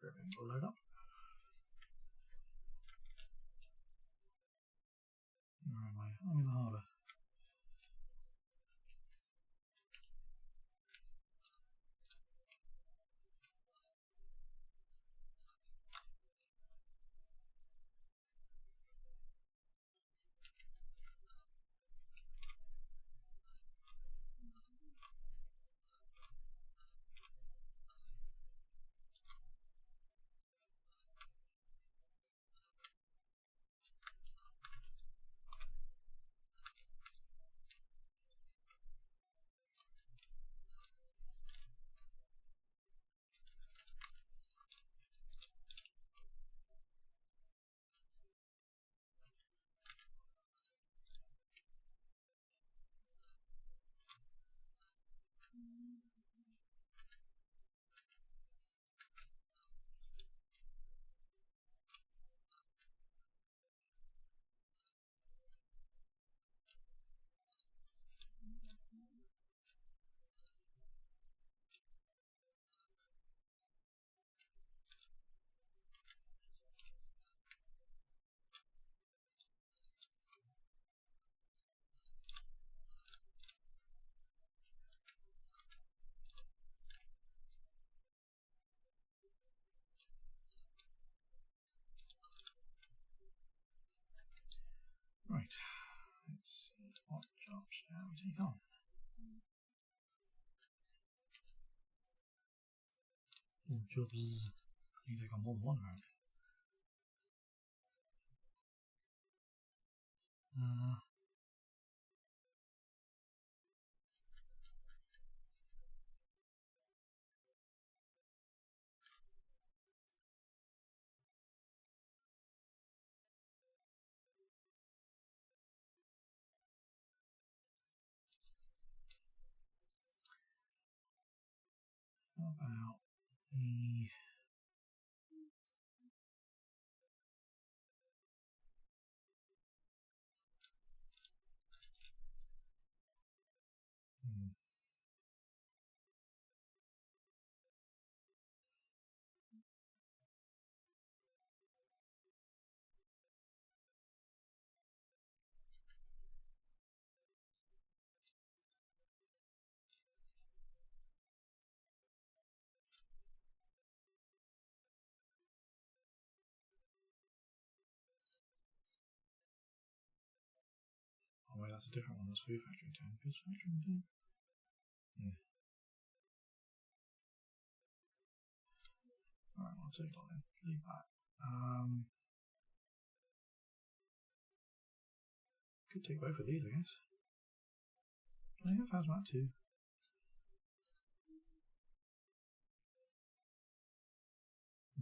for everything to load up. Where am I? I'm in the harbour. Right, let's see what jobs shall we take on. All jobs. I can take on more than one apparently. How about the oh wait, that's a different one. That's food factory 10. Goods factory 10? Yeah. Alright, I'll take it on then. Leave that. Could take both of these, I guess. Do I have hazmat too?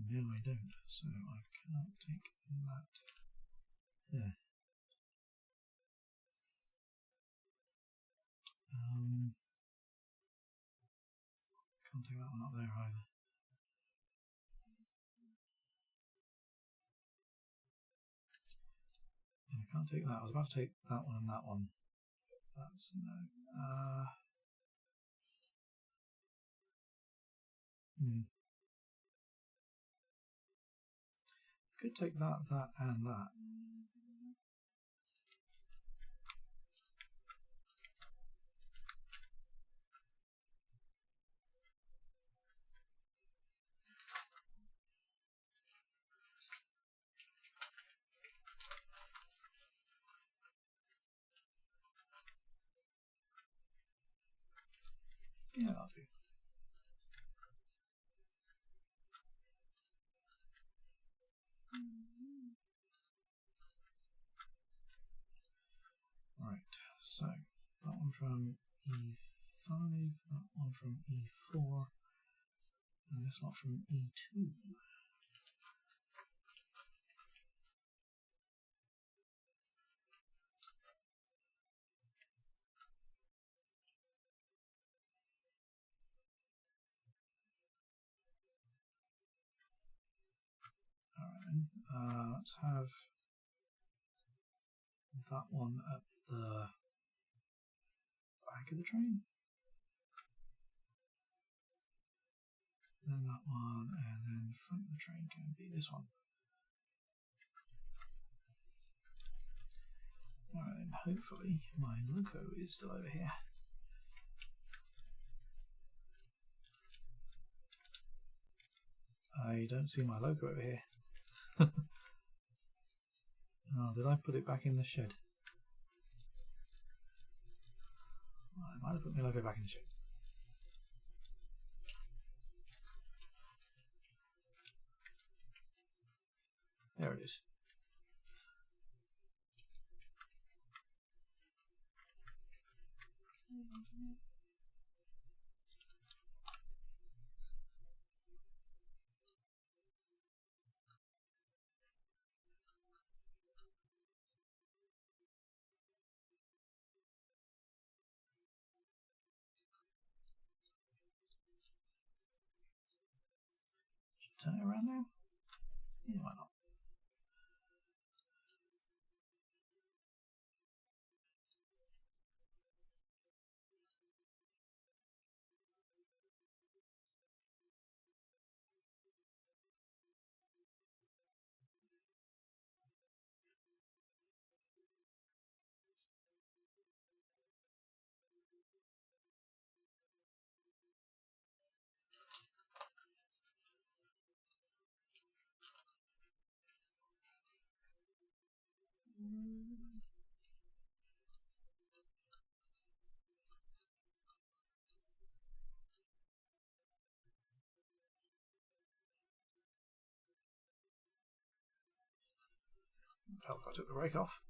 No, I don't. So I cannot take that there. Can't take that one up there either. Yeah, I can't take that. I was about to take that one and that one. That's no. Could take that, that, and that. Yeah, that'll do. Right, so that one from E5, that one from E4, and this lot from E2. Alright, let's have that one at the back of the train. then that one, and then front of the train can be this one. Alright, and hopefully my loco is still over here. I don't see my loco over here. Oh, did I put it back in the shed? Well, I might have put my loco back in the shed. There it is. Turn it around now? Yeah, why not? Help if I took the rake off.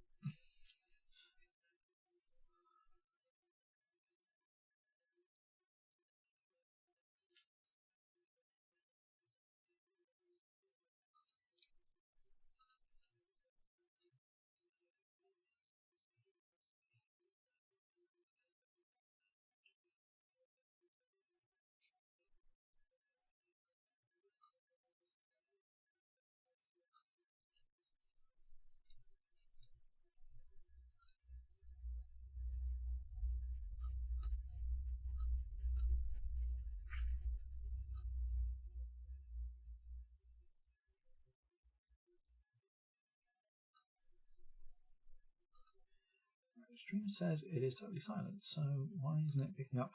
The stream says it is totally silent, so why isn't it picking up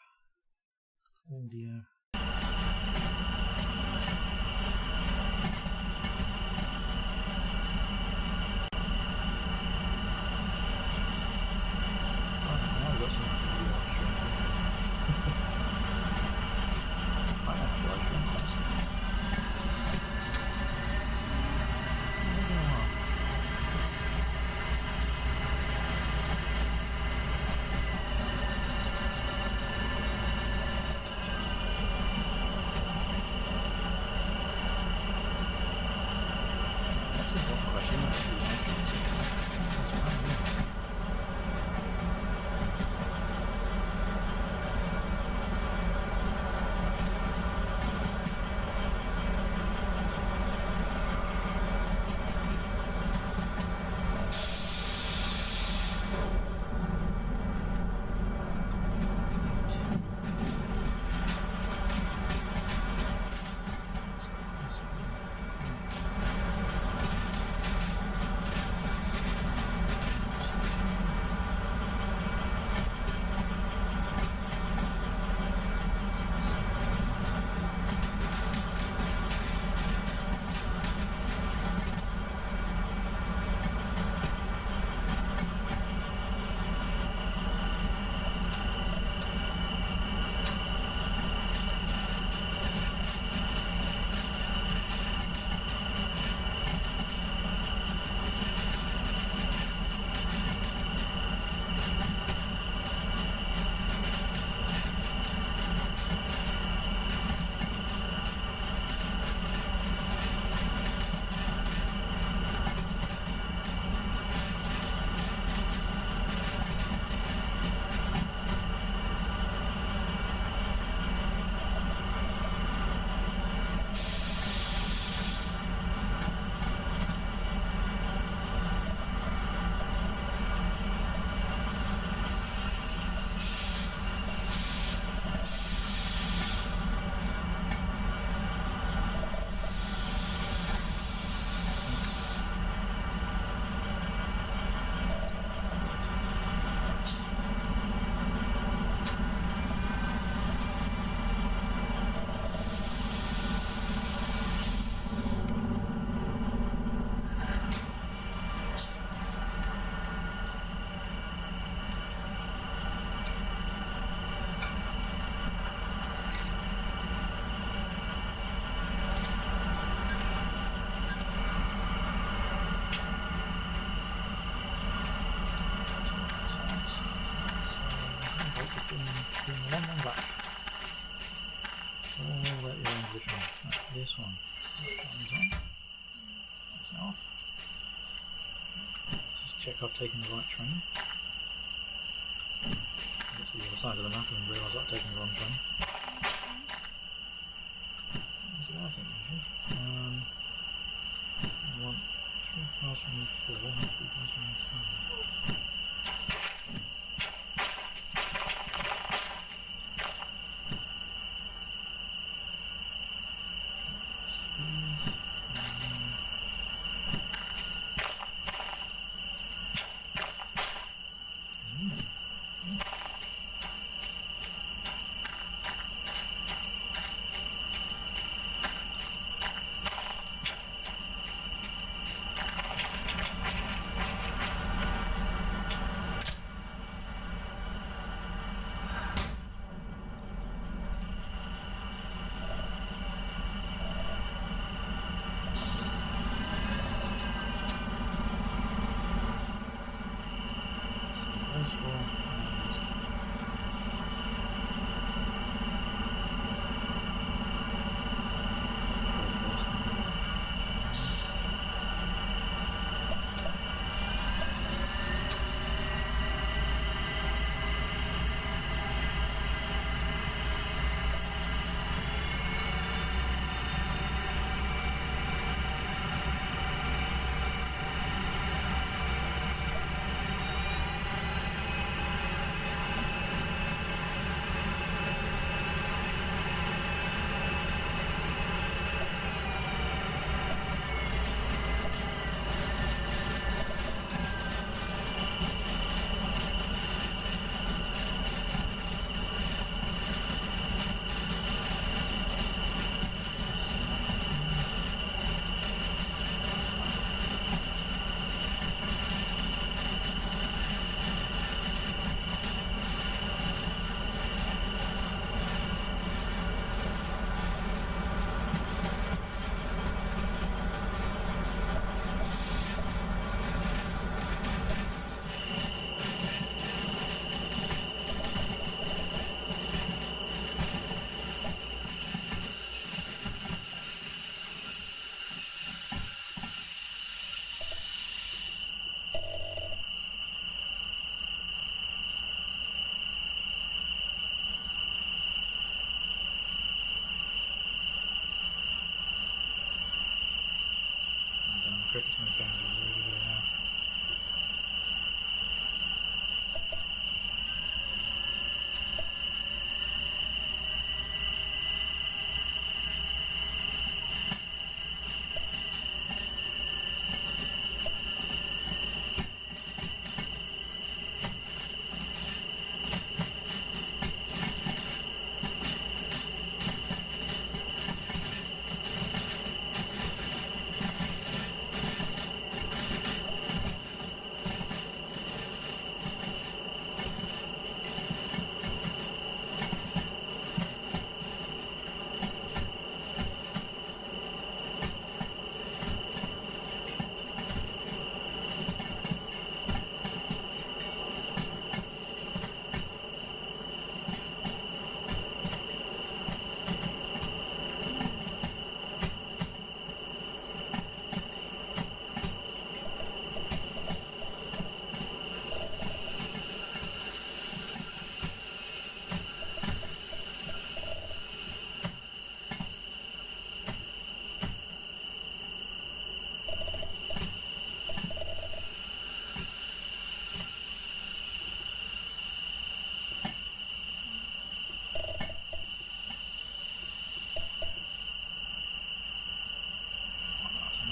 audio? Now we've got some audio on stream. I have to live stream fast. doing the one back. All the way at the end of the train. Right, this one. That one's on. That's it off. Just check I've taken the right train. Get to the other side of the map and realise I've taken the wrong train. Is it? I think we should. I want 3 cars from E4 and 3 cars from E5. Crickets in this game are really good now.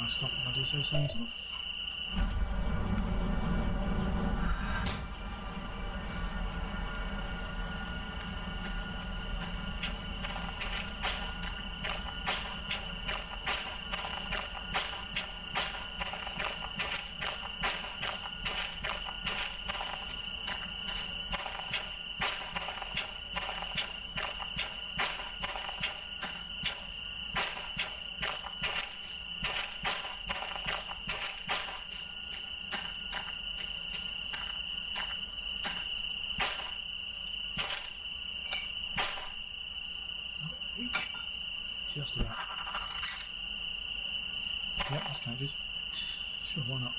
Stop if I do say so myself. Just about. Yep, that's counted. Sure, why not?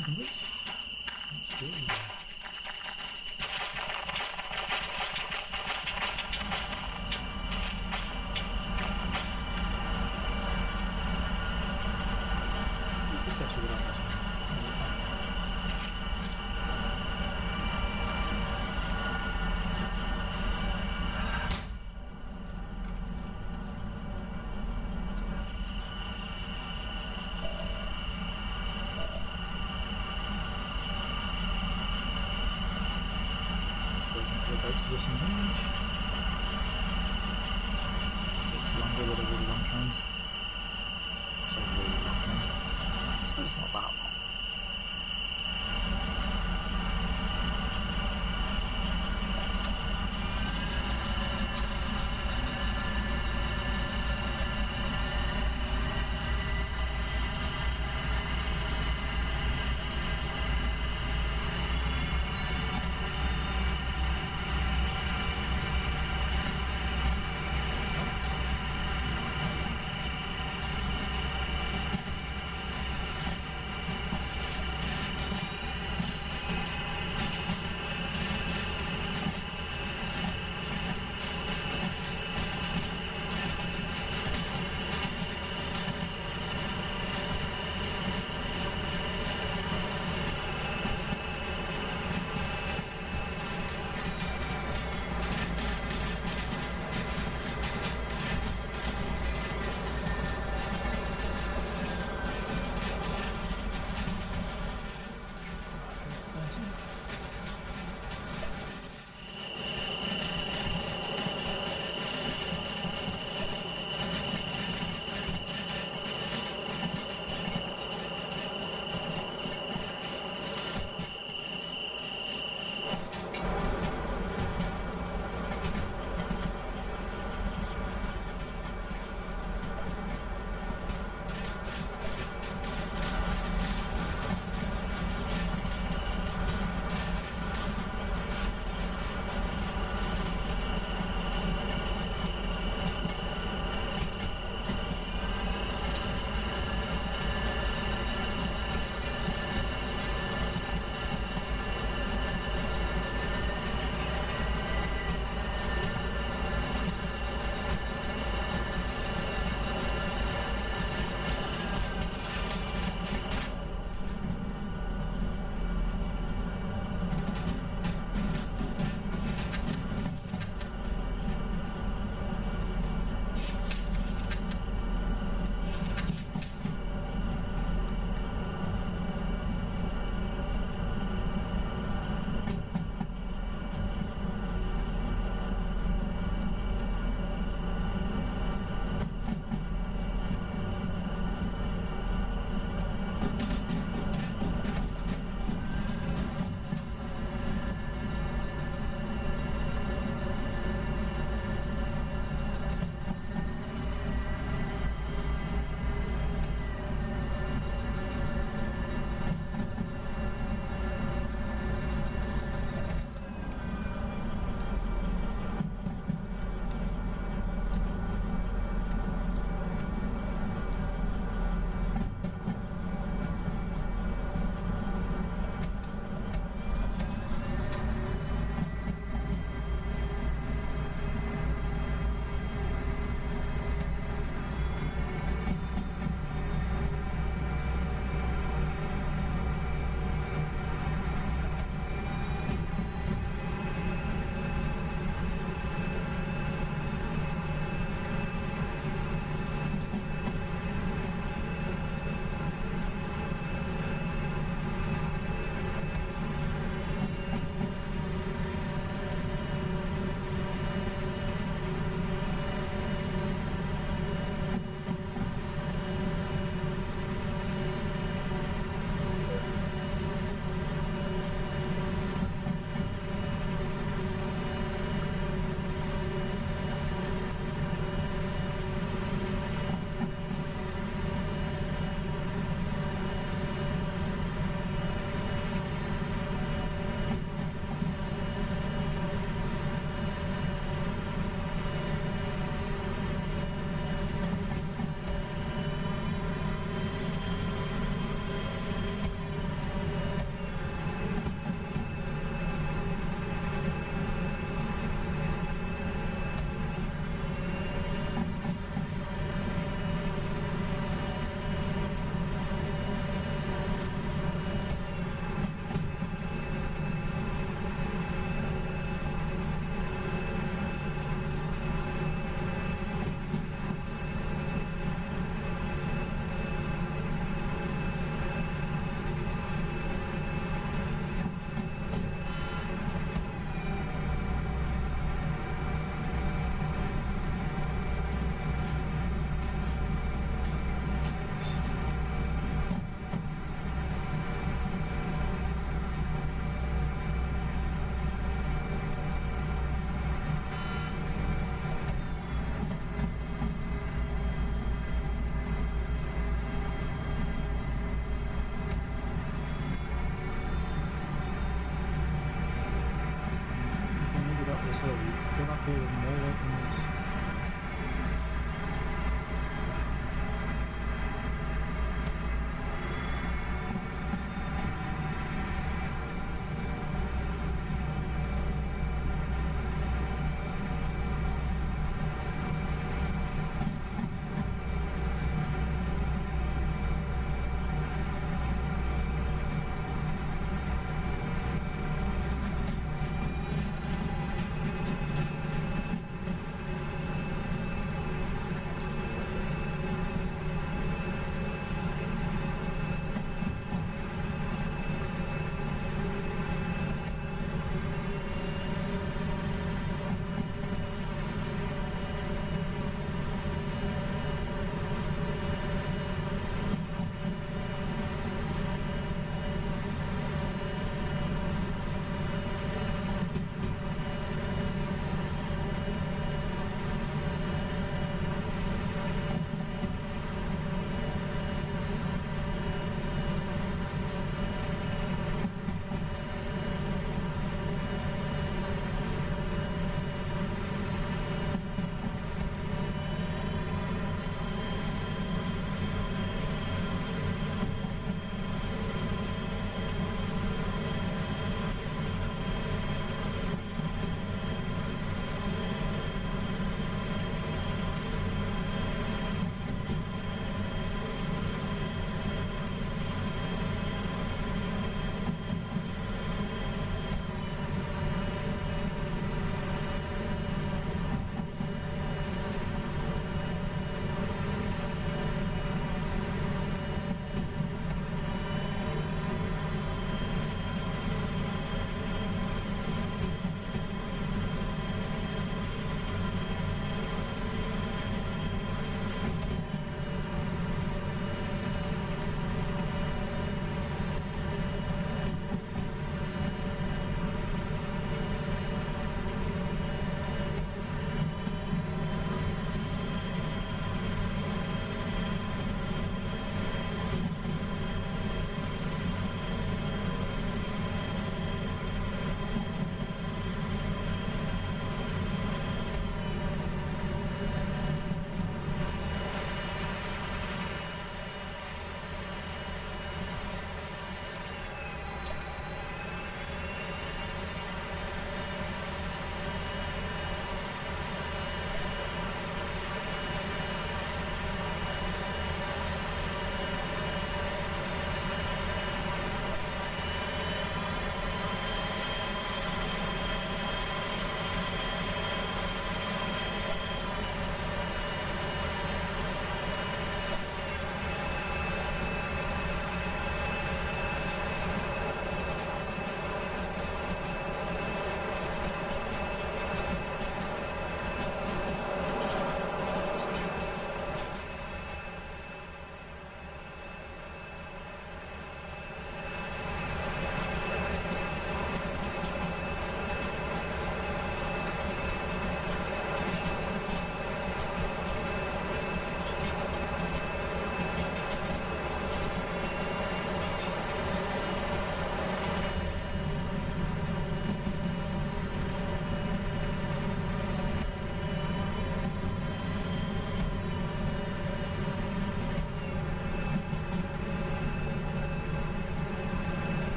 can we? Let's do it. This is actually good. Boats to disengage. Takes longer with a really long train. So really long train. I suppose it's not that long.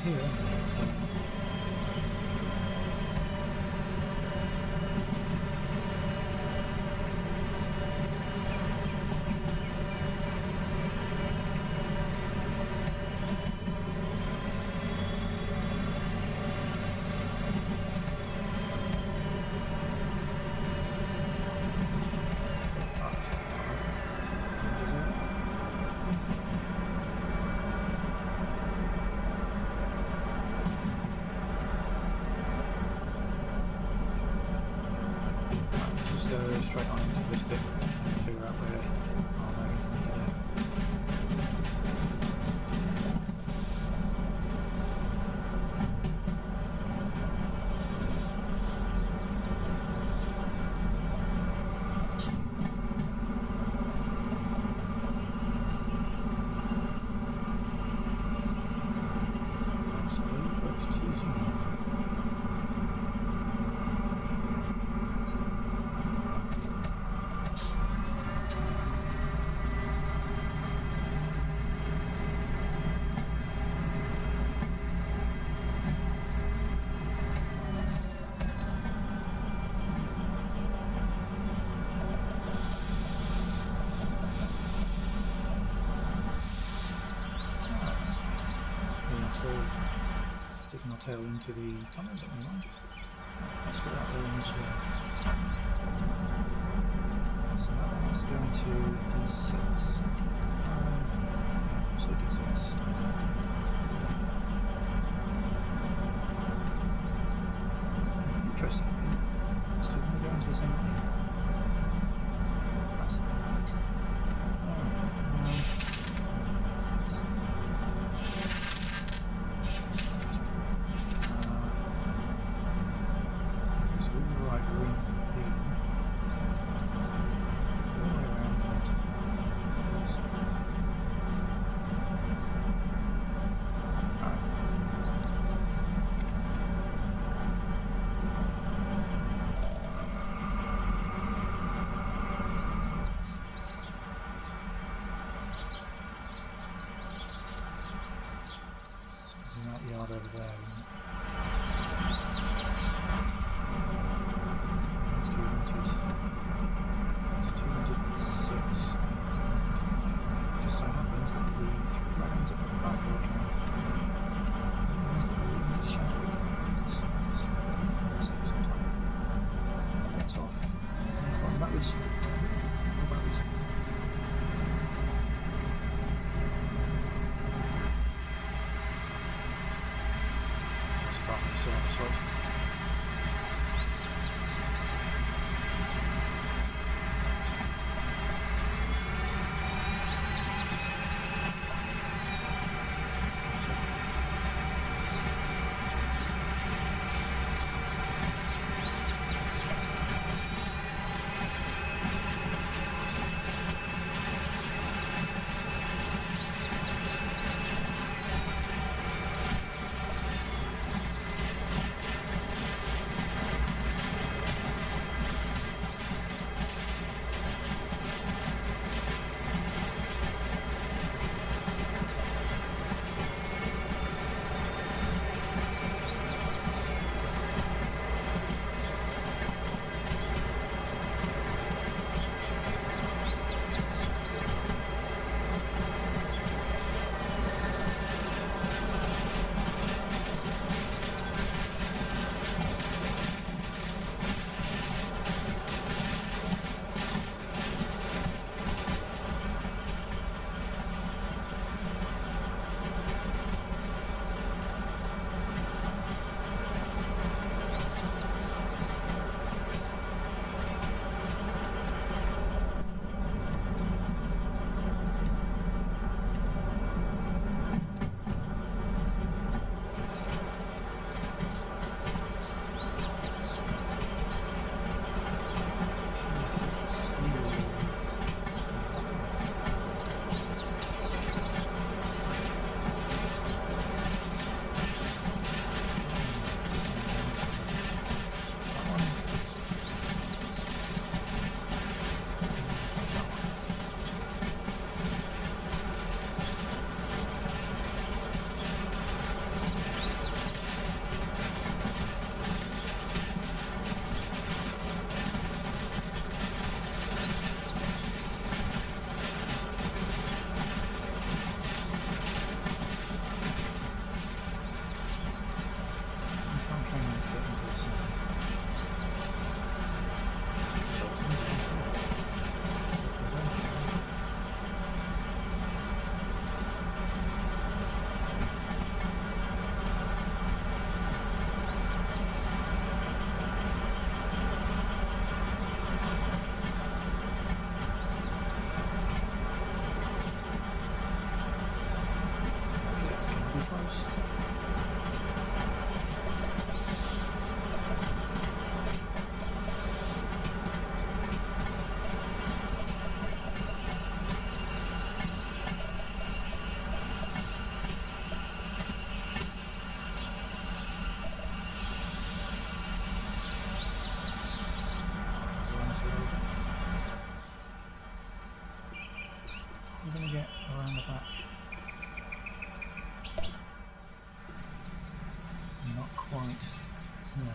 here anyway, so. Go straight on into this bit and figure out where our lag is in there. Sticking my tail into the tunnel, but never mind. Let's figure out where we need to go. So that one has to go into D6, 5, so D6. Interesting. Still going to go into the same thing. That's that. Alright. Yard over there. It's 200. It's 206. Just so happens that the 3 wagons at the back of the train means that we need to shadow it. So let's save some time. That's off. Going backwards. Go backwards. we're going to get around the back. Not quite. Yeah.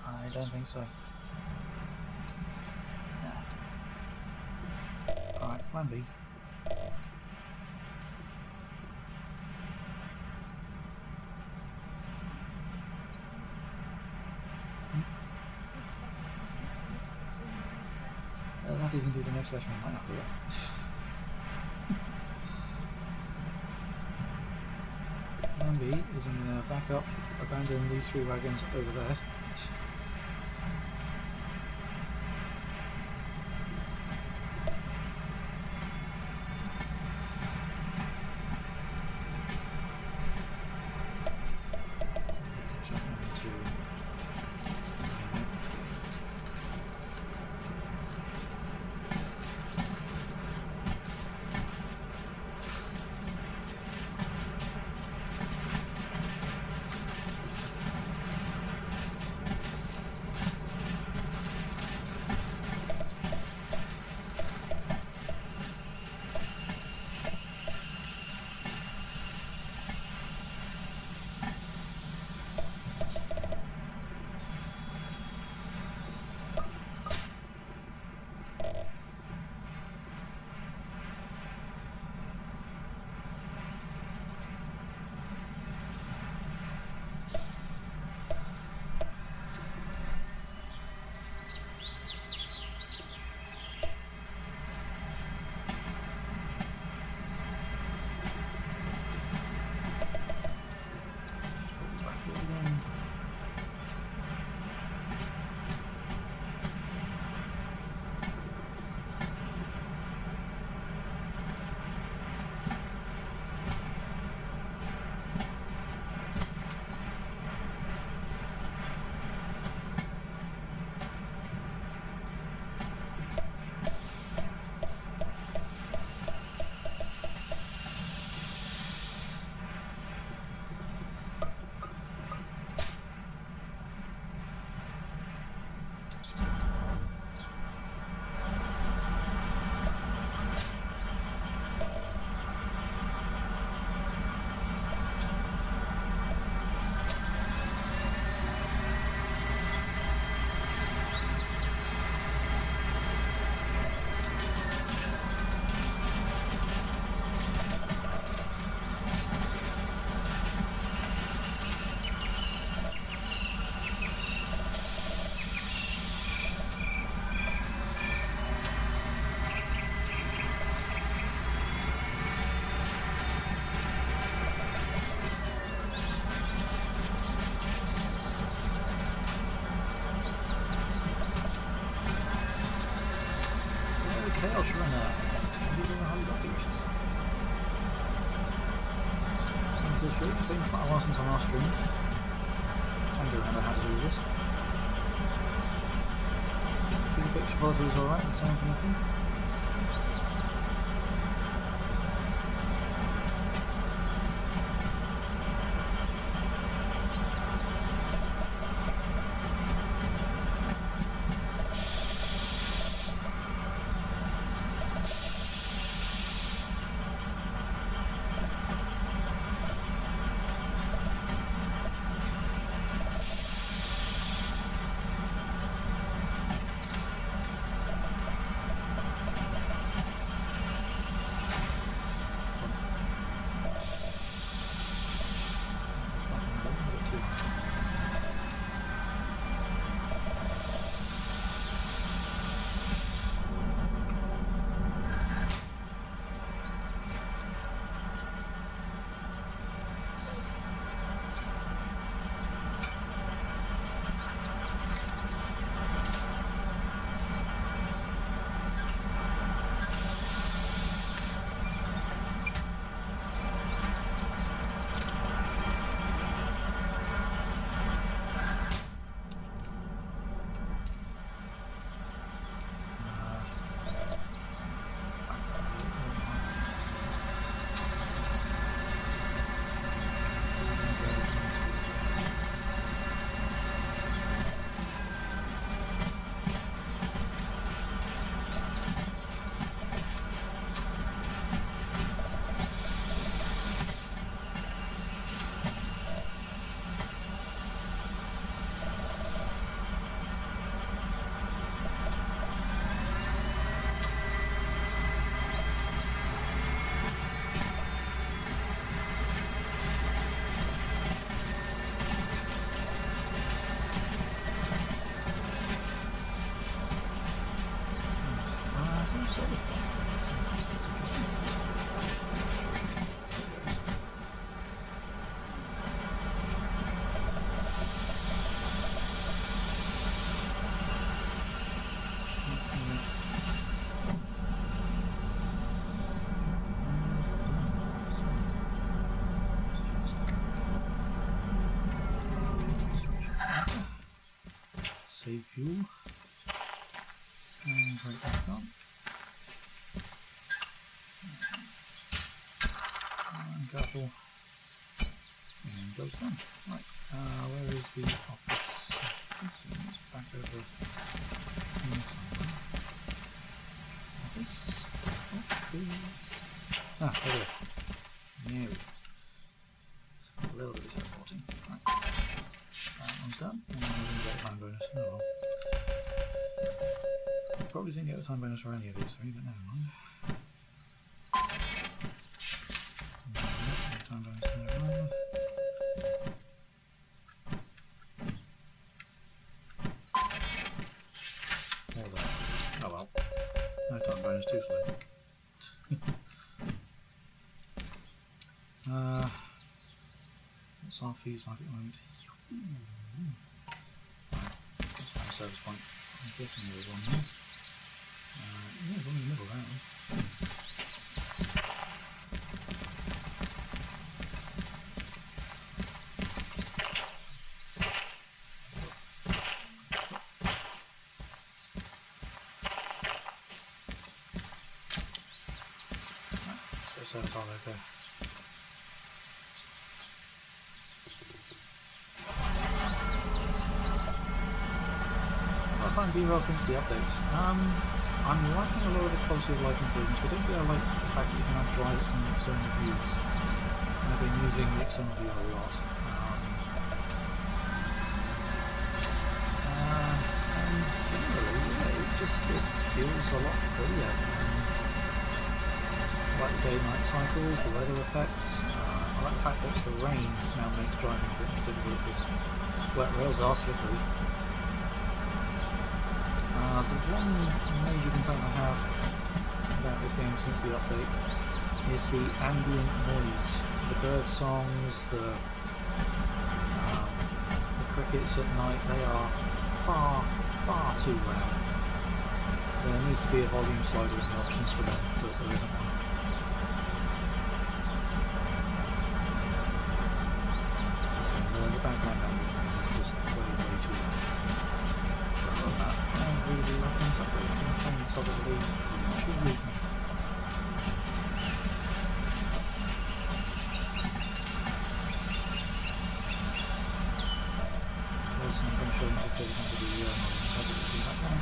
I don't think so. Yeah. Alright, plan B. That is indeed the next lesson. I might not do it. Plan B is I'm going to back up, abandon these 3 wagons over there. Chaos Runner. Somebody doing a whole lot of features. It's been quite a while since I last streamed. I don't remember how to do this. The picture quality is alright, the sound and everything. save fuel. And right back on. And grapple. And goes down. Right, where is the office? It's back over inside. Office. Ah, there we go. There we go. A little bit of teleporting. Right. That one's done. And we're going to get a time bonus. Oh well. Probably didn't get a time bonus for any of these three, but never mind. No time bonus there either. Or there. Oh well. No time bonus, too slow. What's our fees like at the moment? Right, let's find a service point. I'm guessing there was one there. Yeah, one in the middle apparently. Let's go service all okay. I find Derail since the update. I'm liking a lot of the quality of life improvements, particularly I like the fact that you can now drive it from the external view. I've been using the external view a lot. And generally, yeah, it feels a lot prettier. I like the day-night cycles, the weather effects. I like the fact that the rain now makes driving a bit more difficult because wet rails are slippery. There's one major complaint I have about this game since the update is the ambient noise. The bird songs, the crickets at night, they are far, far too loud. There needs to be a volume slider in the options for them, but there isn't one. And the background noise is just way, way too loud. Really love things up there. I'm playing solidly. Much of me. I'm going to show you just everything to the background.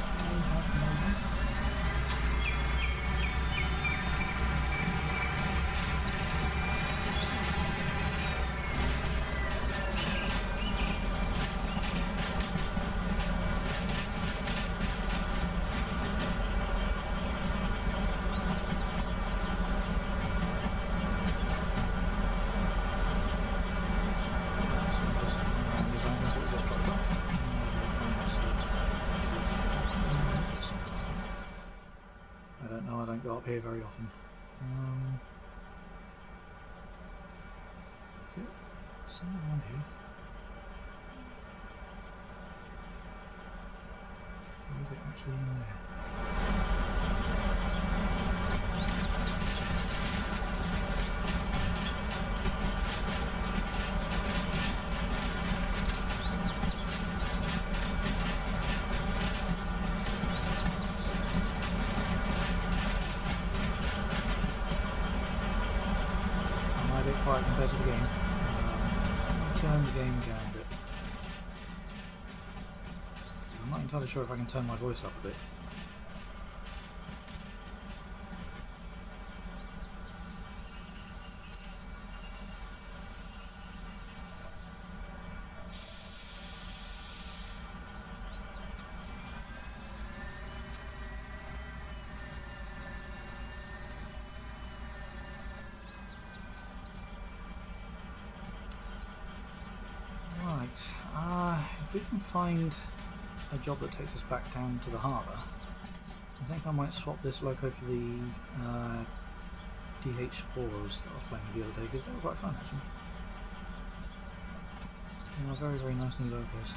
Go up here very often. Is it somewhere around here? Or is it actually in there? Quite compared to the game. Turn the game down a bit. I'm not entirely sure if I can turn my voice up a bit. If we can find a job that takes us back down to the harbour, I think I might swap this loco for the DH4s that I was playing with the other day because they were quite fun actually. They are very, very nice new locos.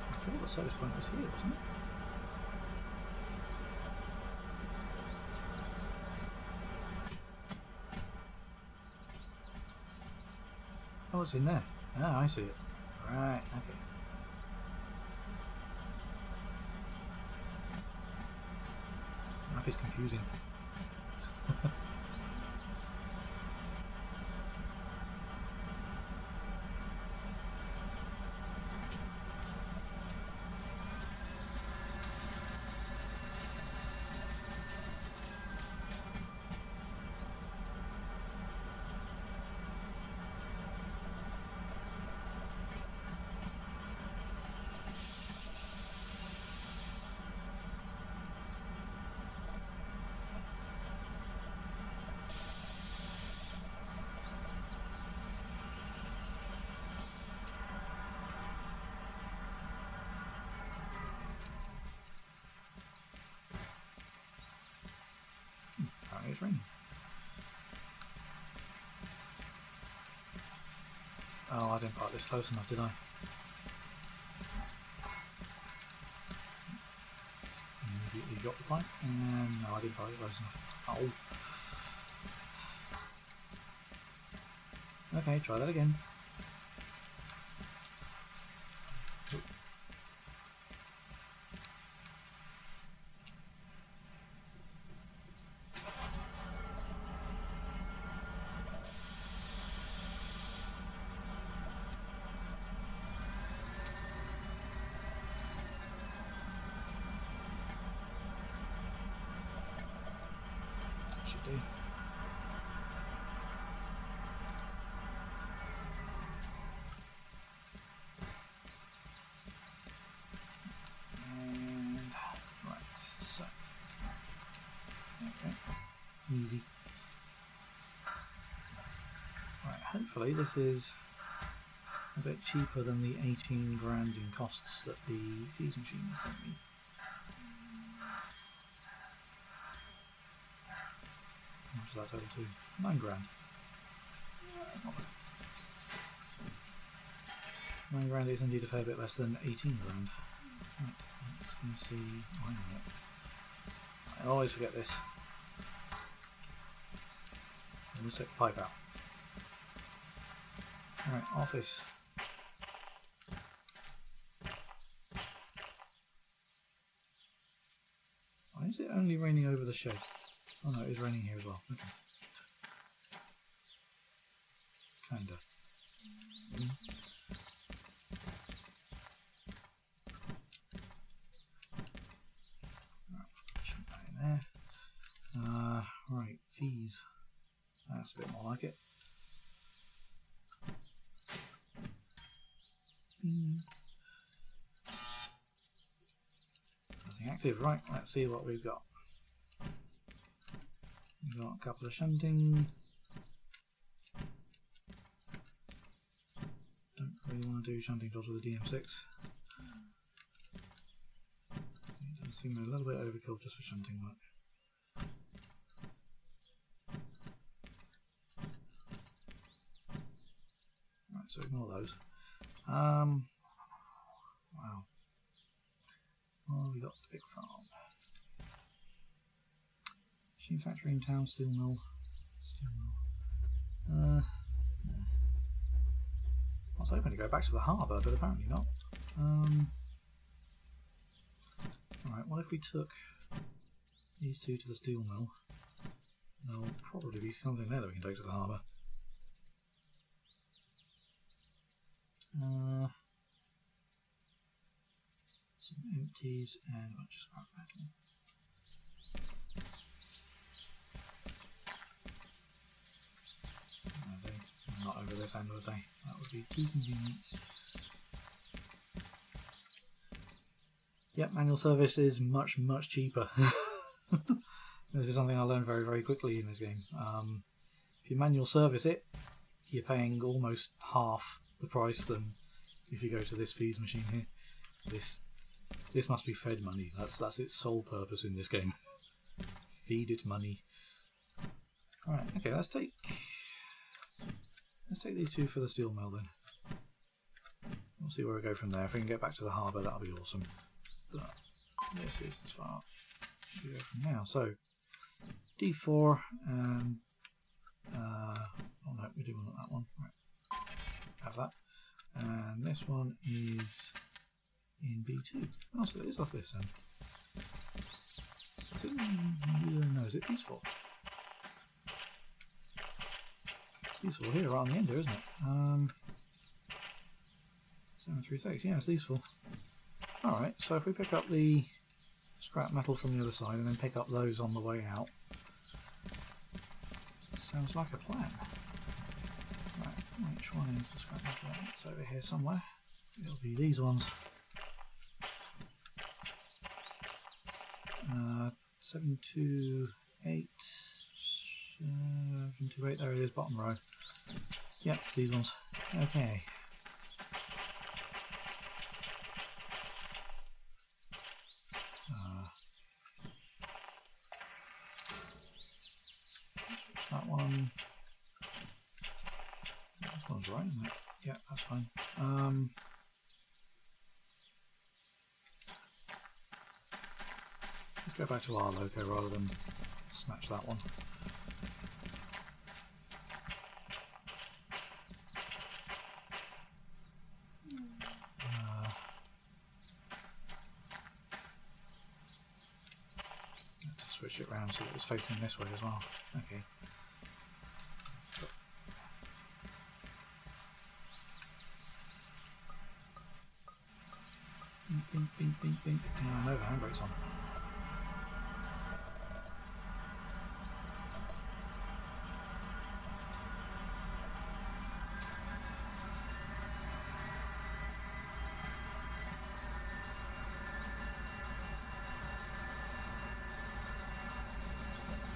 I thought the service point was here, wasn't it? Oh, it's in there. Ah, I see it. Right, okay. Map is confusing. Apparently it's raining. Oh, I didn't park this close enough, did I? Immediately dropped the pipe. No, I didn't park it close enough. Oh. Okay, try that again. Should do. And right, so okay, easy. Right, hopefully this is a bit cheaper than the 18 grand in costs that the fees machine is telling me. How much is that total to? 9 grand. Yeah, that's not bad. 9 grand is indeed a fair bit less than 18 grand. Right, let's go see. Oh, hang on a minute. I always forget this. Let's take the pipe out. Alright, office. Why is it only raining over the shed? Oh no, it is raining here as well. Okay. Kinda. Right, chuck that in there. Right, fees. That's a bit more like it. Nothing active. Right, let's see what we've got. We've got a couple of shunting. Don't really want to do shunting jobs with a DM6. It does seem a little bit overkill just for shunting work. Right, so ignore those. Wow. Oh, we got the big farm. Machine factory in town, steel mill. I was hoping to go back to the harbour, but apparently not. Alright, what if we took these two to the steel mill? There'll probably be something there that we can take to the harbour. Some empties and a bunch of scrap metal. Not over this end of the day. That would be too convenient. Yep, manual service is much, much cheaper. This is something I learned very, very quickly in this game. If you manual service it, you're paying almost half the price than if you go to this fees machine here. This must be fed money. That's its sole purpose in this game. Feed it money. Alright, okay, let's take these two for the steel mill then. We'll see where we go from there. If we can get back to the harbour, that'll be awesome. But this is as far as we go from now. So D4 and oh no, we do want that one. Right. Have that. And this one is in B2. Oh, so it is off this end. No, is it these four? It's these four here, right on the end here, isn't it? 736, yeah, it's these four. Alright, so if we pick up the scrap metal from the other side and then pick up those on the way out, sounds like a plan. Right, which one is the scrap metal? It's over here somewhere. It'll be these ones. 728. 728, there it is, bottom row. Yep, it's these ones. Okay. That one. This one's right, isn't it? Yeah, that's fine. Let's go back to our loco rather than snatch that one. Let's switch it around so that it's facing this way as well. Okay. Bing, bing, bing, bing. No, the handbrake's on.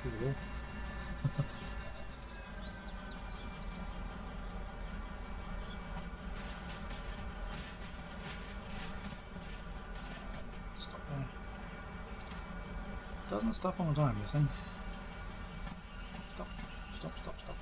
Through the wall. Stop there. Doesn't stop on a dime, this thing. Stop, stop, stop, stop.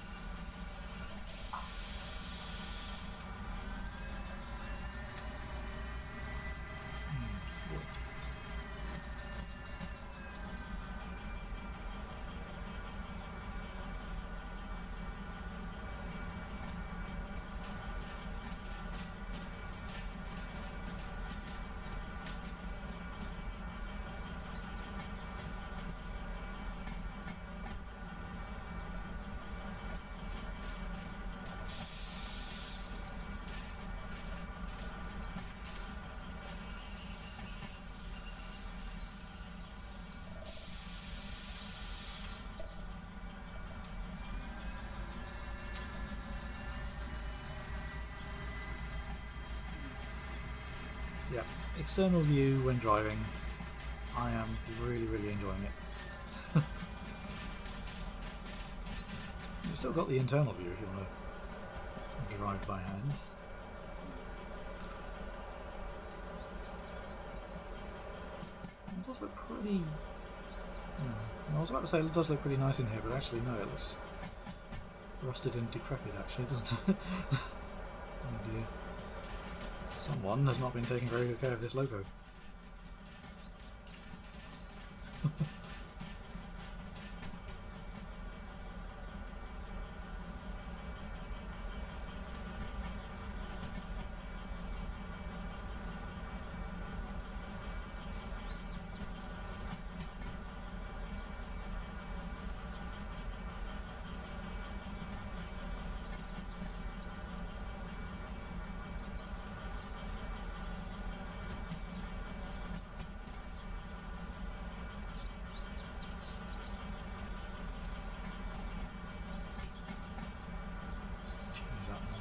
Yeah, external view when driving, I am really, really enjoying it. You've still got the internal view if you want to drive by hand. It does look pretty... I was about to say it does look pretty nice in here, but actually no, it looks rusted and decrepit actually, doesn't it? Oh dear. Someone has not been taking very good care of this logo.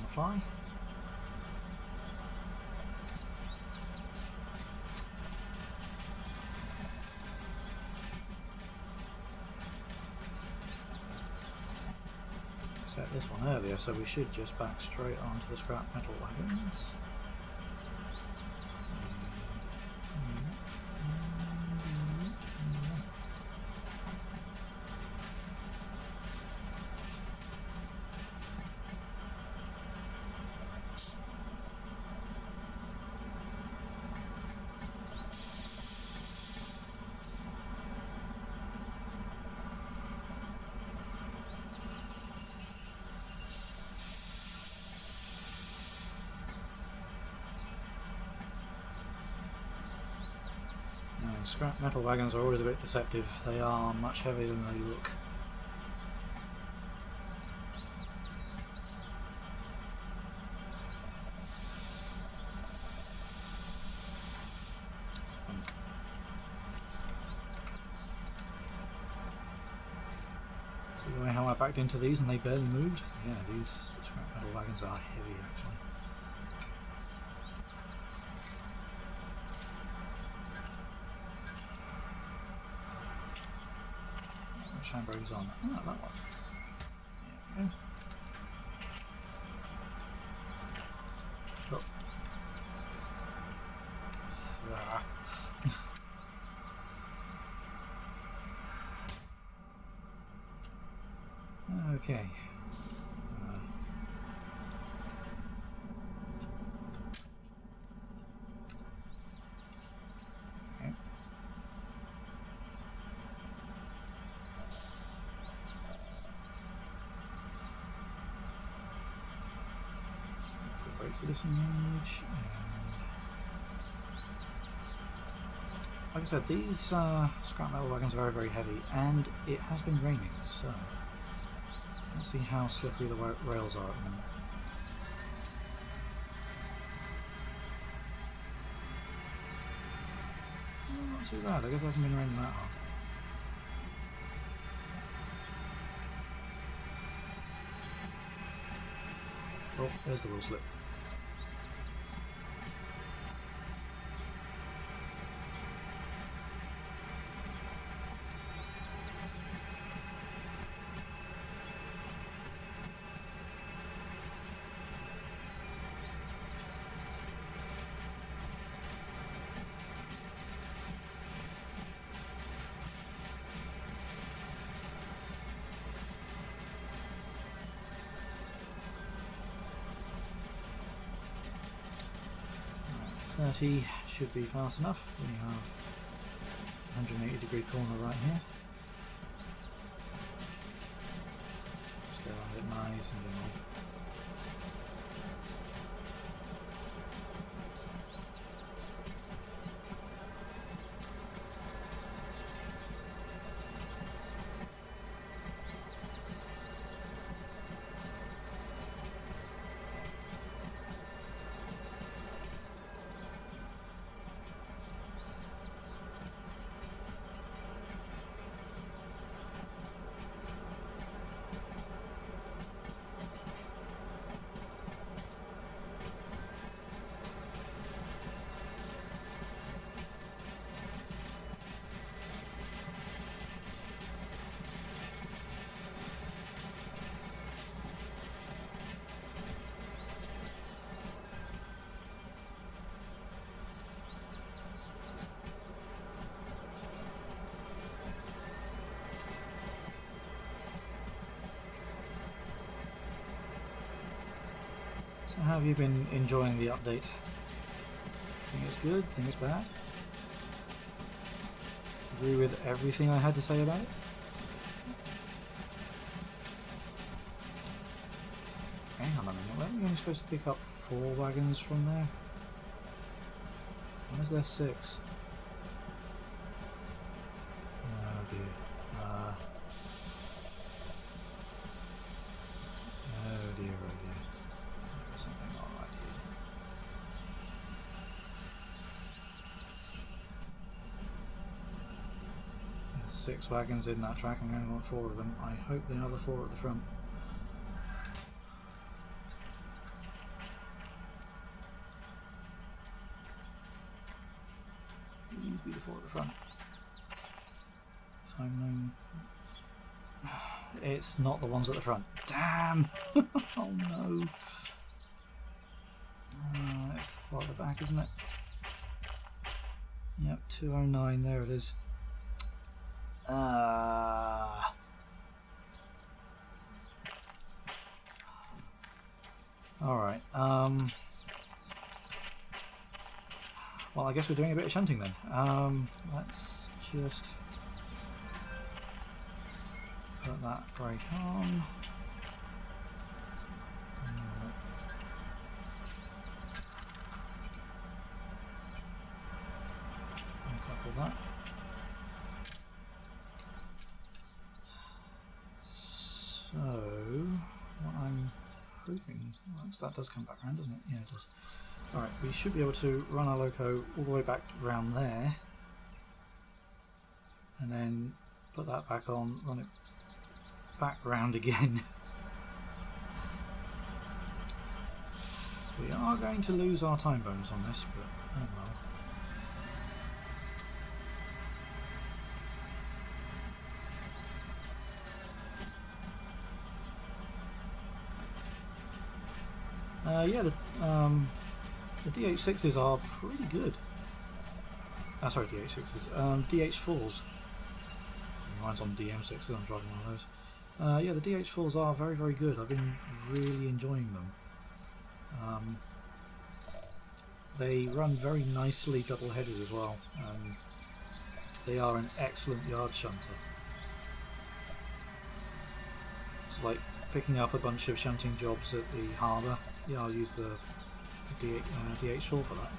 Fly. Set this one earlier, so we should just back straight onto the scrap metal wagons. wagons. Scrap metal wagons are always a bit deceptive. They are much heavier than they look. See how I backed into these and they barely moved? Yeah, these scrap metal wagons are heavy actually. Which handbrake's on? Oh, that one. There we go. Oh. Ah. Okay. Okay. Brakes to disengage. Like I said, these scrap metal wagons are very, very heavy, and it has been raining, so let's see how slippery the rails are at the moment. Oh, not too bad. I guess it hasn't been raining that hard. Oh, there's the wheel slip. Right, 30 should be fast enough. We have 180-degree corner right here. Just go around it nice and gentle. So how have you been enjoying the update? Think it's good? Think it's bad? Agree with everything I had to say about it? Hang on a minute, weren't we only supposed to pick up 4 wagons from there? Why is there 6? Oh dear. Oh dear, oh dear. There's something not right here. There's 6 wagons in that track, I'm going to want 4 of them. I hope they are the 4 at the front. Please be the 4 at the front. Timeline. It's not the ones at the front. Damn! Oh no. It's the 4 at the back, isn't it? Yep, 209, there it is. Alright, well, I guess we're doing a bit of shunting then. Let's just put that brake on. Uncouple that. So, what I'm hoping... Well, that does come back around, doesn't it? Yeah, it does. Alright, we should be able to run our loco all the way back round there. And then put that back on, run it back round again. We are going to lose our time bonus on this, but oh well. Yeah, the DH6s are pretty good. Sorry, DH6s. DH4s. Mine's on DM6, I'm driving one of those. Yeah, the DH4s are very, very good. I've been really enjoying them. They run very nicely double-headed as well. They are an excellent yard shunter. It's like picking up a bunch of shunting jobs at the harbour. Yeah, I'll use the DH4 for that.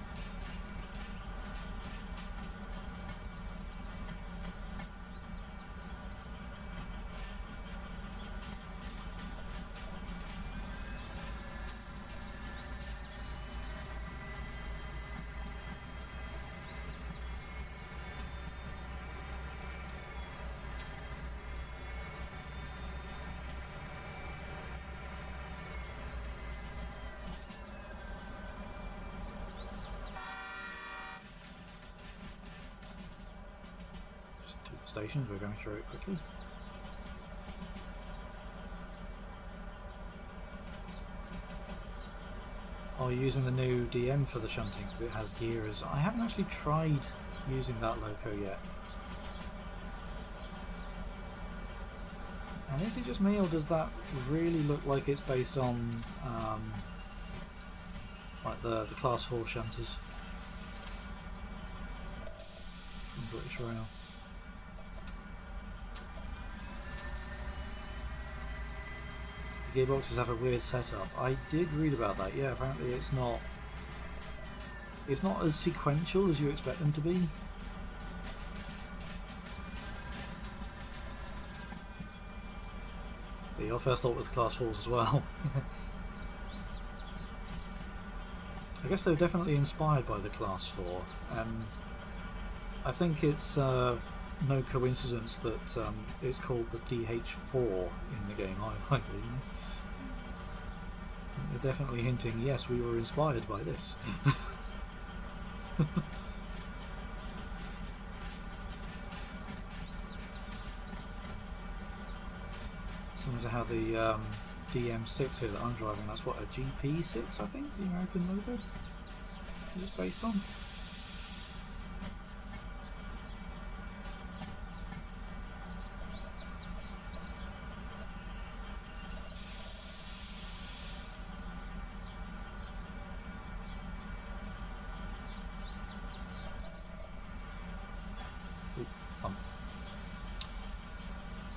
Stations, we're going through it quickly. Oh, you're using the new DM for the shunting because it has gears. I haven't actually tried using that loco yet. And is it just me, or does that really look like it's based on like the Class 4 shunters from British Rail? Gearboxes have a weird setup. I did read about that. Yeah, apparently it's not as sequential as you expect them to be. But your first thought was Class 4s as well. I guess they're definitely inspired by the Class 4. I think it's no coincidence that it's called the DH4 in the game. They're definitely hinting, yes, we were inspired by this. Similar to how the DM6 here that I'm driving, that's what, a GP6, I think, the American logo is based on.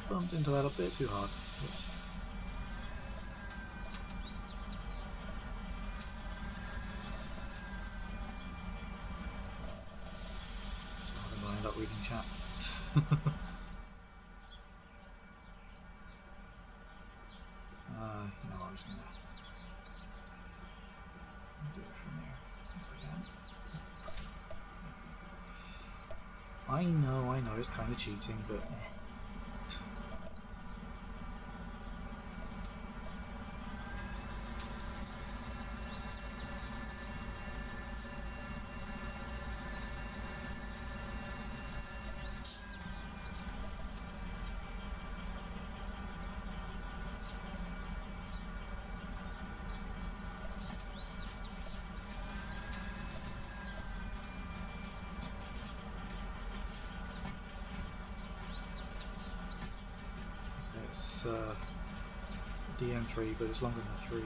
Bumped into that a bit too hard. Oops. So I'm going to end up reading chat. You know, I was going to do it from there if I can. I know, it's kind of cheating, but it's DM3, but it's longer than 3.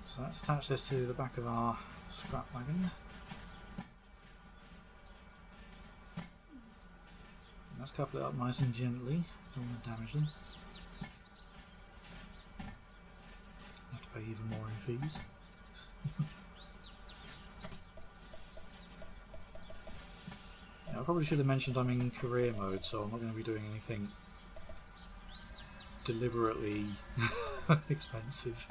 So let's attach this to the back of our scrap wagon. And let's couple it up nice and gently, don't want to damage them. Have to pay even more in fees. I probably should have mentioned I'm in career mode, so I'm not going to be doing anything deliberately expensive.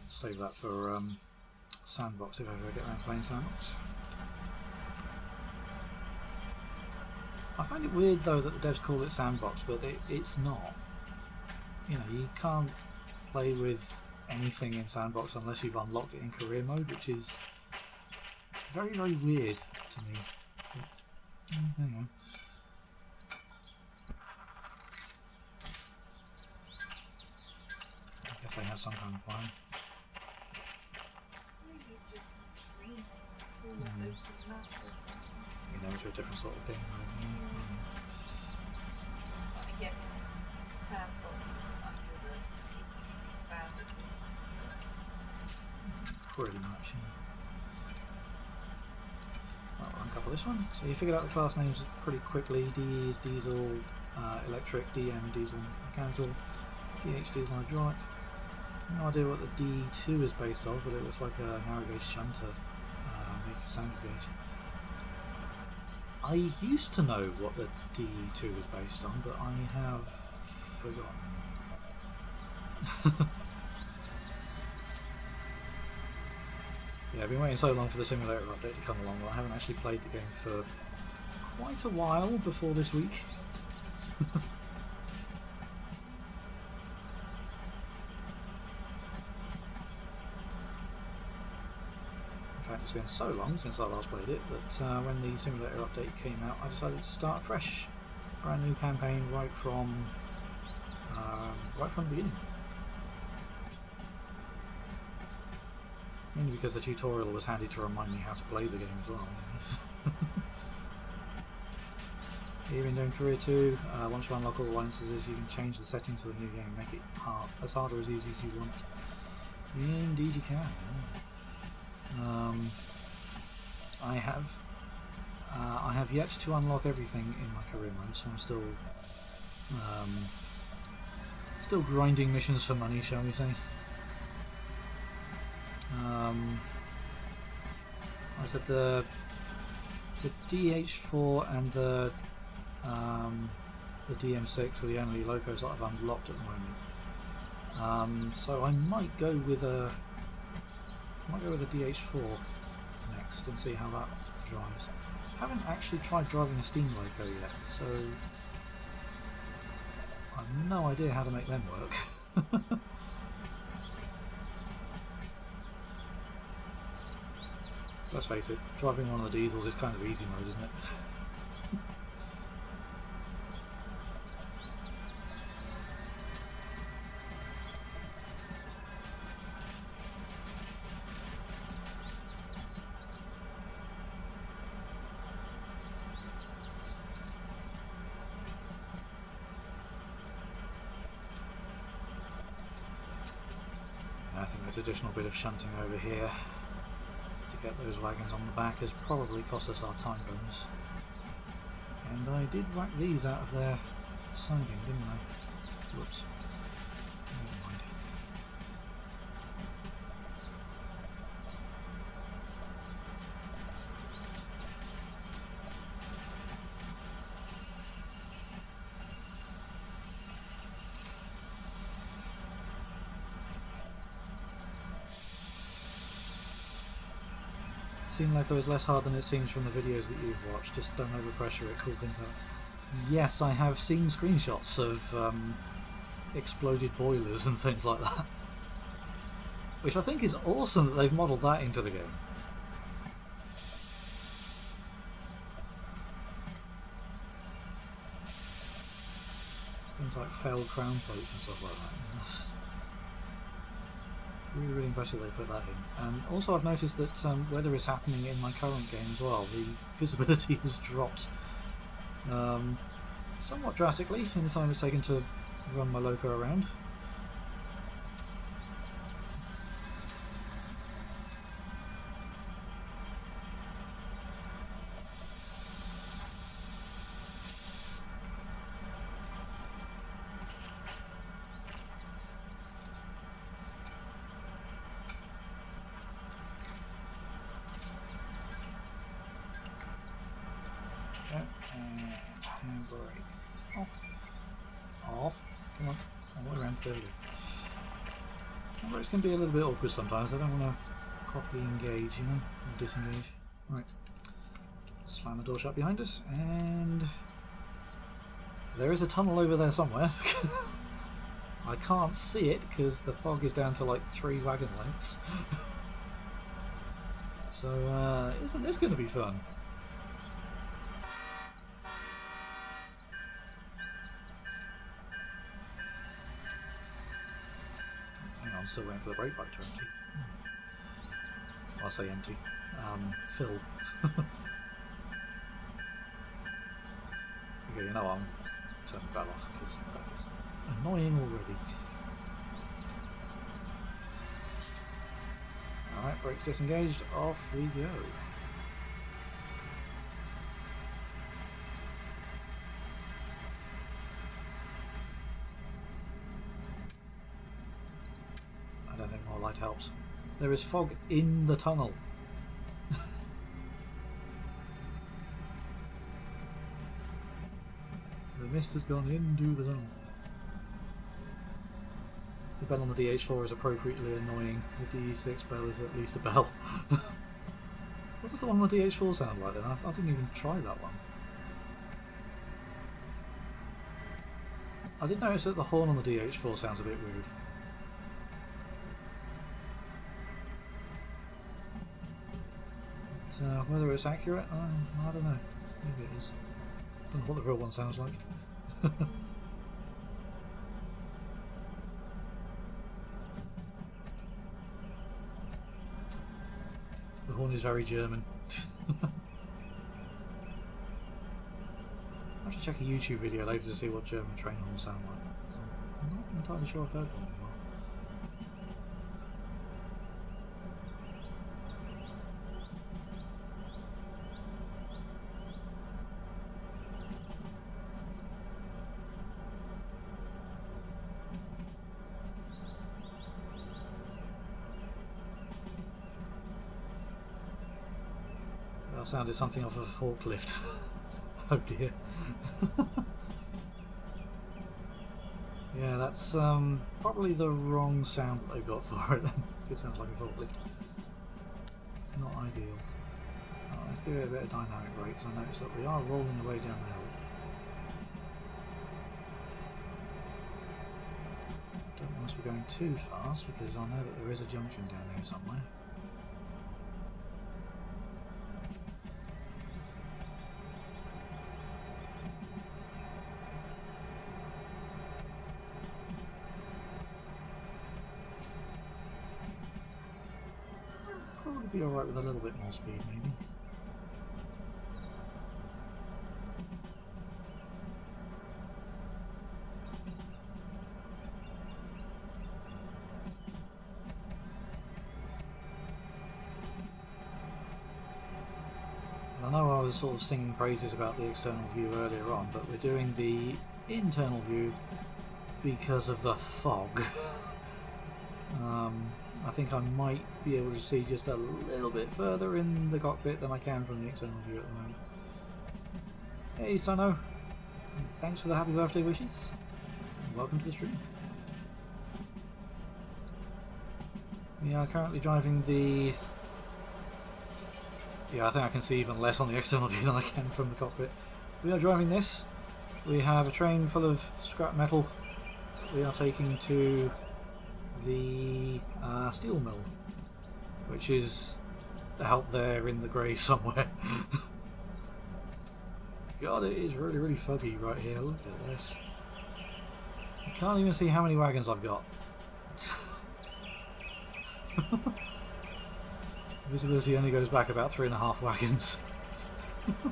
Save that for Sandbox if I ever get around to playing Sandbox. I find it weird though that the devs call it Sandbox, but it's not. You know, you can't play with anything in Sandbox unless you've unlocked it in career mode, which is very, very weird to me. But, anyway. I guess they have some kind of plan. Maybe just screen open map or something. You know, to a different sort of game. I guess Sandbox is under the industry standard. Pretty much, yeah. I'll uncouple this one. So you figured out the class names pretty quickly. DE is diesel, electric, DM diesel mechanical, DH diesel hydraulic. No idea what the D2 is based off, but it looks like a narrow gauge shunter made for standard gauge. I used to know what the D2 was based on, but I have forgotten. Yeah, I've been waiting so long for the simulator update to come along, but I haven't actually played the game for quite a while before this week. In fact, it's been so long since I last played it that when the simulator update came out, I decided to start fresh, brand new campaign right from the beginning. Mainly because the tutorial was handy to remind me how to play the game as well. Even doing Career 2, once you unlock all the licenses, you can change the settings of the new game and make it as hard or as easy as you want. Indeed you can. I have yet to unlock everything in my career mode, so I'm still grinding missions for money, shall we say. I said the DH4 and the DM6 are the only locos that I've unlocked at the moment. So I might go with a DH4 next and see how that drives. I haven't actually tried driving a steam loco yet, so I have no idea how to make them work. Let's face it, driving one of the diesels is kind of easy mode, isn't it? I think this additional bit of shunting over here to get those wagons on the back has probably cost us our time bonus. And I did whack these out of their siding, didn't I? Whoops. Never mind. Seemed like it was less hard than it seems from the videos that you've watched. Just don't overpressure it, cool things out. Yes, I have seen screenshots of exploded boilers and things like that. Which I think is awesome that they've modelled that into the game. Things like failed crown plates and stuff like that. That's really, really impressive they put that in. And also I've noticed that weather is happening in my current game as well. The visibility has dropped somewhat drastically in the time it's taken to run my loco around. go. And handbrake off. Off. Come on. All the way around thirdly. Handbrakes can be a little bit awkward sometimes. I don't want to properly engage, you know, or disengage. Right. Slam the door shut behind us, and there is a tunnel over there somewhere. I can't see it because the fog is down to like 3 wagon lengths. So, isn't this going to be fun? Hang on, I'm still waiting for the brake bike to empty. Well, I say empty. Fill. Okay, you know what, I'm turning the bell off because that's annoying already. Alright, brakes disengaged, off we go. I don't think more light helps. There is fog in the tunnel. The mist has gone into the tunnel. The bell on the DH4 is appropriately annoying. The DE6 bell is at least a bell. What does the one on the DH4 sound like then? I didn't even try that one. I did notice that the horn on the DH4 sounds a bit weird. But, whether it's accurate, I don't know. Maybe it is. I don't know what the real one sounds like. The horn is very German. I'll have to check a YouTube video later to see what German train horns sound like. So I'm not entirely sure I've heard one before. That sounded something off of a forklift. Oh dear. Yeah, that's probably the wrong sound that they've got for it then. It sounds like a forklift. It's not ideal. Oh, let's give it a bit of dynamic brakes. I notice that we are rolling away down the hill. Don't want us to be going too fast because I know that there is a junction down here somewhere. Probably be alright with a little bit more speed, maybe. I know I was sort of singing praises about the external view earlier on, but we're doing the internal view because of the fog. I think I might be able to see just a little bit further in the cockpit than I can from the external view at the moment. Hey Sano, thanks for the happy birthday wishes, and welcome to the stream. We are currently driving the... Yeah, I think I can see even less on the external view than I can from the cockpit. We are driving this. We have a train full of scrap metal we are taking to the steel mill, which is out there in the grey somewhere. God, it is really, really foggy right here. Look at this. I can't even see how many wagons I've got. Visibility only goes back about 3.5 wagons. But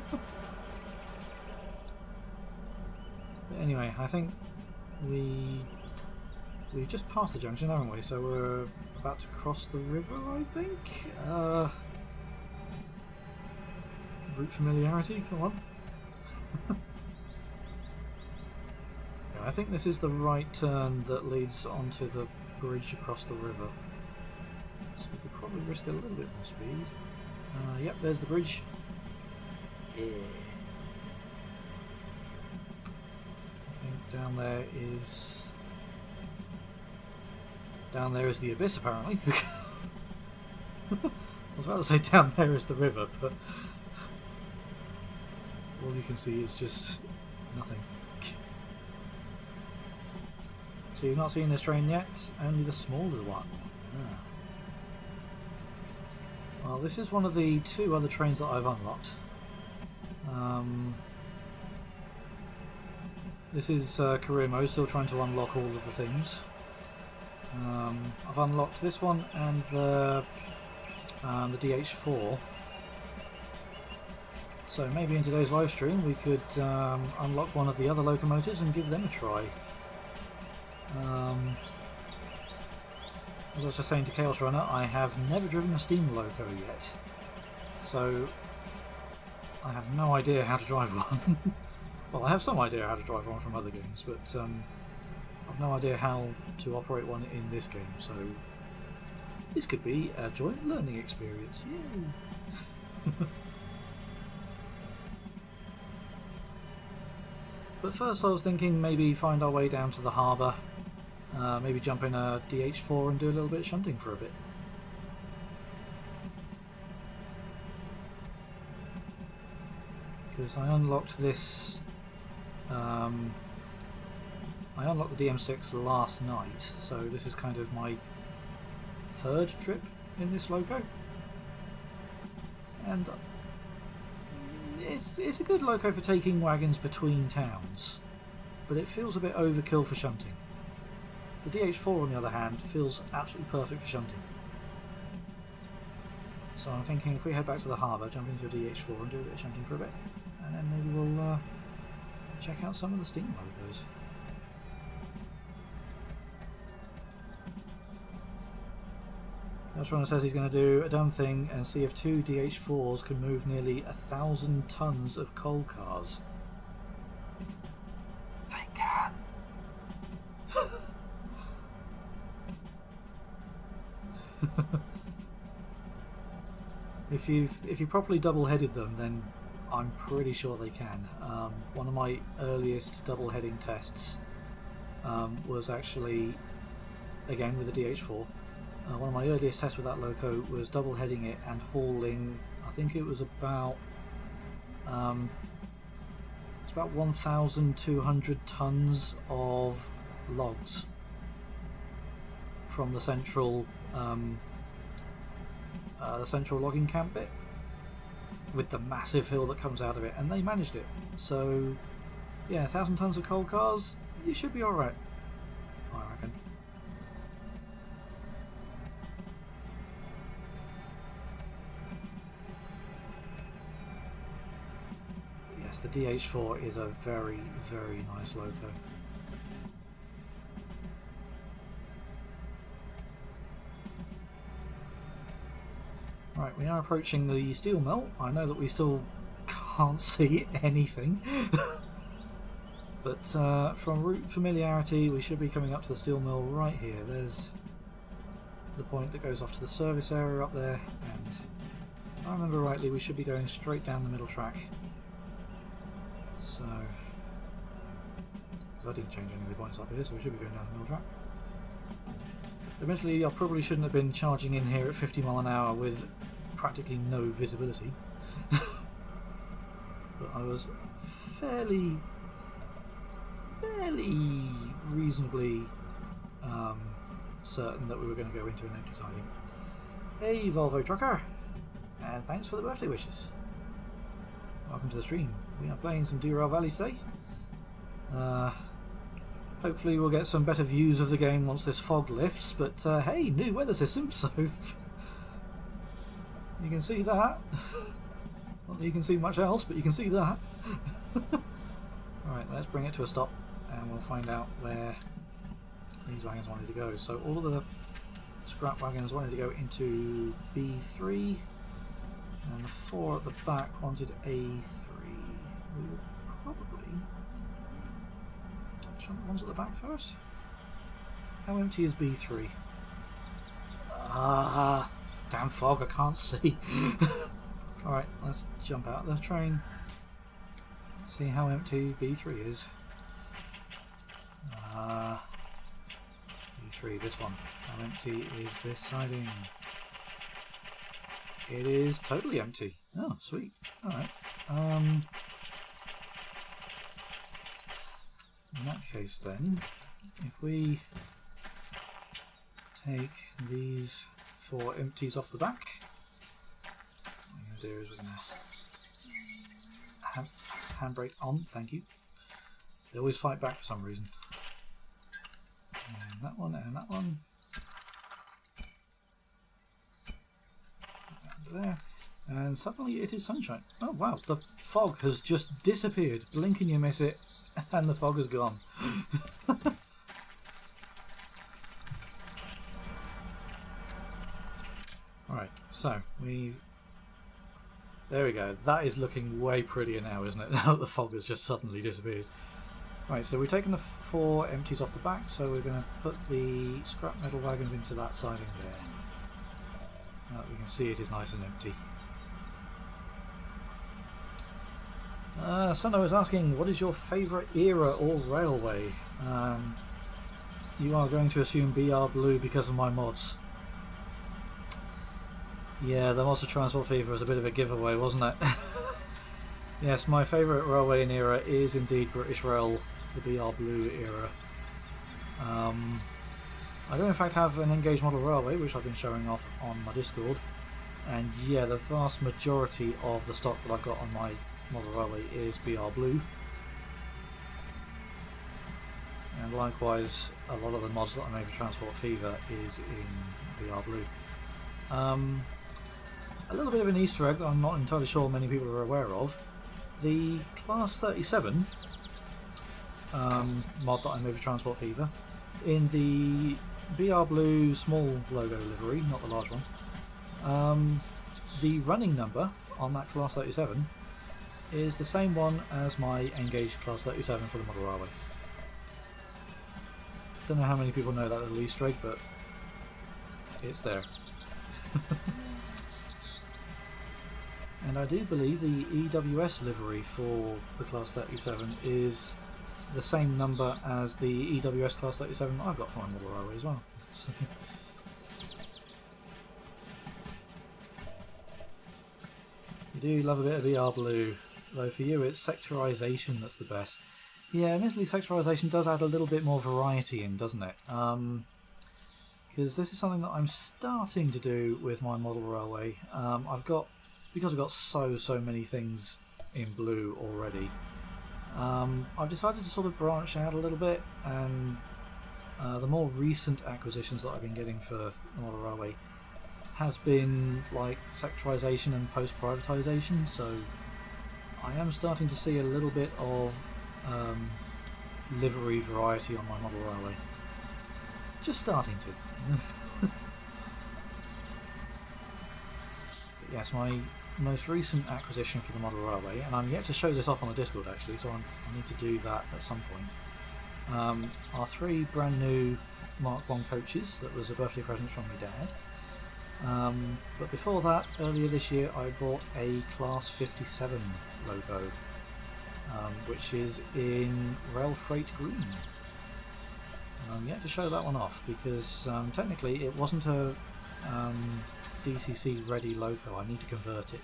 anyway, I think we've just passed the junction, haven't we? So we're about to cross the river, I think. Route familiarity, come on. Yeah, I think this is the right turn that leads onto the bridge across the river. So we could probably risk a little bit more speed. Yep, there's the bridge. Yeah. Down there is the abyss, apparently. I was about to say down there is the river, but all you can see is just nothing. So you've not seen this train yet, only the smaller one. Ah. Well, this is one of the 2 other trains that I've unlocked. This is career mode, still trying to unlock all of the things. I've unlocked this one and the DH4. So maybe in today's live stream we could unlock one of the other locomotives and give them a try. As I was just saying to Chaos Runner, I have never driven a steam loco yet, so I have no idea how to drive one. Well, I have some idea how to drive one from other games, but I've no idea how to operate one in this game, so this could be a joint learning experience. Yay! But first I was thinking maybe find our way down to the harbour, maybe jump in a DH4 and do a little bit of shunting for a bit. Because I unlocked this, I unlocked the DM6 last night, so this is kind of my 3rd trip in this loco. And it's a good loco for taking wagons between towns, but it feels a bit overkill for shunting. The DH4 on the other hand feels absolutely perfect for shunting. So I'm thinking if we head back to the harbour, jump into a DH4 and do a bit of shunting for a bit, and then maybe we'll check out some of the steam locos. Eltrunner says he's going to do a dumb thing and see if 2 DH4s can move nearly 1,000 tons of coal cars. They can! If you properly double-headed them, then I'm pretty sure they can. One of my earliest double-heading tests was actually, again with the DH4, one of my earliest tests with that loco was double-heading it and hauling, I think it was about 1,200 tons of logs from the central logging camp bit, with the massive hill that comes out of it, and they managed it. So yeah, 1,000 tons of coal cars, you should be alright, I reckon. Yes, the DH4 is a very, very nice loco. Right, we are approaching the steel mill. I know that we still can't see anything, but from route familiarity we should be coming up to the steel mill right here. There's the point that goes off to the service area up there, and if I remember rightly we should be going straight down the middle track. So, because I didn't change any of the points up here, so we should be going down the middle track. Admittedly, I probably shouldn't have been charging in here at 50 mph with practically no visibility, but I was fairly reasonably certain that we were going to go into an empty siding. Hey Volvo Trucker, and thanks for the birthday wishes. Welcome to the stream. We are playing some Derail Valley today. Hopefully we'll get some better views of the game once this fog lifts, but hey, new weather system, so you can see that. Not that you can see much else, but you can see that. Alright, let's bring it to a stop and we'll find out where these wagons wanted to go. So all of the scrap wagons wanted to go into B3, and the 4 at the back wanted A3. We will probably jump the ones at the back first. How empty is B3? Ah, damn fog, I can't see. Alright, let's jump out of the train. See how empty B3 is. E3, this one. How empty is this siding? It is totally empty. Oh, sweet. Alright. In that case then, if we take these 4 empties off the back, what we're going to do is we're going to handbrake on, thank you. They always fight back for some reason. And that one, and that one. Under there. And suddenly it is sunshine. Oh wow, the fog has just disappeared. Blink and you miss it, and the fog is gone. Alright, so there we go. That is looking way prettier now, isn't it? Now that the fog has just suddenly disappeared. Right, so we've taken the 4 empties off the back, so we're going to put the scrap metal wagons into that siding there. Now we can see it is nice and empty. Suno is asking, what is your favourite era or railway? You are going to assume BR Blue because of my mods. Yeah, the Mods of Transport Fever was a bit of a giveaway, wasn't it? Yes, my favourite railway in era is indeed British Rail, the BR Blue era. I do in fact have an Engage model railway, which I've been showing off on my Discord. And yeah, the vast majority of the stock that I've got on my model railway is BR Blue. And likewise, a lot of the mods that I made for Transport Fever is in BR Blue. A little bit of an Easter egg that I'm not entirely sure many people are aware of. The Class 37 mod that I made for Transport Fever, in the BR Blue small logo livery, not the large one, the running number on that Class 37 is the same one as my Engage Class 37 for the model railway. Don't know how many people know that little Easter egg, but it's there. And I do believe the EWS livery for the Class 37 is the same number as the EWS Class 37 I've got for my model railway as well. So you do love a bit of BR Blue, though for you it's sectorisation that's the best. Yeah, admittedly sectorisation does add a little bit more variety in, doesn't it? Because this is something that I'm starting to do with my model railway. Because I've got so many things in blue already, I've decided to sort of branch out a little bit, and the more recent acquisitions that I've been getting for the model railway has been like sectorisation and post-privatisation, so I am starting to see a little bit of livery variety on my model railway. Just starting to. But yes, my most recent acquisition for the model railway, and I'm yet to show this off on the Discord actually, so I need to do that at some point, are 3 brand new Mark 1 coaches that was a birthday present from my dad. But before that, earlier this year, I bought a Class 57 logo, which is in Rail Freight Green. I'm yet to show that one off because technically it wasn't a DCC ready logo. I need to convert it,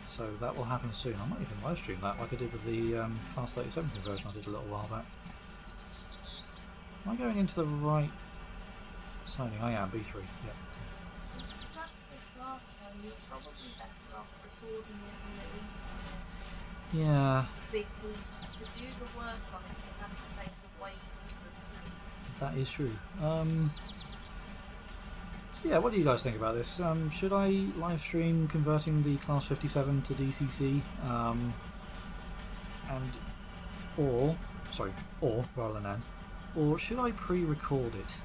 so that will happen soon. I might even live stream that like I did with the Class 37 conversion I did a little while back. Am I going into the right siding? I am, B3, yep. Discuss this last one, you're probably better off recording it in the east. Yeah. Because to do the work on it, you have to face away from the screen. That is true. So yeah, what do you guys think about this? Should I live stream converting the Class 57 to DCC? Or rather than, or should I pre-record it?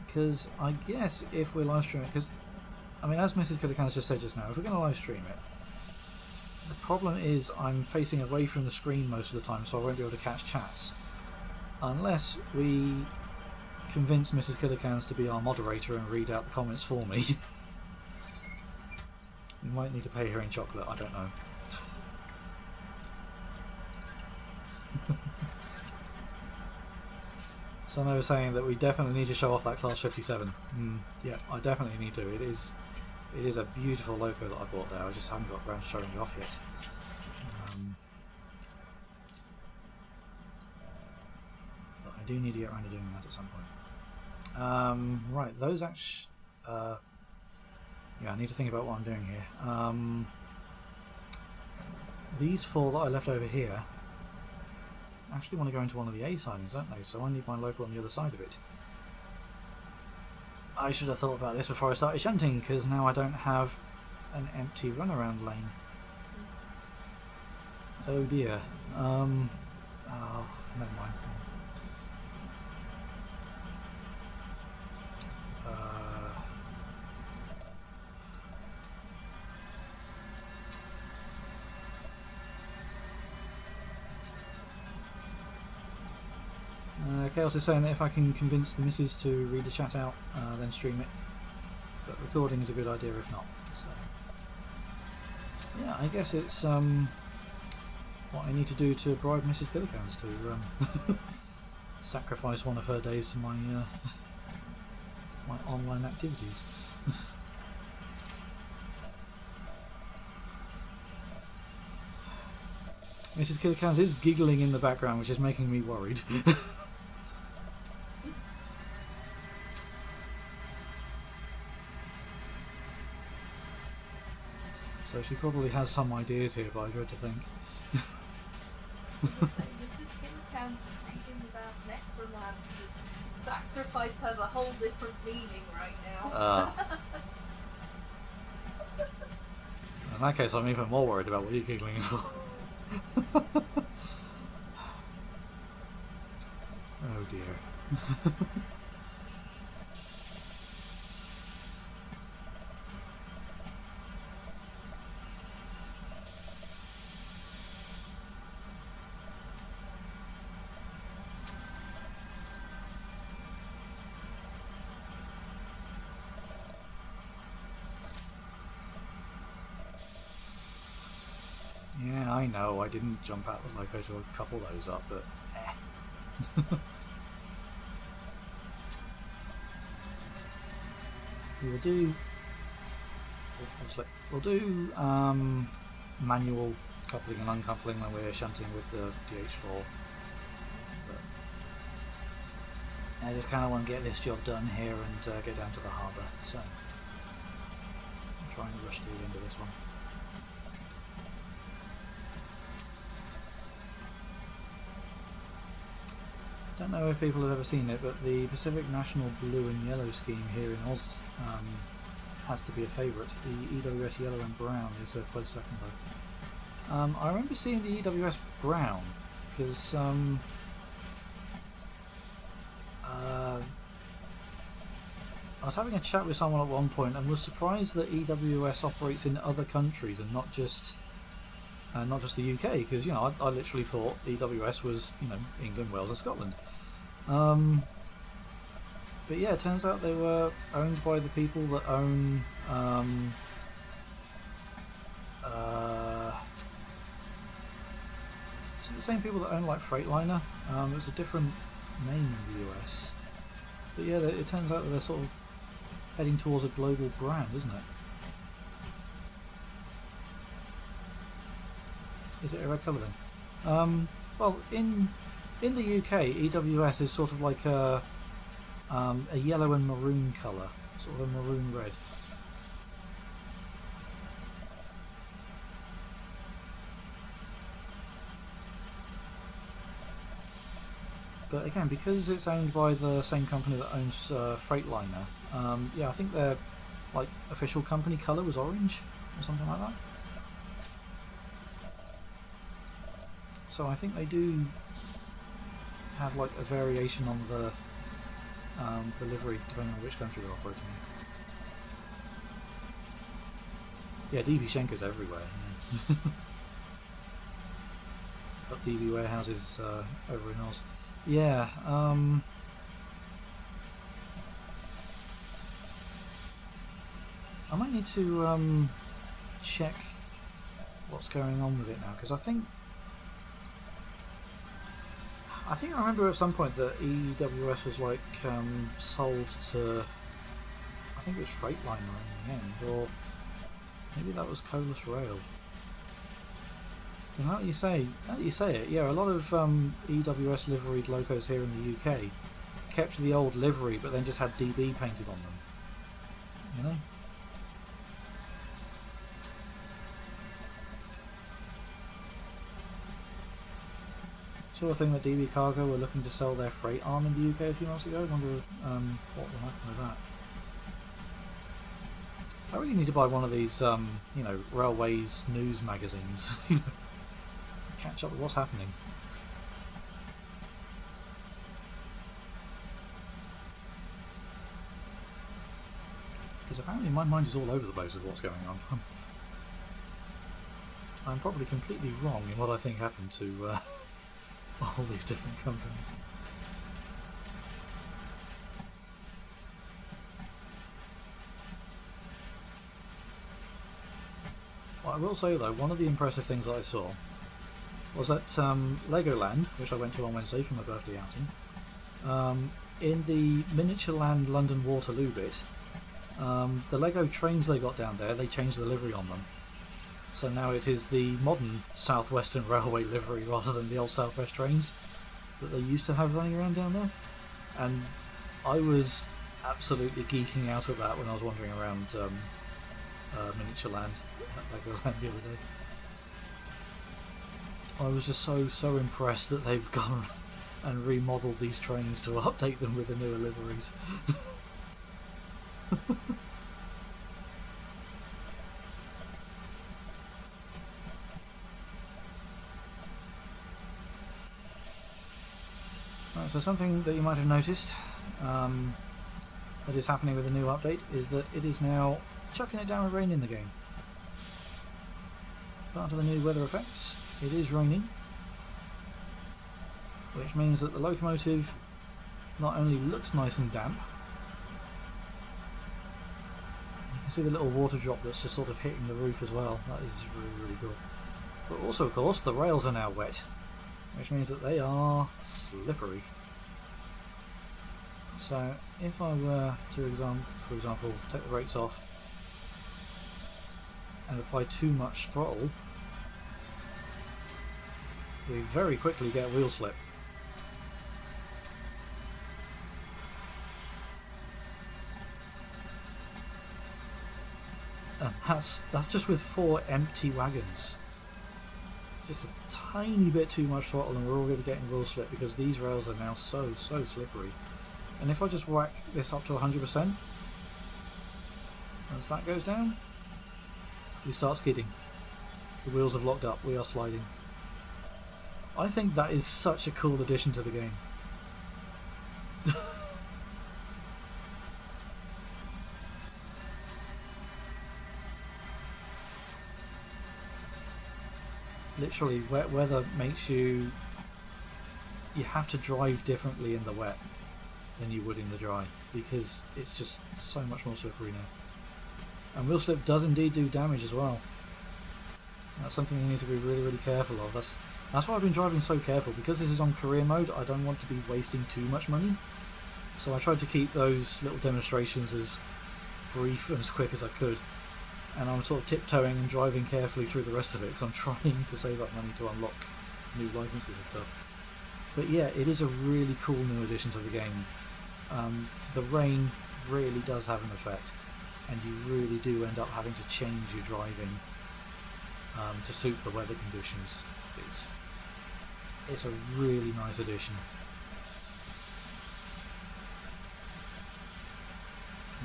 Because I guess if we're live streaming, because I mean, as Mrs. Killican's just said just now, if we're going to live stream it, the problem is I'm facing away from the screen most of the time, so I won't be able to catch chats. Unless we convince Mrs. Killicans to be our moderator and read out the comments for me. We might need to pay her in chocolate, I don't know. So I was saying that we definitely need to show off that Class 57. Yeah, I definitely need to. It is a beautiful loco that I bought there. I just haven't got around to showing it off yet. But I do need to get around to doing that at some point. Right, those actually... yeah, I need to think about what I'm doing here. These 4 that I left over here actually want to go into one of the A sidings, don't they? So I need my local on the other side of it. I should have thought about this before I started shunting, because now I don't have an empty runaround lane. Oh dear. Oh, never mind. Chaos is saying that if I can convince the missus to read the chat out, then stream it. But recording is a good idea if not. So, yeah, I guess it's what I need to do to bribe Mrs. Killicans to sacrifice one of her days to my my online activities. Mrs. Killicans is giggling in the background, which is making me worried. So she probably has some ideas here, but I dread to think. Mrs. Killicans is thinking about necromancers. Sacrifice has a whole different meaning right now. In that case, I'm even more worried about what you're giggling for. Oh dear. Yeah, I know, I didn't jump out the loco to couple those up, but we'll do manual coupling and uncoupling when we're shunting with the DH4. But I just kind of want to get this job done here and get down to the harbour, so I'm trying to rush to the end of this one. Don't know if people have ever seen it, but the Pacific National Blue and Yellow scheme here in Oz has to be a favourite. The EWS Yellow and Brown is a close second though. I remember seeing the EWS Brown because I was having a chat with someone at one point and was surprised that EWS operates in other countries and not just the UK, because you know I literally thought EWS was England, Wales and Scotland. But yeah, it turns out they were owned by the people that own is it the same people that own like Freightliner? It's a different name in the US. But yeah, it turns out that they're sort of heading towards a global brand, isn't it? Is it a red colour then? Well, in the UK, EWS is sort of like a yellow and maroon colour, sort of a maroon red. But again, because it's owned by the same company that owns Freightliner, yeah, I think their like official company colour was orange or something like that. So I think they do have like a variation on the livery depending on which country they're operating in. Yeah, DB Schenker's everywhere. Yeah. Got DB warehouses over in Oz. Yeah. I might need to check what's going on with it now, because I think I think I remember at some point that EWS was like sold to, I think it was Freightliner in the end, or maybe that was Colas Rail. And now that you say it, yeah, a lot of EWS liveried locos here in the UK kept the old livery, but then just had DB painted on them. You know. Sort of thing that DB Cargo were looking to sell their freight arm in the UK a few months ago. I wonder what will happen with that. I really need to buy one of these, you know, railways news magazines. Catch up with what's happening. Because apparently my mind is all over the place with what's going on. I'm probably completely wrong in what I think happened to all these different companies. Well, I will say though, one of the impressive things that I saw was at Legoland, which I went to on Wednesday for my birthday outing. In the Miniatureland London Waterloo bit, the Lego trains they got down there, they changed the livery on them. So now it is the modern South Western Railway livery rather than the old South West trains that they used to have running around down there. And I was absolutely geeking out at that when I was wandering around Miniatureland at Legoland the other day. I was just so impressed that they've gone and remodeled these trains to update them with the newer liveries. Right, so something that you might have noticed that is happening with the new update is that it is now chucking it down with rain in the game. Part of the new weather effects, it is raining, which means that the locomotive not only looks nice and damp, you can see the little water drop that's just sort of hitting the roof as well. That is really cool. But also, of course, the rails are now wet, which means that they are slippery. So if I were to, for example, take the brakes off and apply too much throttle, we very quickly get wheel slip. And that's just with 4 empty wagons. Just a tiny bit too much throttle and we're already getting wheel slip because these rails are now so slippery. And if I just whack this up to 100%, as that goes down, we start skidding. The wheels have locked up, we are sliding. I think that is such a cool addition to the game. Literally, wet weather makes you have to drive differently in the wet than you would in the dry because it's just so much more slippery now. And wheel slip does indeed do damage as well. That's something you need to be really careful of. That's why I've been driving so careful, because this is on career mode. I don't want to be wasting too much money, so I tried to keep those little demonstrations as brief and as quick as I could. And I'm sort of tiptoeing and driving carefully through the rest of it because I'm trying to save up money to unlock new licenses and stuff. But yeah, it is a really cool new addition to the game. The rain really does have an effect, and you really do end up having to change your driving to suit the weather conditions. It's a really nice addition.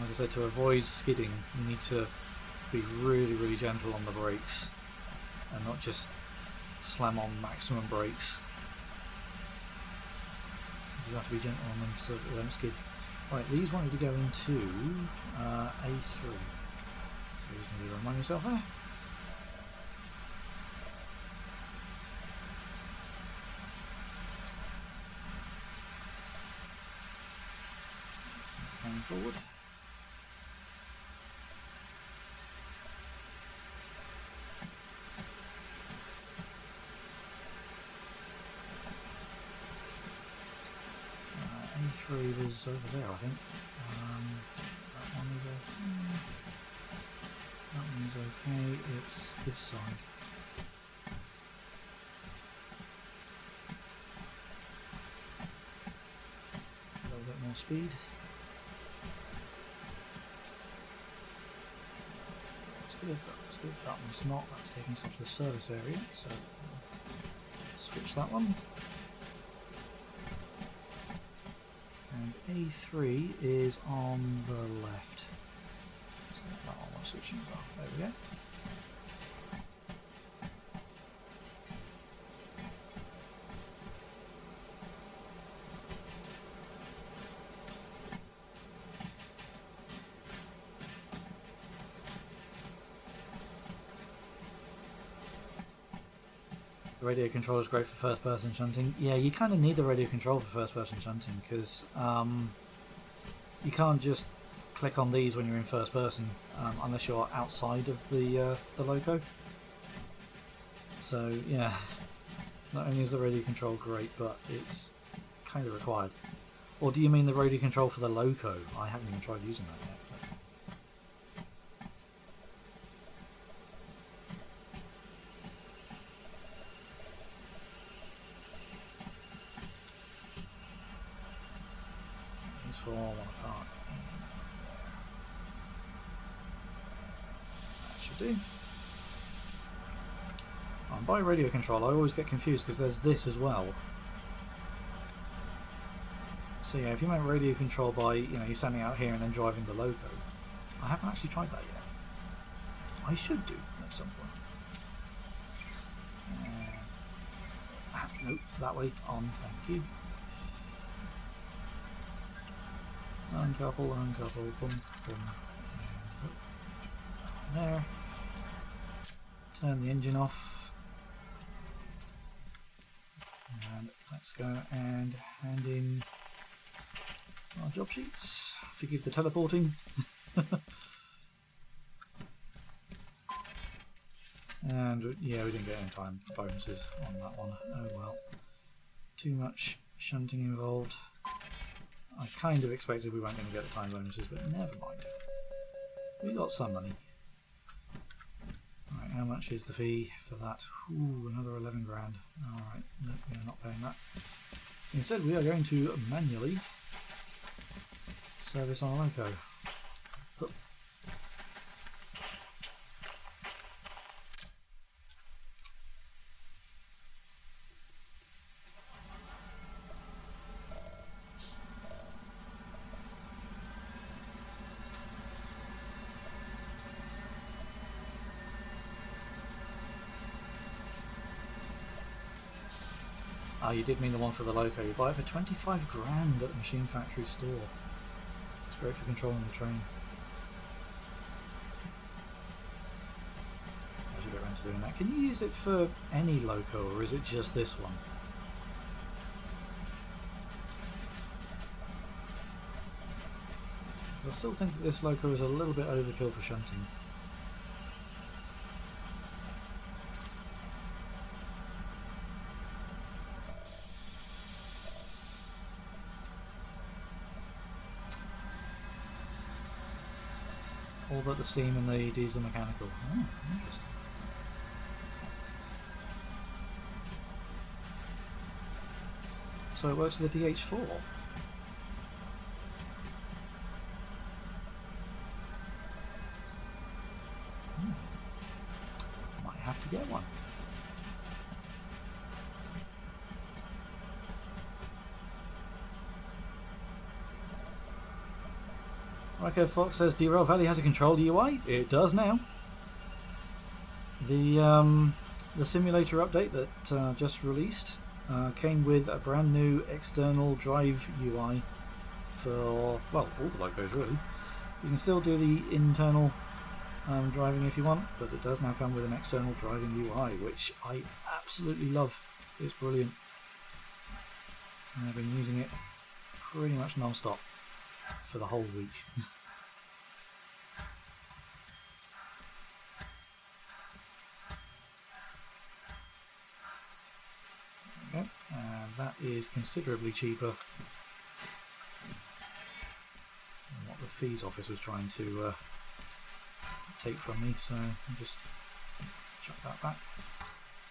Like I said, to avoid skidding, you need to be really gentle on the brakes and not just slam on maximum brakes. You have to be gentle on them so that they don't skid. Right, these wanted to go into A3. So you just need to remind yourself there. Going forward. E3 was over there, I think. That one is okay. That one's okay. It's this side. A little bit more speed. That's good. That's good. That one's not. That's taking us off to the service area. So switch that one. And A3 is on the left. So that one we're switching as well. There we go. The radio control is great for first-person shunting. Yeah, you kind of need the radio control for first-person shunting because you can't just click on these when you're in first person unless you're outside of the loco. So yeah, not only is the radio control great, but it's kind of required. Or do you mean the radio control for the loco? I haven't even tried using that yet. For one apart. That should do. By radio control, I always get confused because there's this as well. So yeah, if you make radio control by, you're standing out here and then driving the loco, I haven't actually tried that yet. I should do at some point. Nope, that way on. Thank you. Uncouple, uncouple, boom, boom. There. Turn the engine off. And let's go and hand in our job sheets. Forgive the teleporting. And yeah, we didn't get any time bonuses on that one. Oh well. Too much shunting involved. I kind of expected we weren't going to get the time bonuses, but never mind. We got some money. Alright, how much is the fee for that? Ooh, another 11 grand. Alright, nope, we are not paying that. Instead, we are going to manually service our loco. Oh, you did mean the one for the loco. You buy it for 25 grand at the Machine Factory store. It's great for controlling the train. As you get around to doing that, can you use it for any loco, or is it just this one? I still think that this loco is a little bit overkill for shunting. All but the steam and the diesel mechanical. Oh, interesting. So it works with the DH4. Might have to get one. Okay, Fox says Derail Valley has a controlled UI. It does now. The simulator update that just released came with a brand new external drive UI for, well, all the logos really. You can still do the internal driving if you want, but it does now come with an external driving UI, which I absolutely love. It's brilliant. And I've been using it pretty much non-stop for the whole week. Okay, and that is considerably cheaper fees office was trying to take from me, so I'll just chuck that back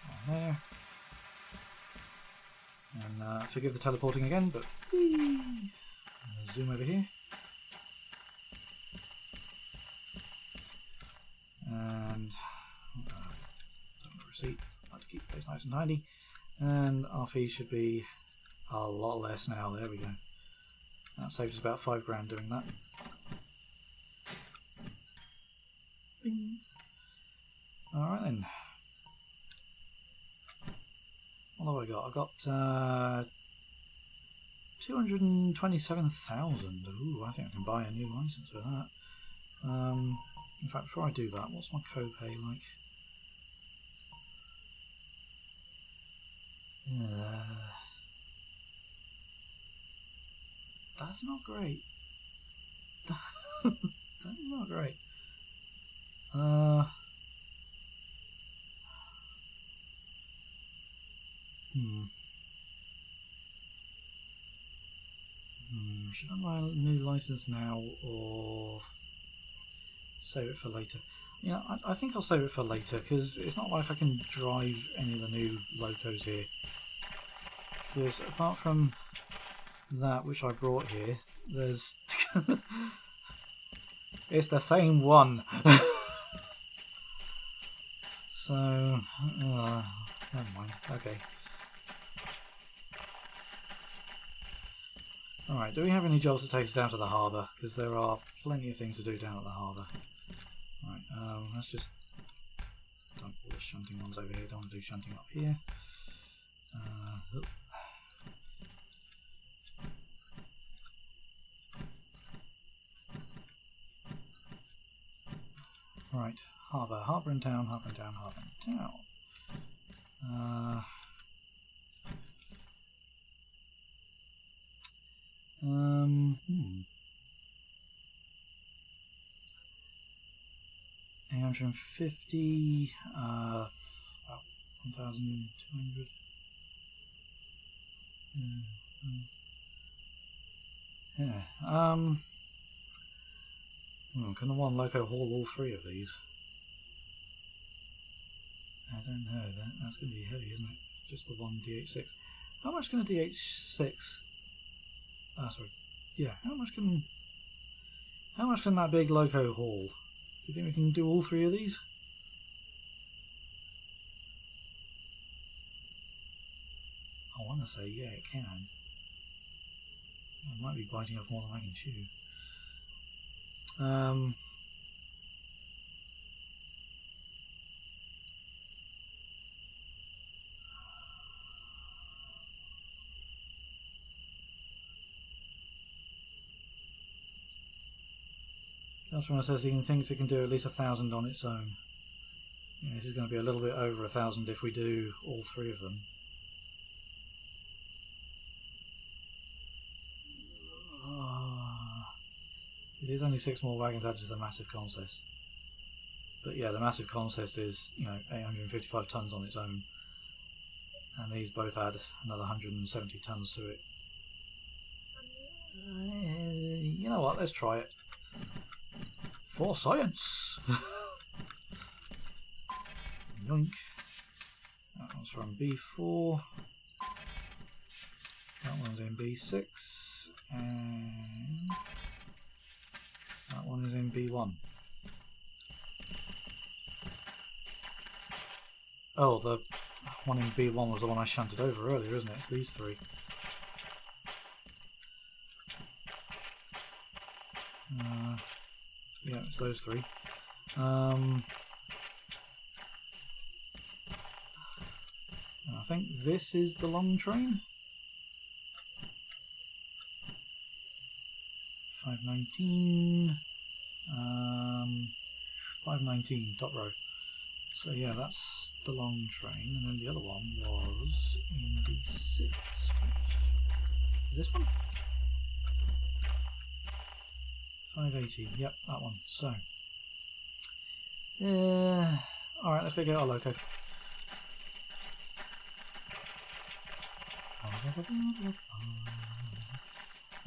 on there. And forgive the teleporting again, but zoom over here. And receipt. I like to keep the place nice and tidy. And our fees should be a lot less now. There we go. That saved us about $5 grand doing that. Bing. Alright then. What have I got? I've got 227,000. Ooh, I think I can buy a new license for that. In fact, before I do that, what's my copay like? That's not great. That's not great. Should I buy a new license now or save it for later? Yeah, I think I'll save it for later because it's not like I can drive any of the new locos here. Because apart from that which I brought here, there's it's the same one. So never mind. Okay. Alright, do we have any jobs that take us down to the harbour? Because there are plenty of things to do down at the harbour. Alright, let's just dump all the shunting ones over here. Don't want to do shunting up here. Right, harbour and town, harbour and town, harbour and town. $850, about 1,200. Yeah. Can the one loco haul all three of these? I don't know. That's going to be heavy, isn't it? Just the one DH6. How much can a DH6? Sorry. Yeah. How much can that big loco haul? Do you think we can do all three of these? I want to say yeah, it can. I might be biting off more than I can chew. Customer says he thinks it can do at least 1,000 on its own. Yeah, this is going to be a little bit over 1,000 if we do all three of them. It is only 6 more wagons added to the massive consist. But yeah, the massive consist is, 855 tons on its own. And these both add another 170 tons to it. You know what, let's try it. For science! Yoink. That one's from B4. That one's in B6. And that one is in B1. Oh, the one in B1 was the one I shunted over earlier, isn't it? It's these three. Yeah, it's those three. I think this is the long train. 519. 519, top row. So yeah, that's the long train, and then the other one was in B6. Is this one? 580, yep, that one. So, alright, let's go get our loco.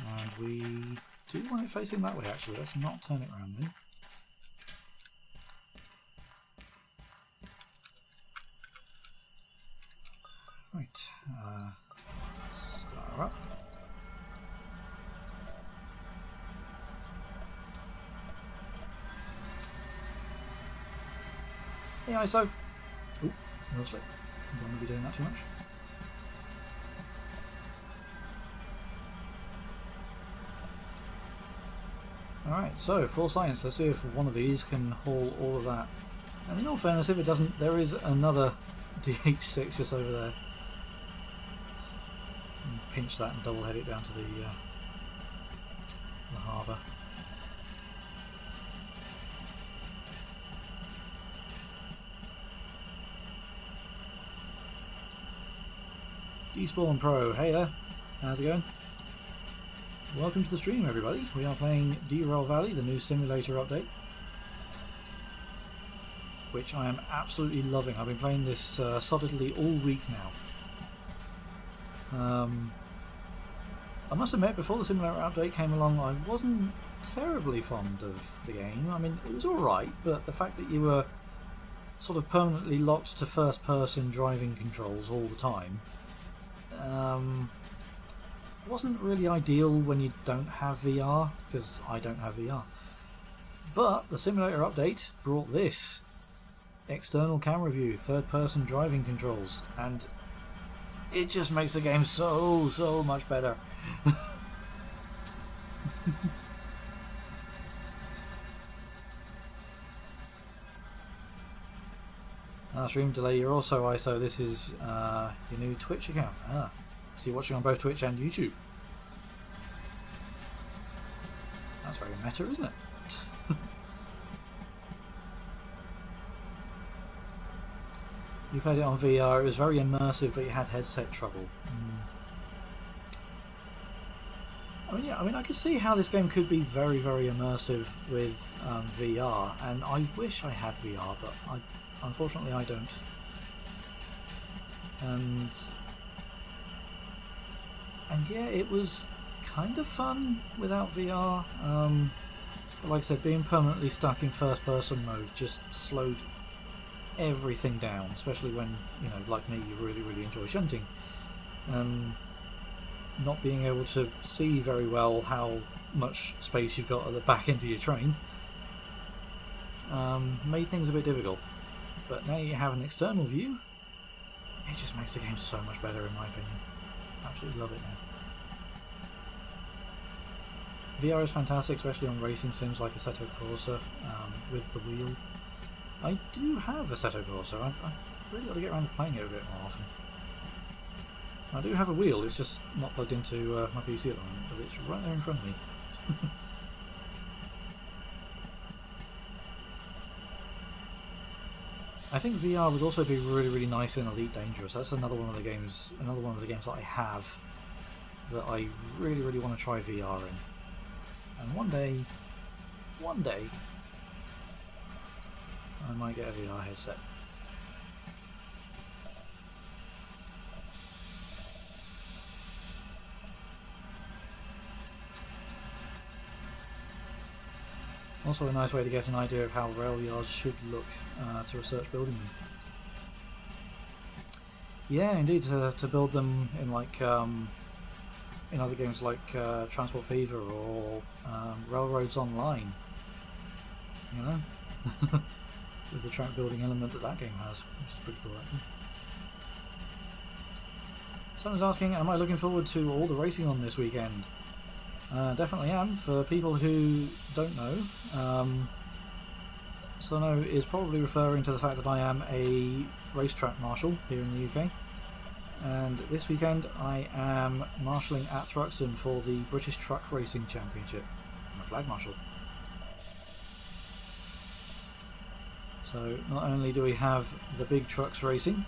And we do want it facing that way actually. Let's not turn it around then. Right, star up. Hey ISO! Oop, real slip. Don't want to be doing that too much. Alright, so full science. Let's see if one of these can haul all of that. And in all fairness, if it doesn't, there is another DH6 just over there. And pinch that and double head it down to the harbour. Despawn Pro, hey there, how's it going? Welcome to the stream everybody. We are playing Derail Valley, the new simulator update, which I am absolutely loving. I've been playing this solidly all week now. I must admit, before the simulator update came along, I wasn't terribly fond of the game. I mean, it was alright, but the fact that you were sort of permanently locked to first person driving controls all the time wasn't really ideal when you don't have VR, because I don't have VR. But the simulator update brought this external camera view, third person driving controls, and it just makes the game so much better. Stream delay, you're also ISO. This is your new Twitch account. So you're watching on both Twitch and YouTube. That's very meta, isn't it? You played it on VR, it was very immersive, but you had headset trouble. I mean, I could see how this game could be very immersive with VR, and I wish I had VR, but unfortunately I don't. And yeah, it was kind of fun without VR. But like I said, being permanently stuck in first person mode just slowed everything down, especially when, you know, like me, you really enjoy shunting. Not being able to see very well how much space you've got at the back end of your train made things a bit difficult. But now you have an external view, it just makes the game so much better in my opinion. Absolutely love it now. VR is fantastic, especially on racing sims like Assetto Corsa with the wheel. I do have Assetto Corsa. I really got to get around to playing it a bit more often. I do have a wheel, it's just not plugged into my PC at the moment, but it's right there in front of me. I think VR would also be really nice in Elite Dangerous. That's another one of the games that I have that I really want to try VR in. And one day, I might get a VR headset. Also a nice way to get an idea of how rail yards should look to research building them. Yeah, indeed, to build them in like in other games like Transport Fever or Railroads Online, you know, with the track building element that game has, which is pretty cool actually. Someone's asking, am I looking forward to all the racing on this weekend? Definitely am. For people who don't know, Sono is probably referring to the fact that I am a racetrack marshal here in the UK, and this weekend I am marshalling at Thruxton for the British Truck Racing Championship. I'm a flag marshal. So not only do we have the big trucks racing,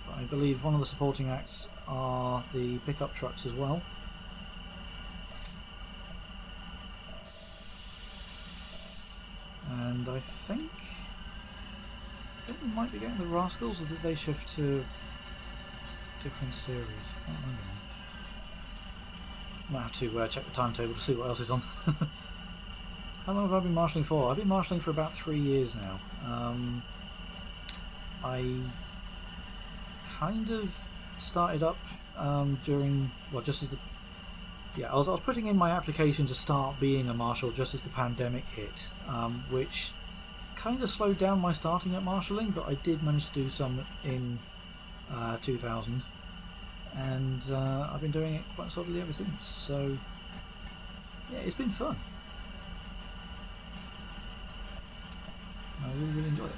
but I believe one of the supporting acts are the pickup trucks as well. And I think we might be getting the Rascals, or did they shift to different series? I can't remember Might have to check the timetable to see what else is on. How long have I been marshalling for? I've been marshalling for about 3 years now. I kind of started up during, well, just as the, yeah, I was putting in my application to start being a marshal just as the pandemic hit, which kind of slowed down my starting at marshalling, but I did manage to do some in 2000, and I've been doing it quite solidly ever since, so yeah, it's been fun. I really, really enjoy it.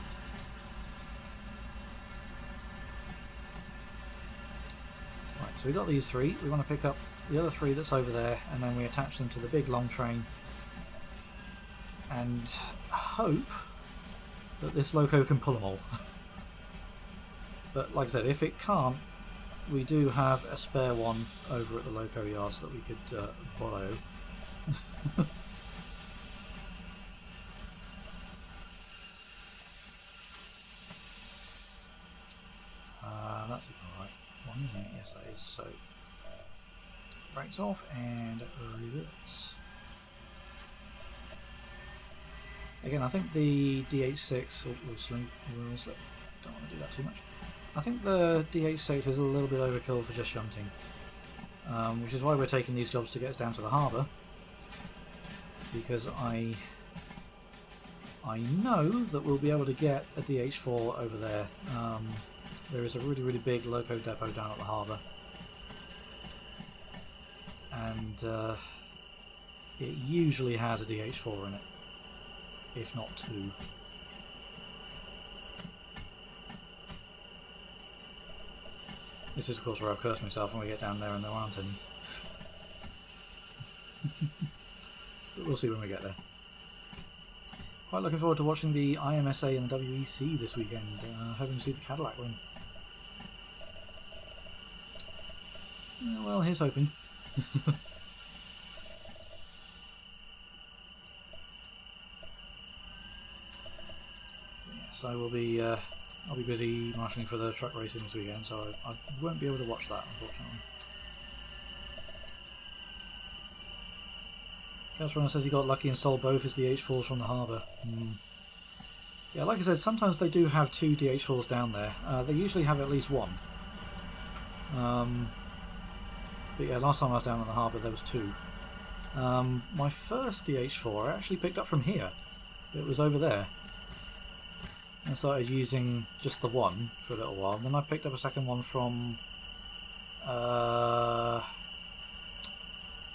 Right, so we got these 3. We want to pick up the other 3 that's over there, and then we attach them to the big long train and hope that this loco can pull them all. But like I said, if it can't, we do have a spare one over at the loco yards that we could borrow. That's the right one, isn't it? Yes, that is. So, brakes off and reverse. Again, I think the DH6 will slip. Don't want to do that too much. I think the DH6 is a little bit overkill for just shunting, which is why we're taking these jobs to get us down to the harbour. Because I know that we'll be able to get a DH4 over there. There is a really, really big loco depot down at the harbour, and it usually has a DH4 in it, if not 2. This is of course where I've cursed myself when we get down there and there aren't any. But we'll see when we get there. Quite looking forward to watching the IMSA and the WEC this weekend, hoping to see the Cadillac win. Well, here's hoping. Yes, I will be. I'll be busy marshalling for the truck racing this weekend, so I won't be able to watch that, unfortunately. Gasrunner says he got lucky and stole both his DH4s from the harbour. Yeah, like I said, sometimes they do have 2 DH4s down there. They usually have at least 1. But yeah, last time I was down on the harbour there was 2. My first DH4 I actually picked up from here. It was over there. I started using just the one for a little while, and then I picked up a second one from...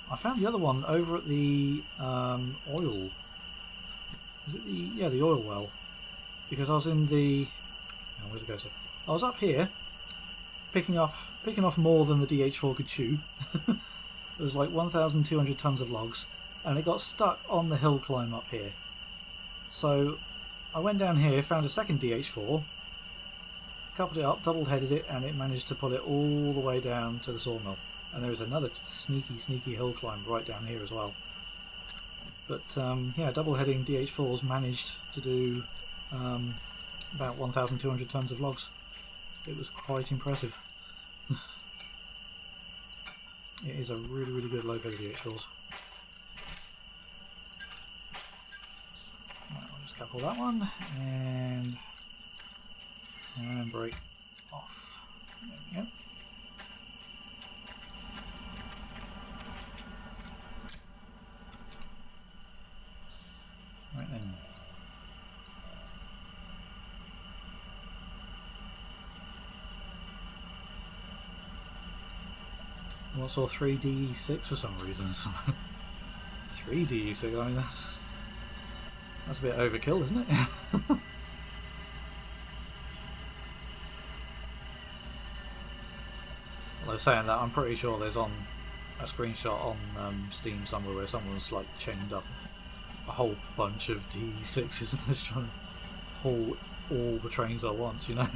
I found the other one over at the oil... Is it the... Yeah, the oil well. Because I was in the... Oh, where's it go? I was up here, picking off more than the DH4 could chew. It was like 1,200 tons of logs, and it got stuck on the hill climb up here. So I went down here, found a second DH4, coupled it up, double-headed it, and it managed to pull it all the way down to the sawmill. And there was another sneaky hill climb right down here as well. But yeah, double-heading DH4s managed to do about 1,200 tons of logs. It was quite impressive. It is a really, really good loco, the DH4s. Right, I'll just couple that one and brake off. There we go. Right then. I also saw 3D6 for some reason. 3D6, I mean that's a bit overkill, isn't it? Although saying that, I'm pretty sure there's on a screenshot on Steam somewhere where someone's like chained up a whole bunch of D6s and they're trying to haul all the trains at once, you know.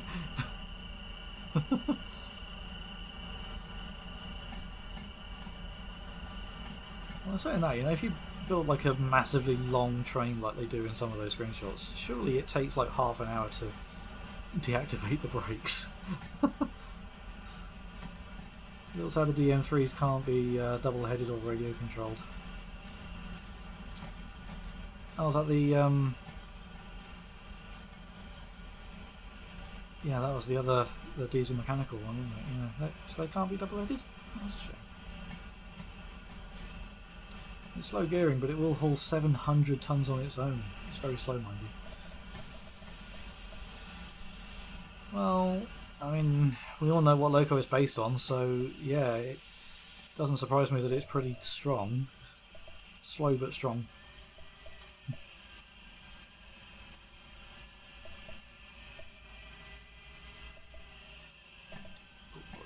Well, saying that, you know, if you build like a massively long train like they do in some of those screenshots, surely it takes like half an hour to deactivate the brakes. The other side of the M3s can't be double-headed or radio controlled. I was at the yeah, that was the diesel mechanical one, wasn't it? Yeah, so they can't be double-headed. That's a shame. It's slow gearing, but it will haul 700 tons on its own. It's very slow, mind you. Well, I mean, we all know what loco it's based on, so yeah, it doesn't surprise me that it's pretty strong. Slow but strong.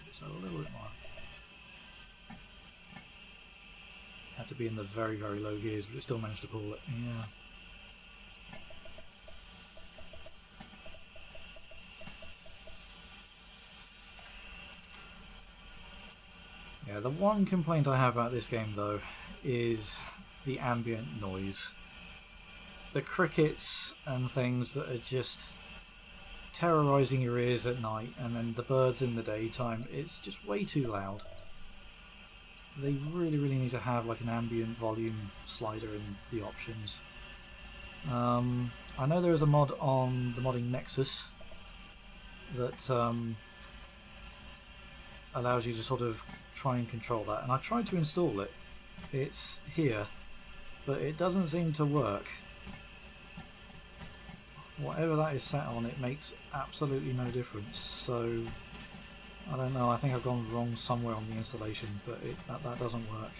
Just a little bit more. Had to be in the very, very low gears, but it still managed to pull it. Yeah. Yeah, the one complaint I have about this game though is the ambient noise. The crickets and things that are just terrorising your ears at night, and then the birds in the daytime, it's just way too loud. They really, really need to have like an ambient volume slider in the options. I know there is a mod on the modding Nexus that allows you to sort of try and control that, and I tried to install it. It's here, but it doesn't seem to work. Whatever that is set on, it makes absolutely no difference, so I don't know, I think I've gone wrong somewhere on the installation, but that doesn't work.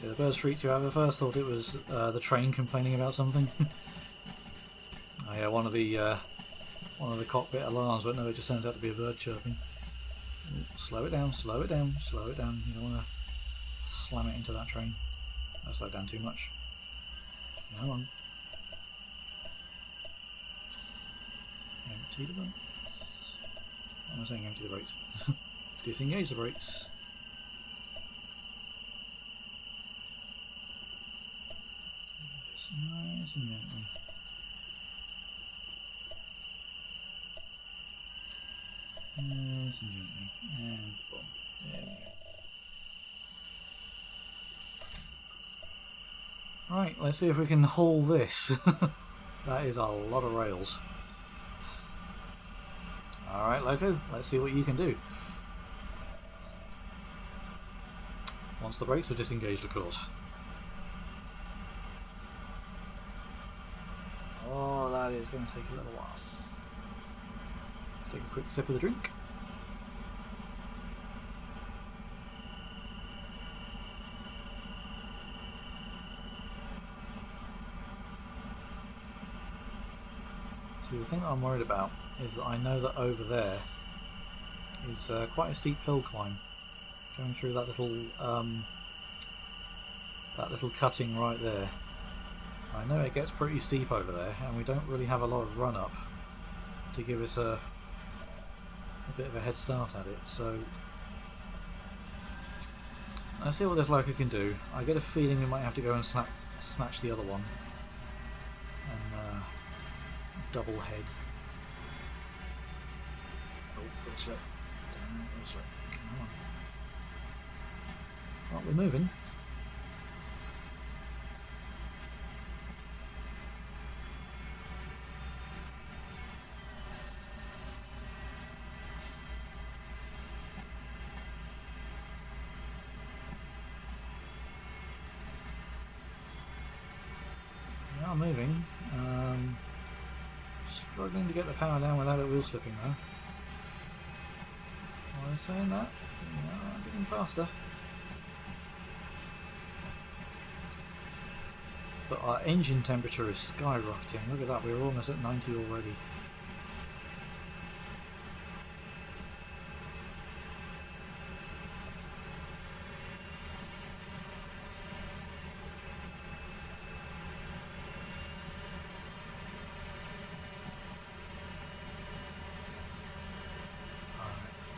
Yeah, the birds freaked you out. At first thought it was the train complaining about something. Oh yeah, one of the cockpit alarms, but no, it just turns out to be a bird chirping. Slow it down, slow it down, slow it down. You don't want to slam it into that train. Don't slow down too much. Come on. Empty the brakes. What am I saying? Empty the brakes. Disengage the brakes. Just nice and gently. Nice and gently. And boom. There we go. Right, let's see if we can haul this. That is a lot of rails. Alright, Loco, let's see what you can do. Once the brakes are disengaged, of course. Oh, that is going to take a little while. Let's take a quick sip of the drink. See, the thing that I'm worried about is that I know that over there is quite a steep hill climb, going through that little cutting right there. I know it gets pretty steep over there, and we don't really have a lot of run up to give us a bit of a head start at it. So let's see what this loco can do. I get a feeling we might have to go and snatch the other one and double head. Oh, go slow. Go slow. Come on. Well, we're moving. We are moving. Struggling to get the power down without it wheel slipping though. Why are you saying that? Yeah, getting faster. But our engine temperature is skyrocketing. Look at that, we're almost at 90 already.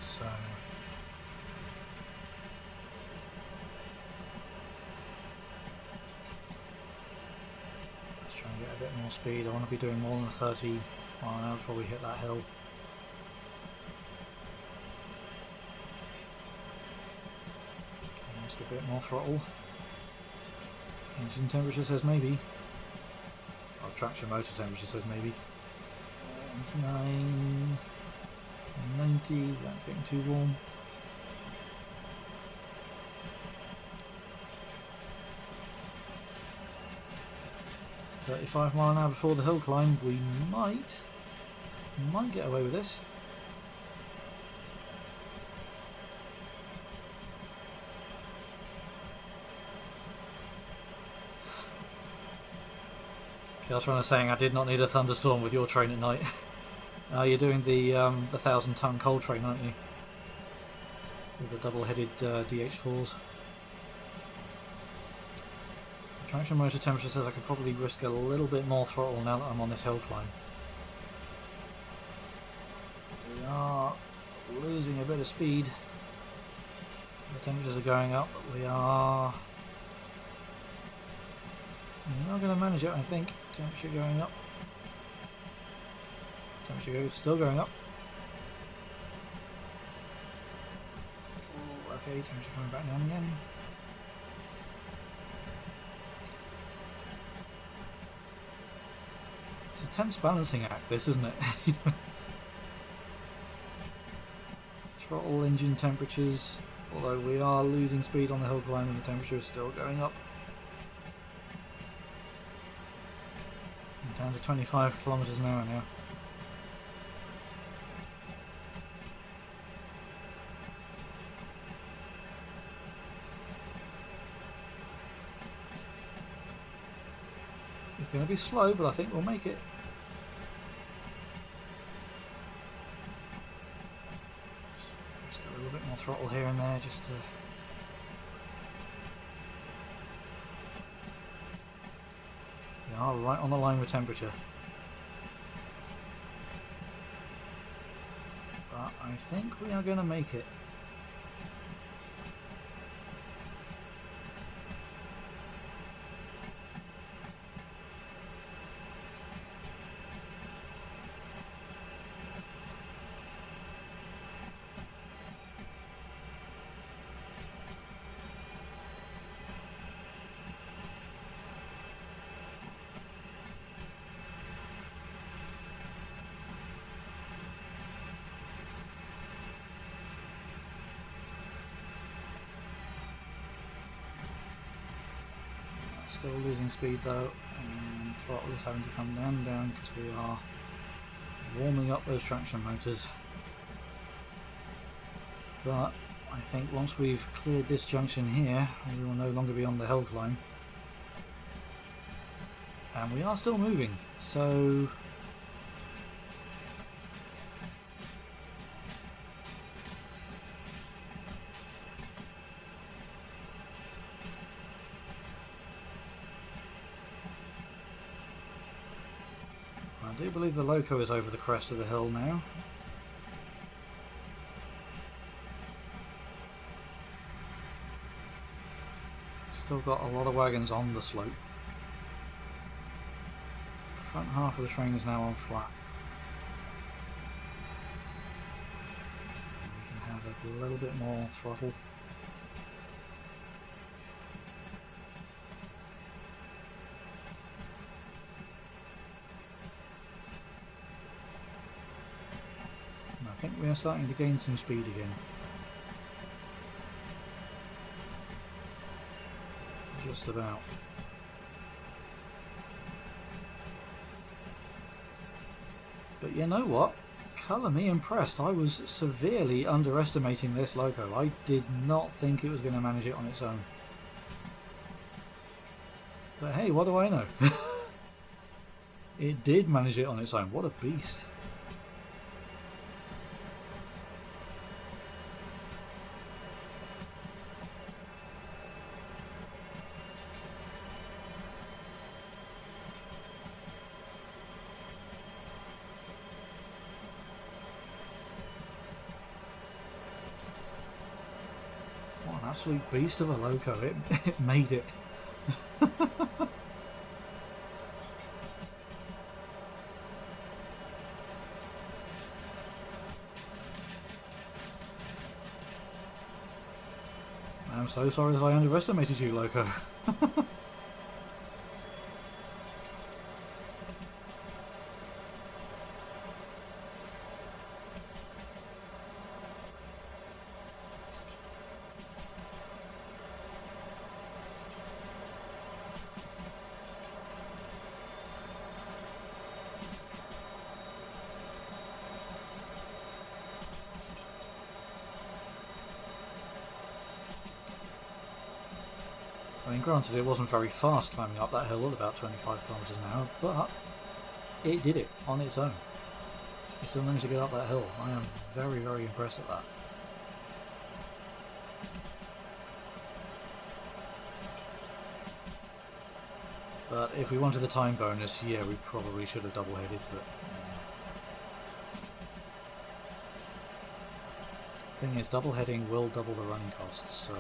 So let's try and get a bit more more speed. I want to be doing more than 30 mile an hour before we hit that hill. Just a bit more throttle. Engine temperature says maybe. Oh, traction motor temperature says maybe. 99, 90, that's getting too warm. "35 mile an hour before the hill climb." We might get away with this. Keltron is saying, "I did not need a thunderstorm with your train at night." You're doing the 1,000-ton coal train, aren't you? With the double-headed DH4s. Traction motor temperature says I could probably risk a little bit more throttle now that I'm on this hill climb. We are losing a bit of speed. The temperatures are going up, but we are not going to manage it, I think. Temperature going up. Temperature still going up. Oh, okay, temperature coming back down again. It's a tense balancing act, this, isn't it? Throttle, engine temperatures, although we are losing speed on the hill climb and the temperature is still going up. Down to 25 kilometers an hour now. It's going to be slow, but I think we'll make it. Just a little bit more throttle here and there, just to. We are right on the line with temperature. But I think we are going to make it. Still losing speed though, and throttle is having to come down because we are warming up those traction motors. But I think once we've cleared this junction here, we will no longer be on the hill climb. And we are still moving, so I do believe the loco is over the crest of the hill now. Still got a lot of wagons on the slope. The front half of the train is now on flat. We can have a little bit more throttle. I think we are starting to gain some speed again. Just about. But you know what? Colour me impressed. I was severely underestimating this loco. I did not think it was going to manage it on its own. But hey, what do I know? It did manage it on its own. What a beast. Absolute beast of a loco. It made it. I'm so sorry that I underestimated you, Loco. I mean, granted, it wasn't very fast climbing up that hill at about 25 kilometers an hour, but it did it on its own. It still managed to get up that hill. I am very, very impressed at that. But if we wanted the time bonus, yeah, we probably should have double-headed, but... The thing is, double-heading will double the running costs, so...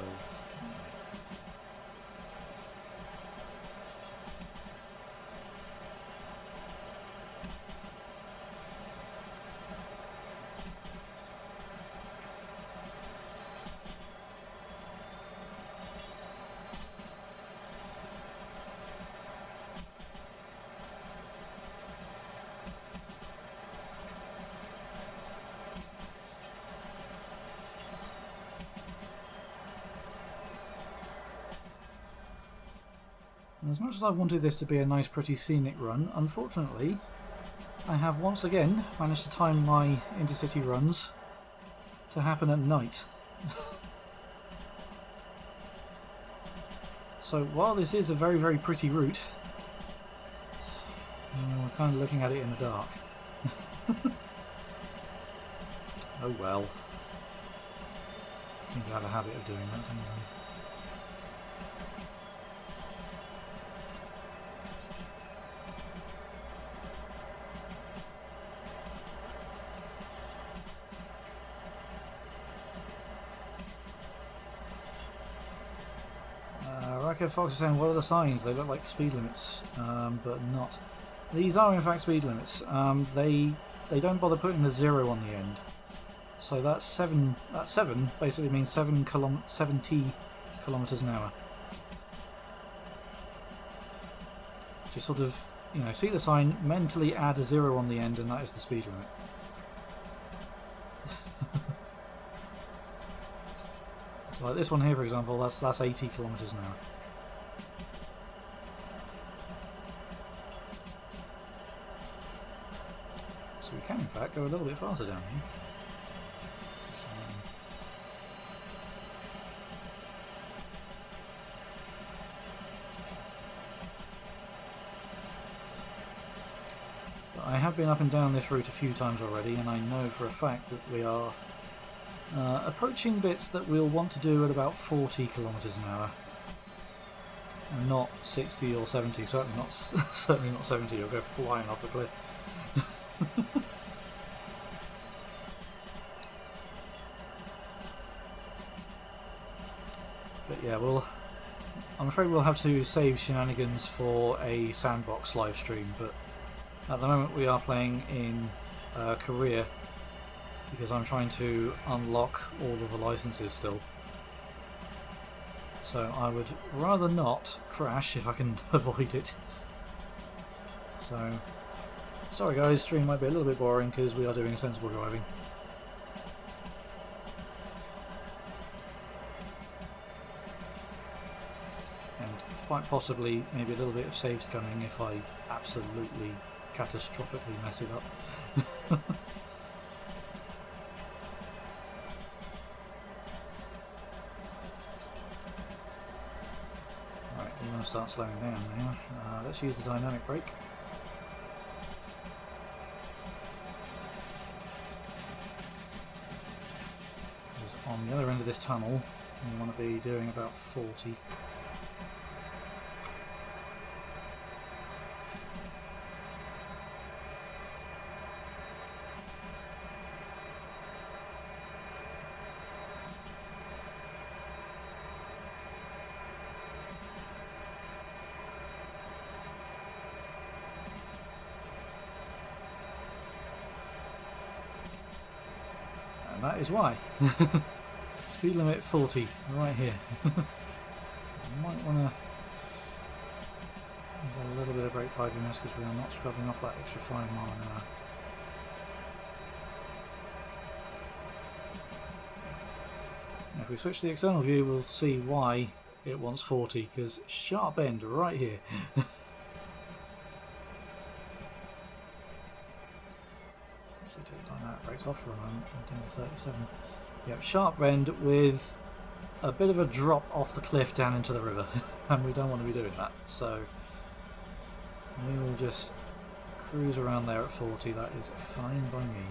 As much as I wanted this to be a nice, pretty scenic run, unfortunately, I have once again managed to time my intercity runs to happen at night. So while this is a very, very pretty route, we're kind of looking at it in the dark. Oh well. I seem to have a habit of doing that, don't I? Racket Fox is saying, what are the signs? They look like speed limits, but not. These are in fact speed limits. They don't bother putting the 0 on the end. So that's 7. That 7 basically means 70 kilometers an hour. Just sort of, you know, see the sign, mentally add a 0 on the end, and that is the speed limit. So like this one here, for example, that's 80 kilometers an hour. So we can in fact go a little bit faster down here. But I have been up and down this route a few times already, and I know for a fact that we are approaching bits that we'll want to do at about 40 kilometers an hour, and not 60 or 70. Certainly not 70. You'll go flying off the cliff. But yeah, I'm afraid we'll have to save shenanigans for a sandbox live stream. But at the moment we are playing in Korea because I'm trying to unlock all of the licenses still. So I would rather not crash if I can avoid it. So sorry guys, stream might be a little bit boring because we are doing sensible driving. And quite possibly maybe a little bit of save scanning if I absolutely catastrophically mess it up. Right, we're going to start slowing down now. Let's use the dynamic brake. On the other end of this tunnel, we want to be doing about 40. And that is why. Speed limit 40, right here. You might want to use a little bit of brake pipiness because we are not scrubbing off that extra 5 mile an hour. If we switch to the external view, we'll see why it wants 40, because sharp end right here. Actually, take the dynamic brakes off for a moment. I'm down to 37. Yep, sharp end with a bit of a drop off the cliff down into the river, and we don't want to be doing that. So we will just cruise around there at 40. That is fine by me.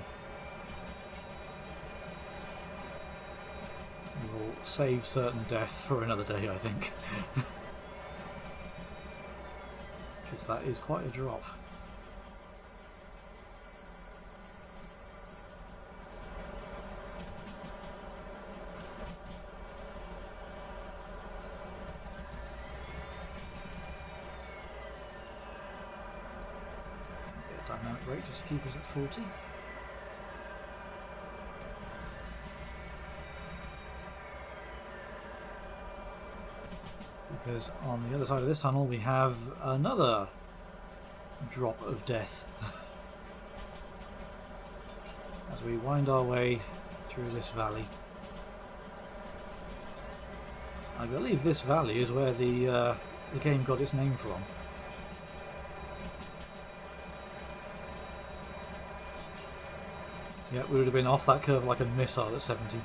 We will save certain death for another day, I think. Because that is quite a drop. Dynamic brake just to keep us at 40. Because on the other side of this tunnel we have another drop of death as we wind our way through this valley. I believe this valley is where the game got its name from. Yeah, we would have been off that curve like a missile at 70.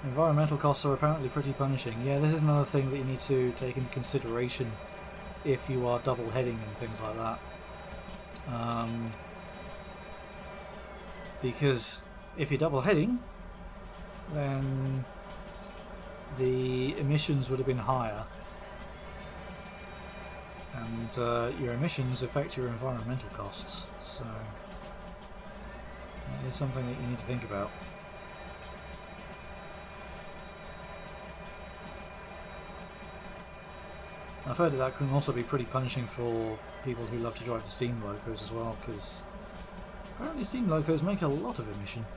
Environmental costs are apparently pretty punishing. Yeah, this is another thing that you need to take into consideration if you are double heading and things like that. Because if you're double heading, then the emissions would have been higher. And your emissions affect your environmental costs. So that is something that you need to think about. I've heard that can also be pretty punishing for people who love to drive the steam locos as well, because apparently steam locos make a lot of emission.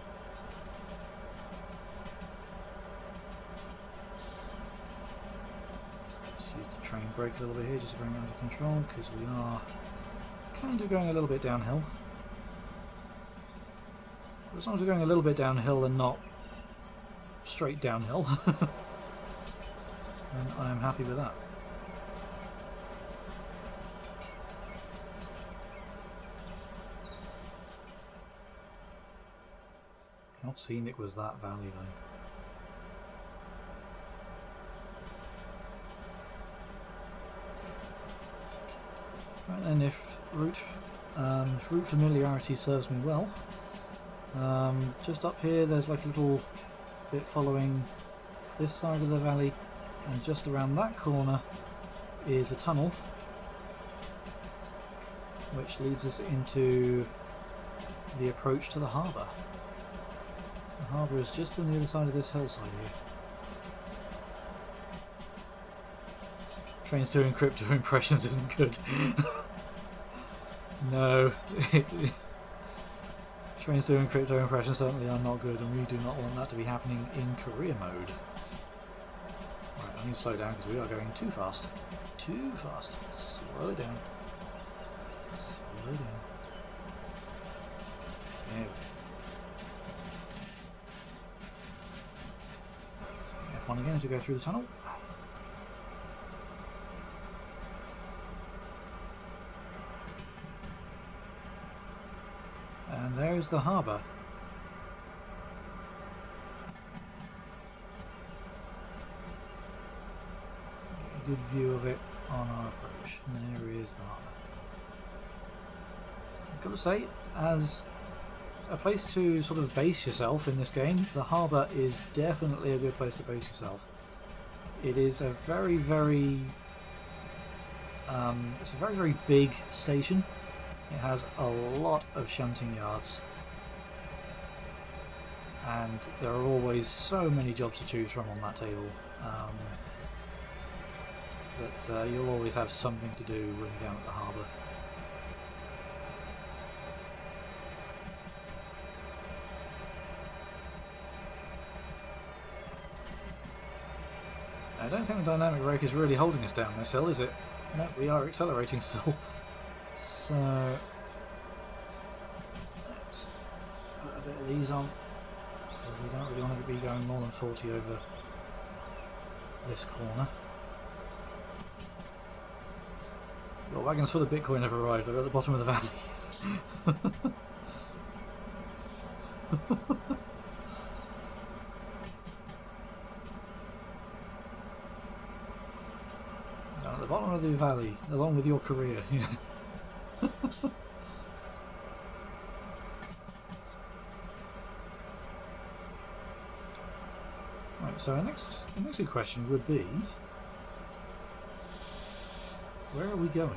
Just use the train brake a little bit here just to bring it under control, because we are kind of going a little bit downhill. But as long as we're going a little bit downhill and not straight downhill, then I am happy with that. Not scenic was that valley though. Right then, if route familiarity serves me well, just up here there's like a little bit following this side of the valley, and just around that corner is a tunnel which leads us into the approach to the harbour. The harbour is just on the other side of this hillside here. Trains doing crypto impressions isn't good. No. Trains doing crypto impressions certainly are not good, and we do not want that to be happening in career mode. Right, I need to slow down because we are going too fast. Too fast. Slow down. Slow down. There we go. F1 again as we go through the tunnel. And there is the harbour. A good view of it on our approach. And there is the harbour. I've got to say, as a place to sort of base yourself in this game, the harbour is definitely a good place to base yourself. It is a very, very big station. It has a lot of shunting yards, and there are always so many jobs to choose from on that table that you'll always have something to do when you're down at the harbour. I don't think the dynamic brake is really holding us down this hill, is it? No, we are accelerating still. So let's put a bit of these on. We don't really want to be going more than 40 over this corner. Your wagons full of Bitcoin have arrived. They're at the bottom of the valley. Down at the bottom of the valley, along with your career. Right, so the next good question would be, where are we going?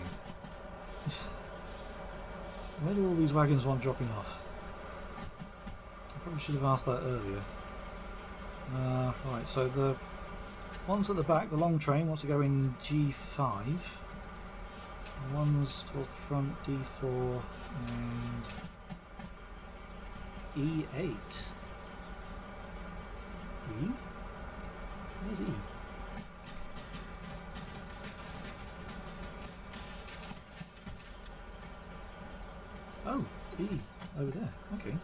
Where do all these wagons want dropping off? I probably should have asked that earlier. Right, so the ones at the back, the long train, wants to go in G5. The ones towards the front, D4 and E8. E? Where's E? Oh, E, over there, okay.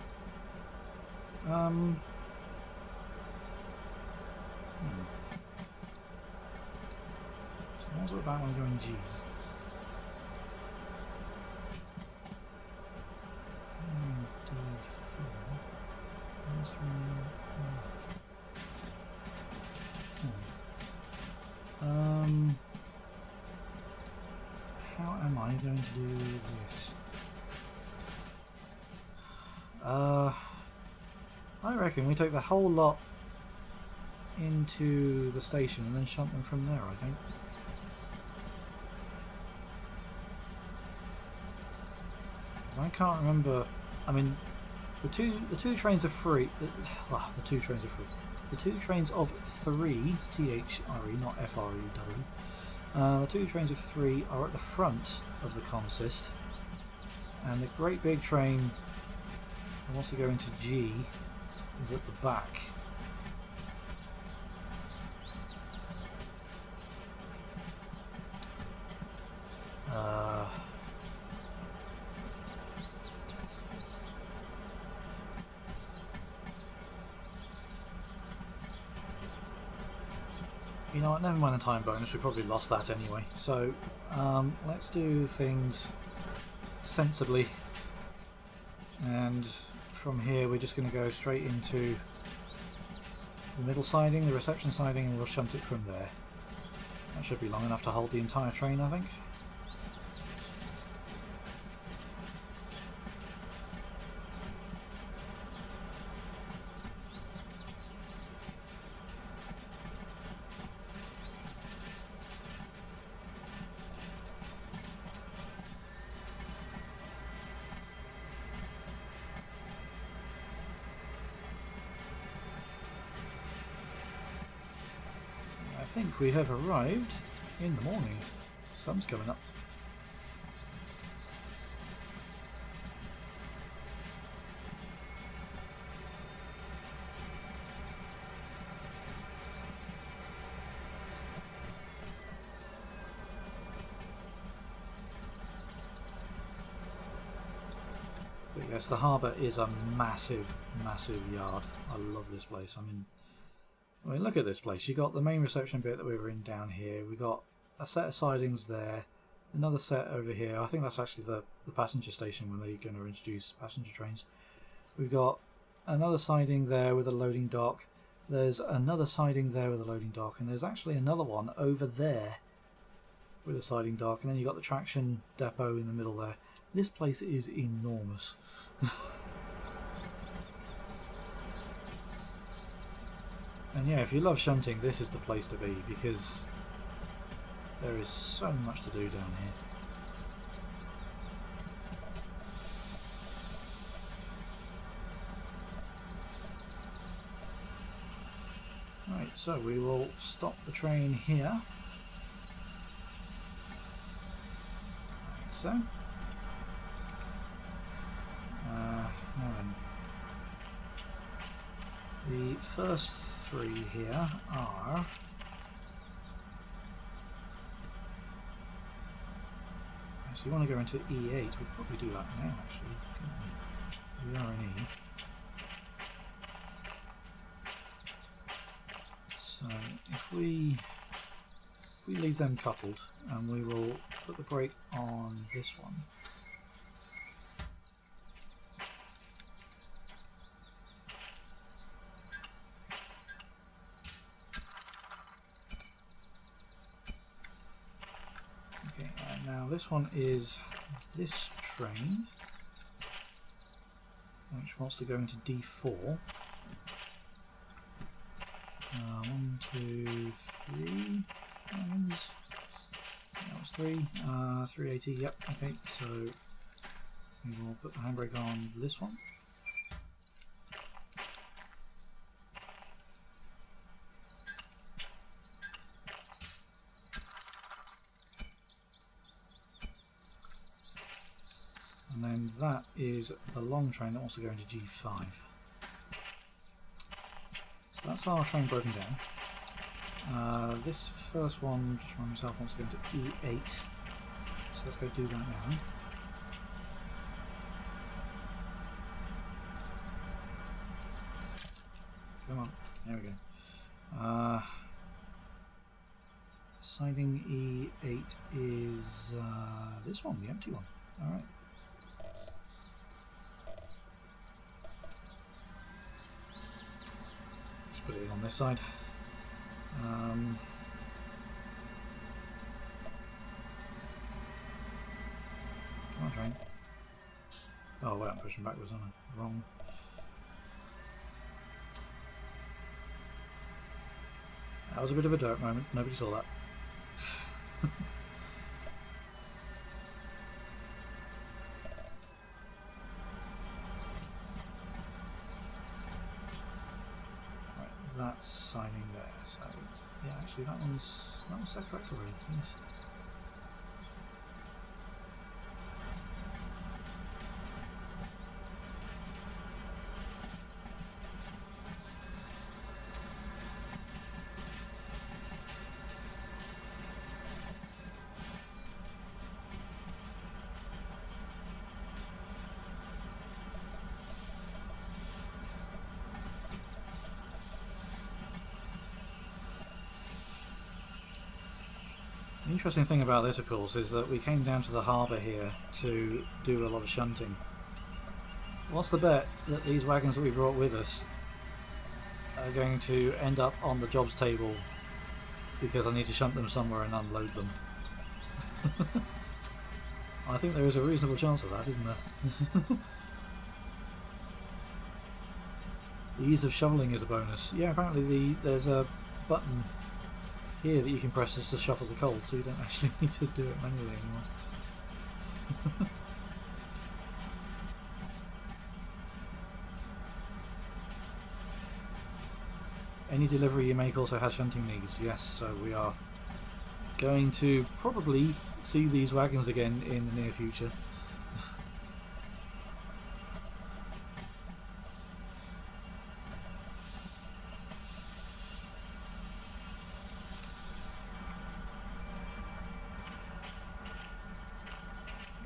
So what's it about when I go in G? How am I going to do this? I reckon we take the whole lot into the station and then shunt them from there, I think. Because I can't remember. I mean, the two trains are free. The two trains are free. The two trains of 3, THRE, not FREW. The two trains of 3 are at the front of the consist, and the great big train that wants to go into G is at the back. You know what, never mind the time bonus, we probably lost that anyway. So let's do things sensibly, and from here we're just going to go straight into the middle siding, the reception siding, and we'll shunt it from there. That should be long enough to hold the entire train, I think. I think we have arrived in the morning. Sun's coming up. But yes, the harbour is a massive, massive yard. I love this place. I mean, look at this place. You got the main reception bit that we were in down here. We got a set of sidings there, another set over here. I think that's actually the passenger station when they're going to introduce passenger trains. We've got another siding there with a loading dock. There's another siding there with a loading dock, and there's actually another one over there with a siding dock. And then you've got the traction depot in the middle there. This place is enormous. And yeah, if you love shunting, this is the place to be, because there is so much to do down here. Right, so we will stop the train here, like so. Now then, the first three here are So you want to go into E8, we could probably do that now actually, couldn't we? We are in E. So if we leave them coupled, and we will put the brake on this one. Okay, and now this one is this train, which wants to go into D4. 1, 2, 3 wagons. That was 3. 380, yep, okay, so we will put the handbrake on this one. And then that is the long train that wants to go into G5. So that's our train broken down. This first one, just remind myself, wants to go into E8. So let's go do that now. Come on, there we go. Siding E8 is this one, the empty one. Alright. Just put it in on this side. Come on, train. Oh wait, I'm pushing backwards, aren't I? Wrong. That was a bit of a dirt moment, nobody saw that. Right, that's signing there, so yeah, actually that one's set correct already, yes. The interesting thing about this, of course, is that we came down to the harbour here to do a lot of shunting. What's the bet that these wagons that we brought with us are going to end up on the jobs table because I need to shunt them somewhere and unload them? I think there is a reasonable chance of that, isn't there? The ease of shoveling is a bonus. Yeah, apparently there's a button here that you can press just to shuffle the coal, so you don't actually need to do it manually anymore. Any delivery you make also has shunting needs, yes, so we are going to probably see these wagons again in the near future.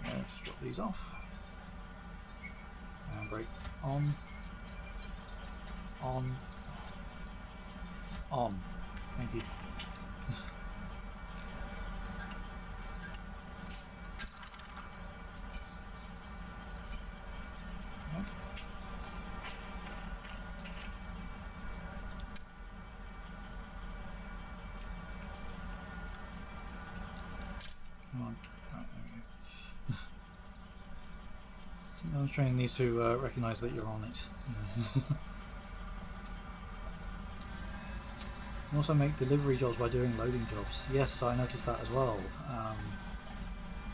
Let's drop these off. And brake on. On. Thank you. Come on. Right, there we go. Sometimes training needs to recognise that you're on it. You also make delivery jobs by doing loading jobs. Yes, I noticed that as well.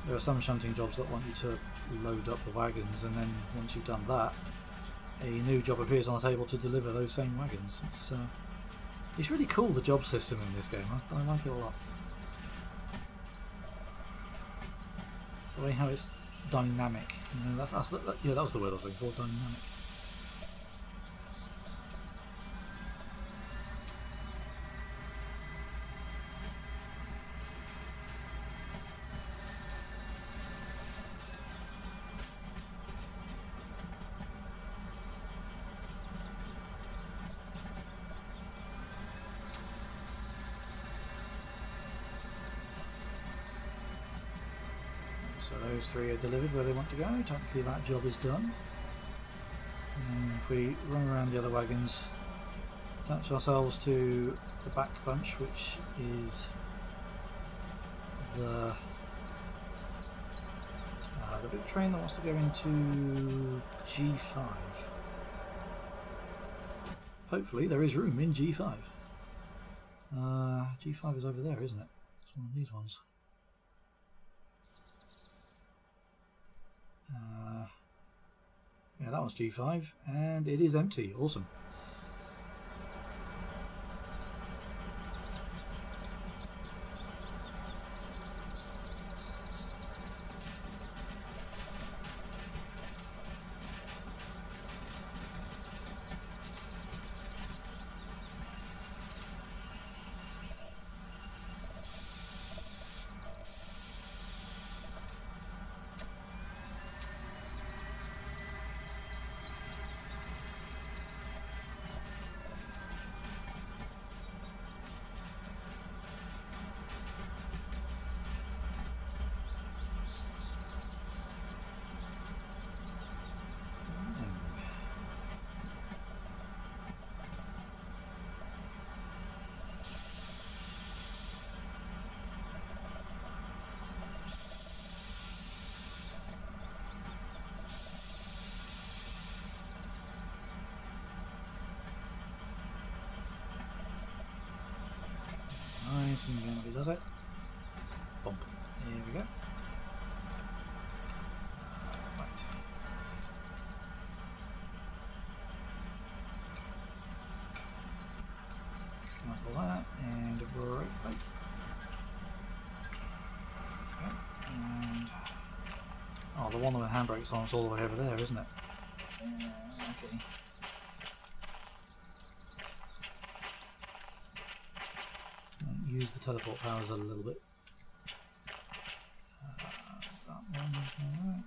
There are some shunting jobs that want you to load up the wagons, and then once you've done that, a new job appears on the table to deliver those same wagons. It's really cool, the job system in this game. I like it a lot. The way how it's dynamic. You know, that was the word I was looking for, dynamic. So those three are delivered where they want to go. Technically that job is done. And if we run around the other wagons, attach ourselves to the back bunch, which is the big train that wants to go into G5. Hopefully there is room in G5. G5 is over there, isn't it? It's one of these ones. Yeah, that one's G5, and it is empty. Awesome. Nice and gently does it. Bump. Here we go. Right. Like that, and a brake plate. Okay. And oh, the one with the handbrake's on is all the way over there, isn't it? Okay. Use the teleport powers a little bit. That one is alright.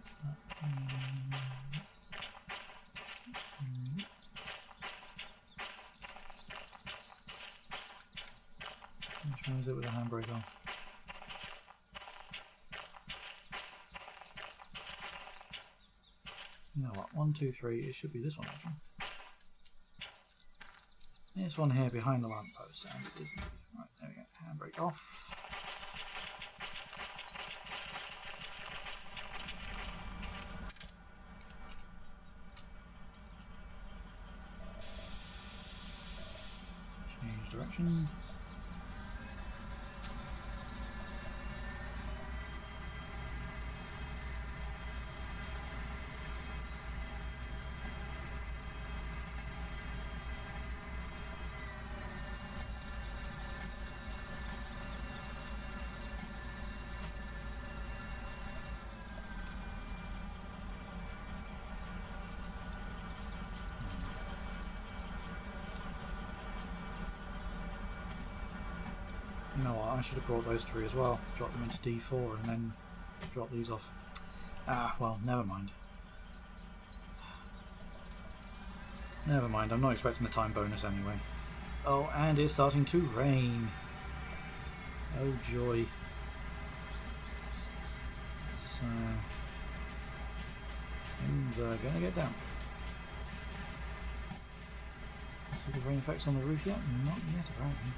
Which one is it with the handbrake on? You know what? 1, 2, 3. It should be this one actually. This one here behind the lamppost, and it isn't. Right, there we go. Handbrake off. Change direction. You know what, I should have brought those three as well. Drop them into D4 and then drop these off. Ah, well, never mind. Never mind, I'm not expecting the time bonus anyway. Oh, and it's starting to rain. Oh joy. So, things are going to get damp. See the rain effects on the roof yet? Not yet, apparently.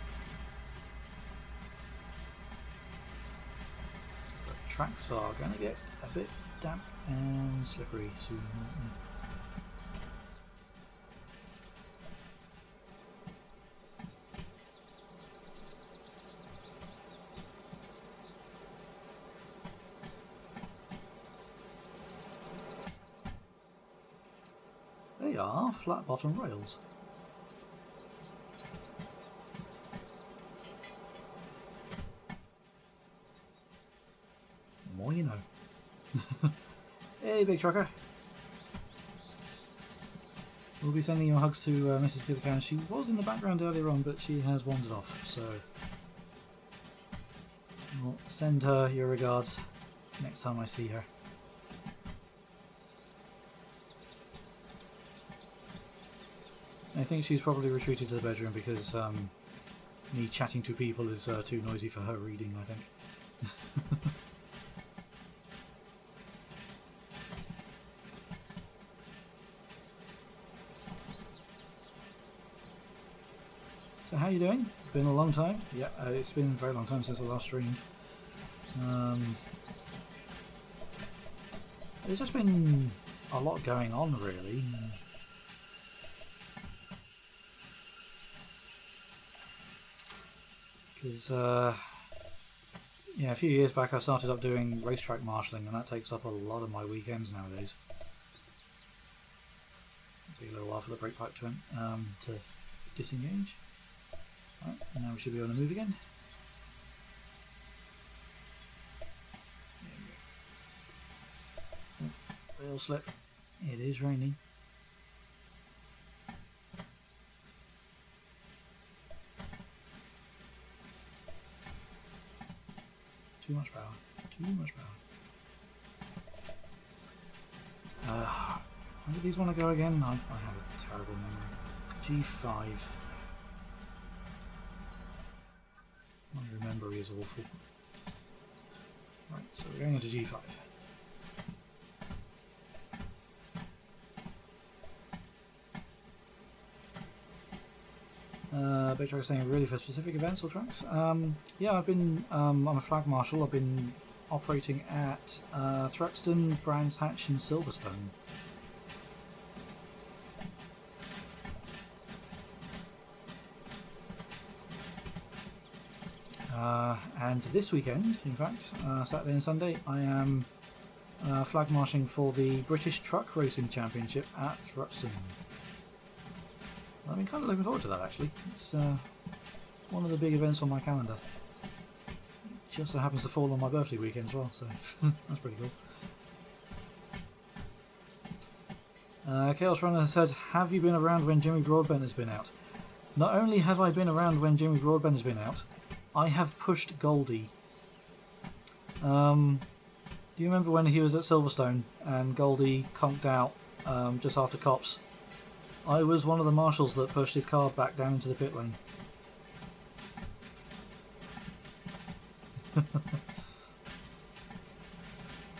Tracks are going to get a bit damp and slippery soon, won't they? They are flat bottom rails. More you know. Hey, big trucker. We'll be sending your hugs to Mrs. Gilligan. She was in the background earlier on, but she has wandered off, so I'll send her your regards next time I see her. I think she's probably retreated to the bedroom because me chatting to people is too noisy for her reading, I think. how you doing? It's been a long time. Yeah, it's been a very long time since I last streamed. There's just been a lot going on, really. Because, yeah, a few years back I started up doing racetrack marshalling, and that takes up a lot of my weekends nowadays. It'll take a little while for the brake pipe to disengage. Right, and now we should be able to move again. Wheel slip. It is raining. Too much power. Too much power. Where do these want to go again? I have a terrible memory. G5. My memory is awful. Right, so we're going into G5. Big Track saying really for specific events or tracks? Yeah, I've been. I'm a flag marshal. I've been operating at Thruxton, Brands Hatch, and Silverstone. And this weekend, in fact, Saturday and Sunday, I am flag marshing for the British Truck Racing Championship at Thruxton. I've been kind of looking forward to that, actually. It's one of the big events on my calendar. It just so happens to fall on my birthday weekend as well, so that's pretty cool. Chaos Runner said, have you been around when Jimmy Broadbent has been out? Not only have I been around when Jimmy Broadbent has been out, I have pushed Goldie. Do you remember when he was at Silverstone and Goldie conked out just after Cops? I was one of the marshals that pushed his car back down into the pit lane.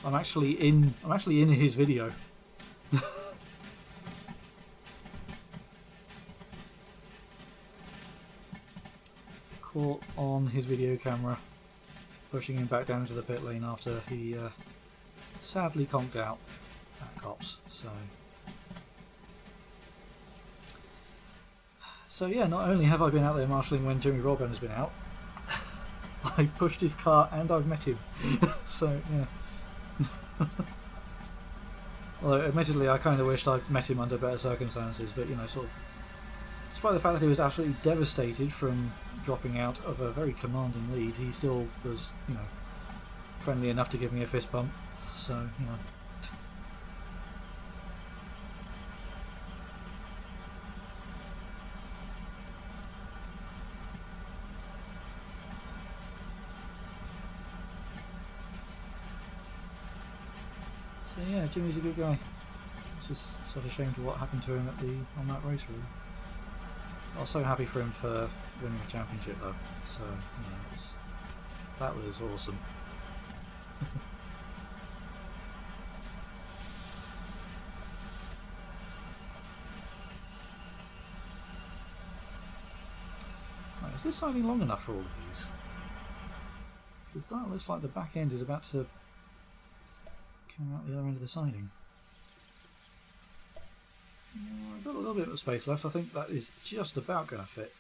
I'm actually in his video. Caught on his video camera pushing him back down into the pit lane after he sadly conked out at Cops. So yeah, not only have I been out there marshalling when Jimmy Broadbent has been out, I've pushed his car and I've met him. So yeah. Although admittedly I kind of wished I'd met him under better circumstances, but you know, sort of, despite the fact that he was absolutely devastated from dropping out of a very commanding lead, he still was, you know, friendly enough to give me a fist bump. So, you know. So yeah, Jimmy's a good guy. It's just sort of ashamed of what happened to him on that race, really. I was so happy for him for winning a championship, though. So you know, that was awesome. Right, is this siding long enough for all of these? Because that looks like the back end is about to come out the other end of the siding. I've got a little bit of space left. I think that is just about going to fit.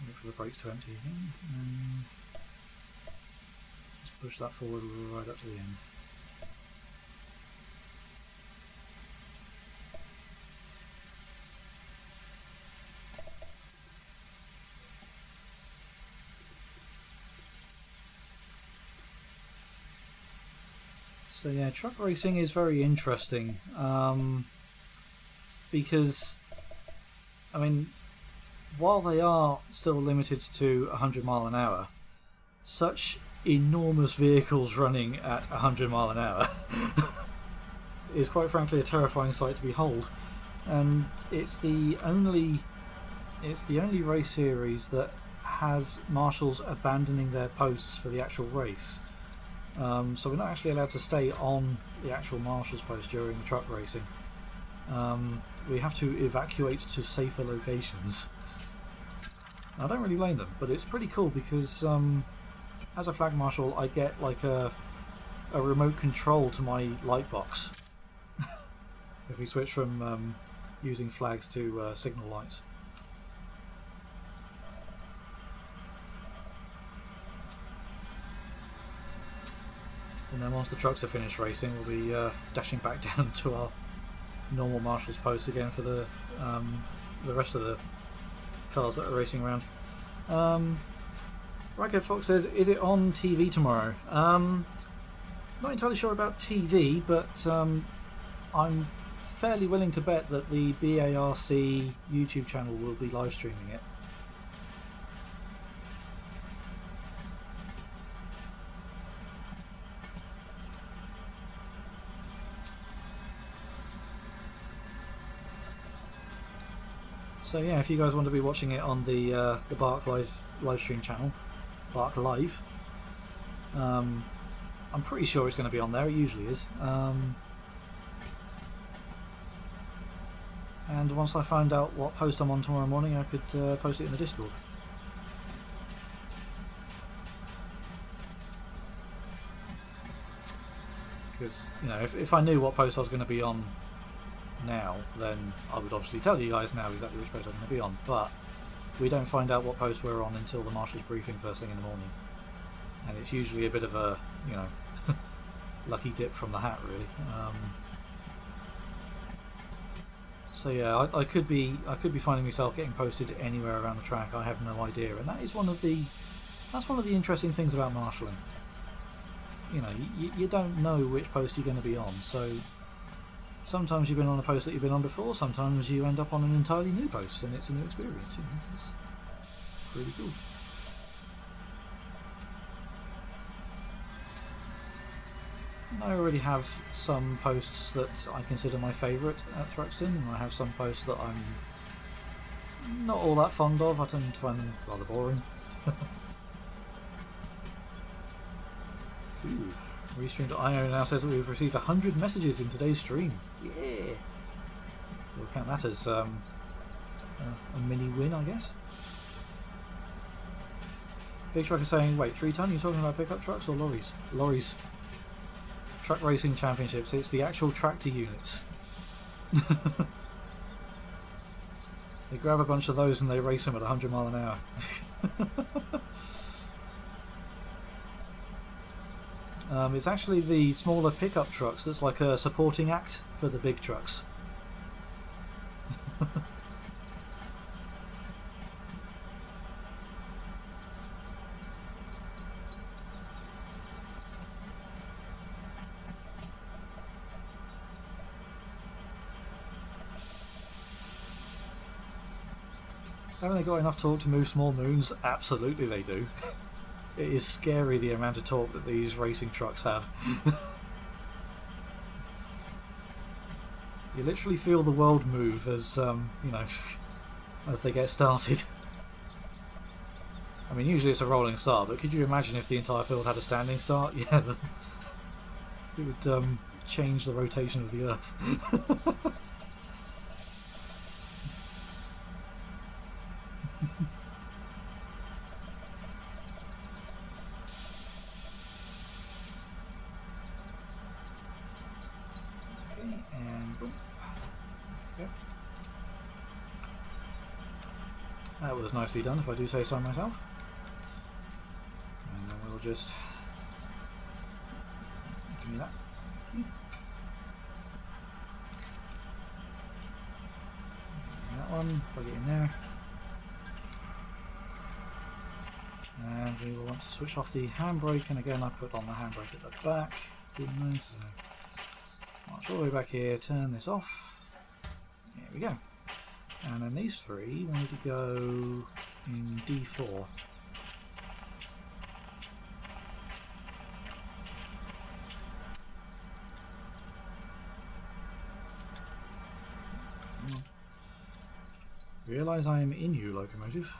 Wait for the brakes to empty again, and just push that forward right up to the end. So yeah, truck racing is very interesting because, I mean, while they are still limited to 100 mile an hour, such enormous vehicles running at 100 mile an hour is quite frankly a terrifying sight to behold. And it's the only race series that has marshals abandoning their posts for the actual race. So we're not actually allowed to stay on the actual marshal's post during the truck racing. we have to evacuate to safer locations. I don't really blame them, but it's pretty cool because as a flag marshal I get like a remote control to my light box if we switch from using flags to signal lights. And then once the trucks are finished racing, we'll be dashing back down to our normal marshal's post again for the rest of the cars that are racing around. Ragged Fox says, is it on TV tomorrow? Not entirely sure about TV, but I'm fairly willing to bet that the BARC YouTube channel will be live streaming it. So yeah, if you guys want to be watching it on the Bark live stream channel, Bark Live, I'm pretty sure it's going to be on there. It usually is. And once I find out what post I'm on tomorrow morning, I could post it in the Discord. Because, you know, if I knew what post I was going to be on now, then I would obviously tell you guys now exactly which post I'm going to be on, but we don't find out what post we're on until the marshal's briefing first thing in the morning, and it's usually a bit of a, you know, lucky dip from the hat, really. So yeah, I could be finding myself getting posted anywhere around the track. I have no idea, and that is one of the interesting things about marshalling. You know, you don't know which post you're going to be on, so sometimes you've been on a post that you've been on before, sometimes you end up on an entirely new post and it's a new experience. You know? It's really cool. I already have some posts that I consider my favourite at Thruxton, and I have some posts that I'm not all that fond of. I tend to find them rather boring. Ooh. Restream.io now says that we've received 100 messages in today's stream. Yeah! We'll count that as a mini win, I guess. Big Truck is saying, wait, 3 ton? You're talking about pickup trucks or lorries? Lorries. Truck Racing Championships. It's the actual tractor units. They grab a bunch of those and they race them at 100 mile an hour. It's actually the smaller pickup trucks that's like a supporting act for the big trucks. Haven't they got enough torque to move small moons? Absolutely they do. It is scary the amount of torque that these racing trucks have. You literally feel the world move as, you know, as they get started. I mean, usually it's a rolling start, but could you imagine if the entire field had a standing start? Yeah, it would change the rotation of the Earth. That was nicely done, if I do say so myself. And then we'll just give me that. That one, plug it in there. And we will want to switch off the handbrake, and again I put on the handbrake at the back, didn't I? So march all the way back here, turn this off. There we go. And then these 3 we need to go in D4. Realise I am in you, locomotive.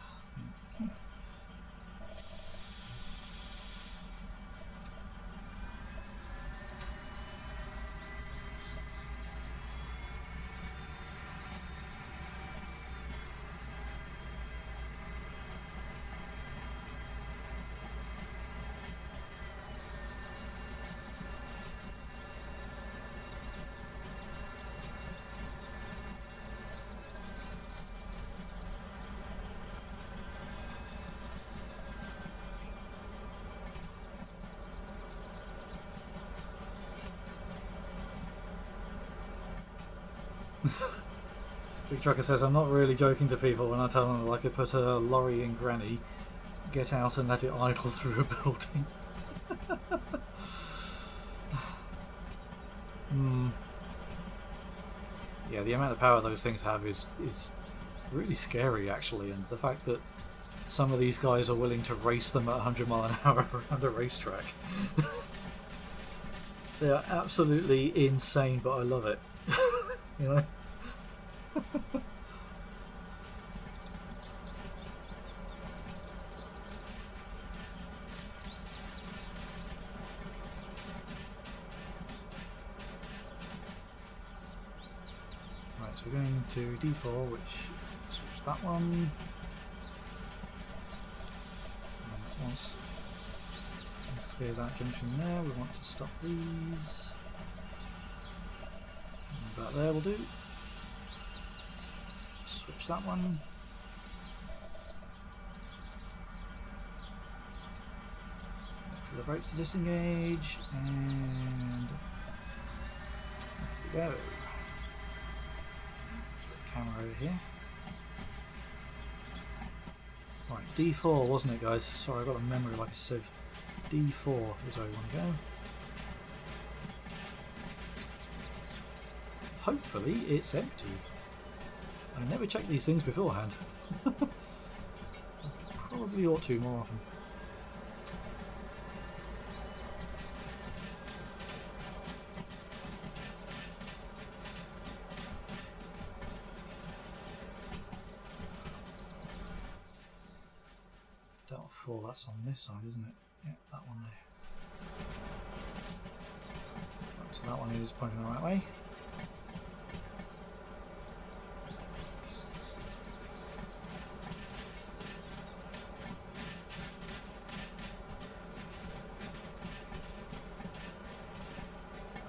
Big Trucker says, I'm not really joking to people when I tell them that I could put a lorry in Granny, get out and let it idle through a building. Yeah, the amount of power those things have is really scary, actually, and the fact that some of these guys are willing to race them at 100 mile an hour around a racetrack. They are absolutely insane, but I love it. You know? Right, so we're going to D4, which switch that one. And once we clear that junction there, we want to stop these. And about there will do. Switch that one. Wait for the brakes to disengage, and off we go. Camera over here. Right, D4 wasn't it, guys? Sorry, I've got a memory like a sieve. D4 is where we want to go. Hopefully it's empty. I never check these things beforehand. Probably ought to more often. That's on this side, isn't it? Yeah, that one there. Right, so that one is pointing the right way.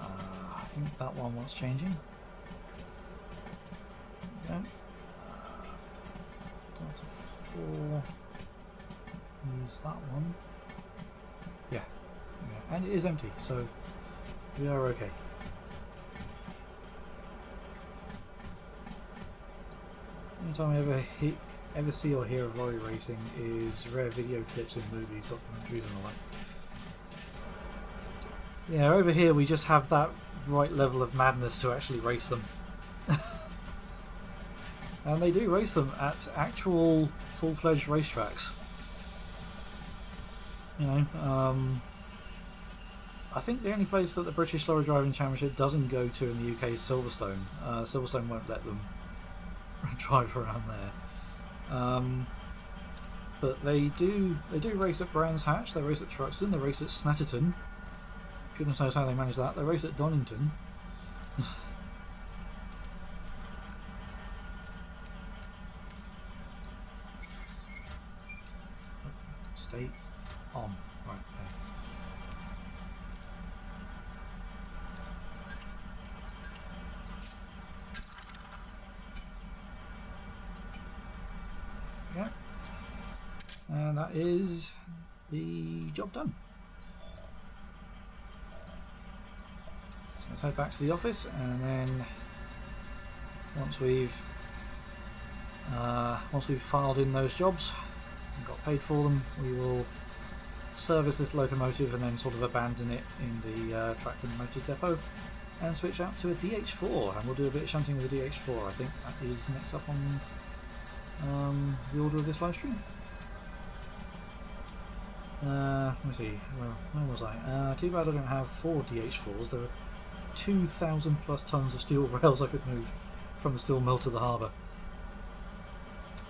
I think that one wants changing. There we go. Delta 4. Use that one. Yeah, and it is empty, so we are okay. Anytime I ever see or hear of lorry racing is rare video clips in movies, documentaries and all that. Yeah, over here we just have that right level of madness to actually race them. And they do race them at actual full-fledged racetracks. You know, I think the only place that the British Lorry Driving Championship doesn't go to in the UK is Silverstone. Silverstone won't let them drive around there. But they do race at Brands Hatch, they race at Thruxton, they race at Snetterton. Goodness knows how they manage that. They race at Donington. Stay on. Right there. Yeah. And that is the job done. So let's head back to the office, and then once we've filed in those jobs and got paid for them, we will service this locomotive and then sort of abandon it in the track and motor depot and switch out to a DH4, and we'll do a bit of shunting with a DH4. I think that is next up on the order of this live stream. Let me see, well, where was I? Too bad I don't have 4 DH4s. There are 2,000 plus tons of steel rails I could move from the steel mill to the harbour.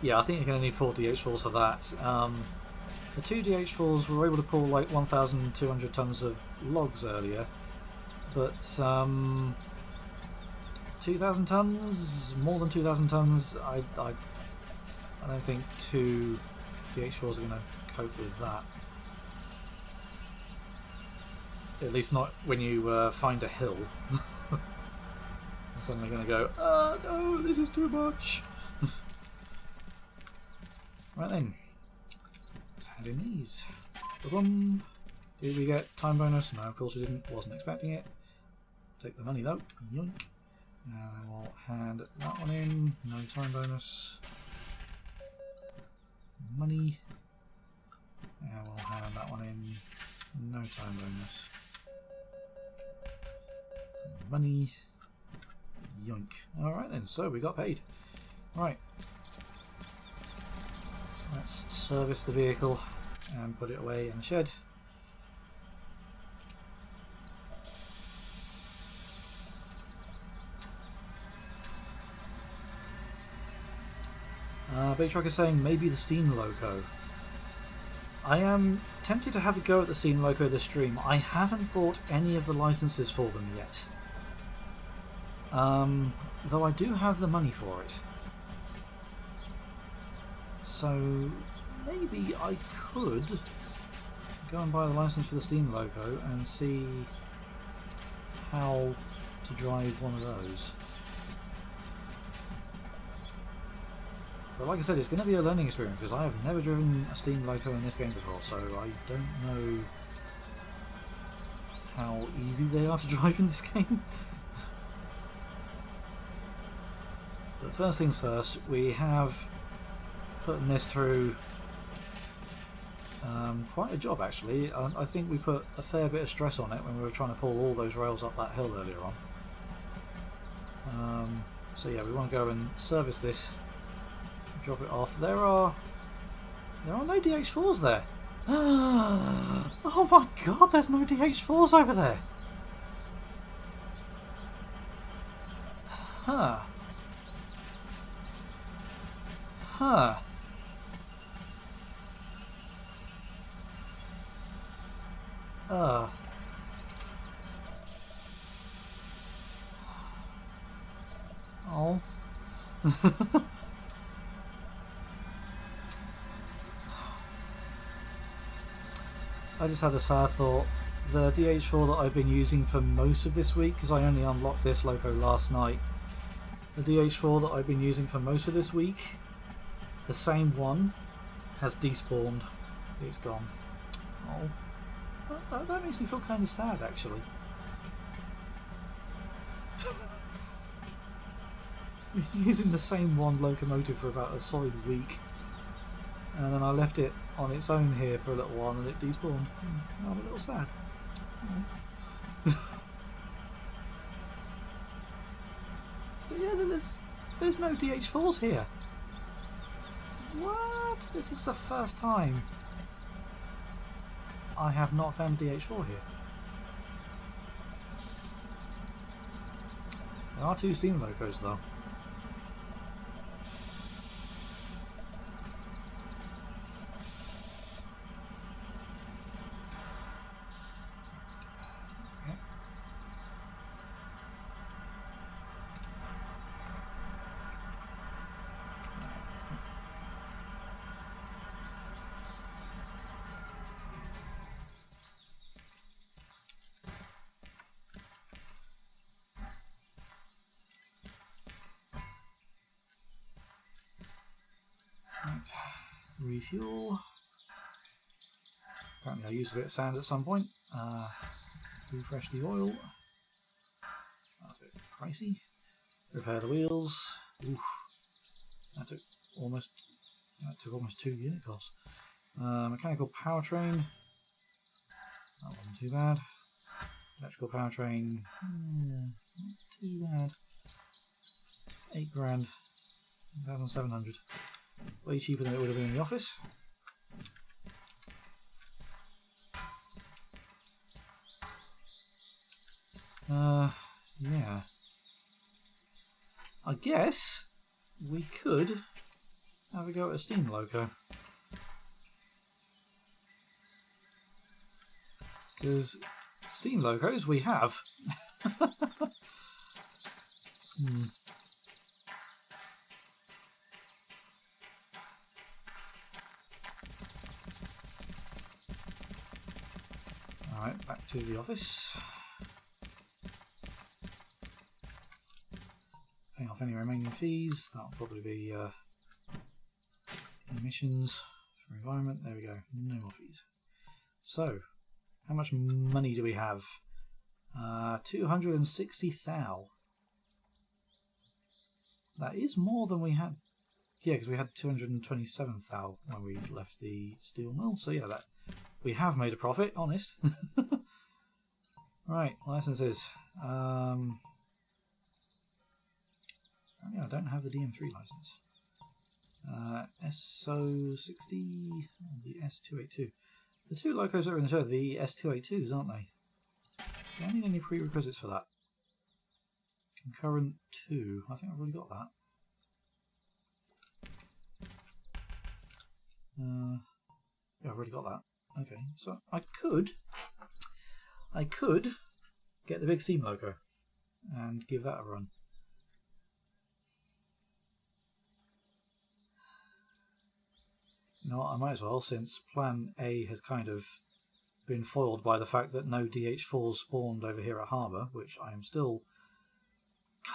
Yeah, I think you're going to need 4 DH4s for that. The 2 DH4s were able to pull like 1,200 tons of logs earlier, but 2,000 tons, more than 2,000 tons, I don't think 2 DH4s are going to cope with that. At least not when you find a hill. I'm suddenly going to go, oh no, this is too much. Right then, let's hand in these. Ba-bum. Did we get time bonus? No, of course we didn't. Wasn't expecting it. Take the money though. Yoink. And we'll hand that one in. No time bonus. Money. And we'll hand that one in. No time bonus. Money. Yoink. Alright then, so we got paid. Right. Let's service the vehicle and put it away in the shed. Big Truck is saying maybe the Steam Loco. I am tempted to have a go at the Steam Loco this stream. I haven't bought any of the licenses for them yet. Though I do have the money for it. So maybe I could go and buy the license for the Steam Loco and see how to drive one of those. But like I said, it's going to be a learning experience because I have never driven a Steam Loco in this game before, so I don't know how easy they are to drive in this game. But first things first, we have put this through quite a job actually. I think we put a fair bit of stress on it when we were trying to pull all those rails up that hill earlier on. So yeah, we want to go and service this. Drop it off. There are no DH4s there. Oh my god, there's no DH4s over there. Huh. Huh. Oh. I just had a sad thought. The DH4 that I've been using for most of this week, because I only unlocked this Loco last night, the DH4 that I've been using for most of this week, the same one has despawned. It's gone. Oh, that makes me feel kind of sad actually. Using the same one locomotive for about a solid week, and then I left it on its own here for a little while and it despawned. I'm a little sad. But yeah, there's no DH4s here. What? This is the first time I have not found DH4 here. There are two Steam Locos though. Refuel. Apparently I used a bit of sand at some point. Refresh the oil. That's a bit pricey. Repair the wheels. Oof. That took almost 2 unit costs. Mechanical powertrain. That wasn't too bad. Electrical powertrain. Not too bad. 8 grand. 1,700. Way cheaper than it would have been in the office. Yeah. I guess we could have a go at a Steam Loco. Because Steam Locos we have. Alright, back to the office. Paying off any remaining fees. That'll probably be emissions for environment. There we go. No more fees. So, how much money do we have? 260 thou. That is more than we had. Yeah, because we had 227 thou when we left the steel mill. So yeah, that we have made a profit. Honest. Right, licenses. Oh, yeah, I don't have the DM3 license. SO60, the S282. The two locos that are in the show are the S282s, aren't they? Do I need any prerequisites for that? Concurrent 2. I think I've already got that. Yeah, I've already got that. Okay, so I could get the big steam loco and give that a run. You know what, I might as well, since plan A has kind of been foiled by the fact that no DH4s spawned over here at Harbour, which I am still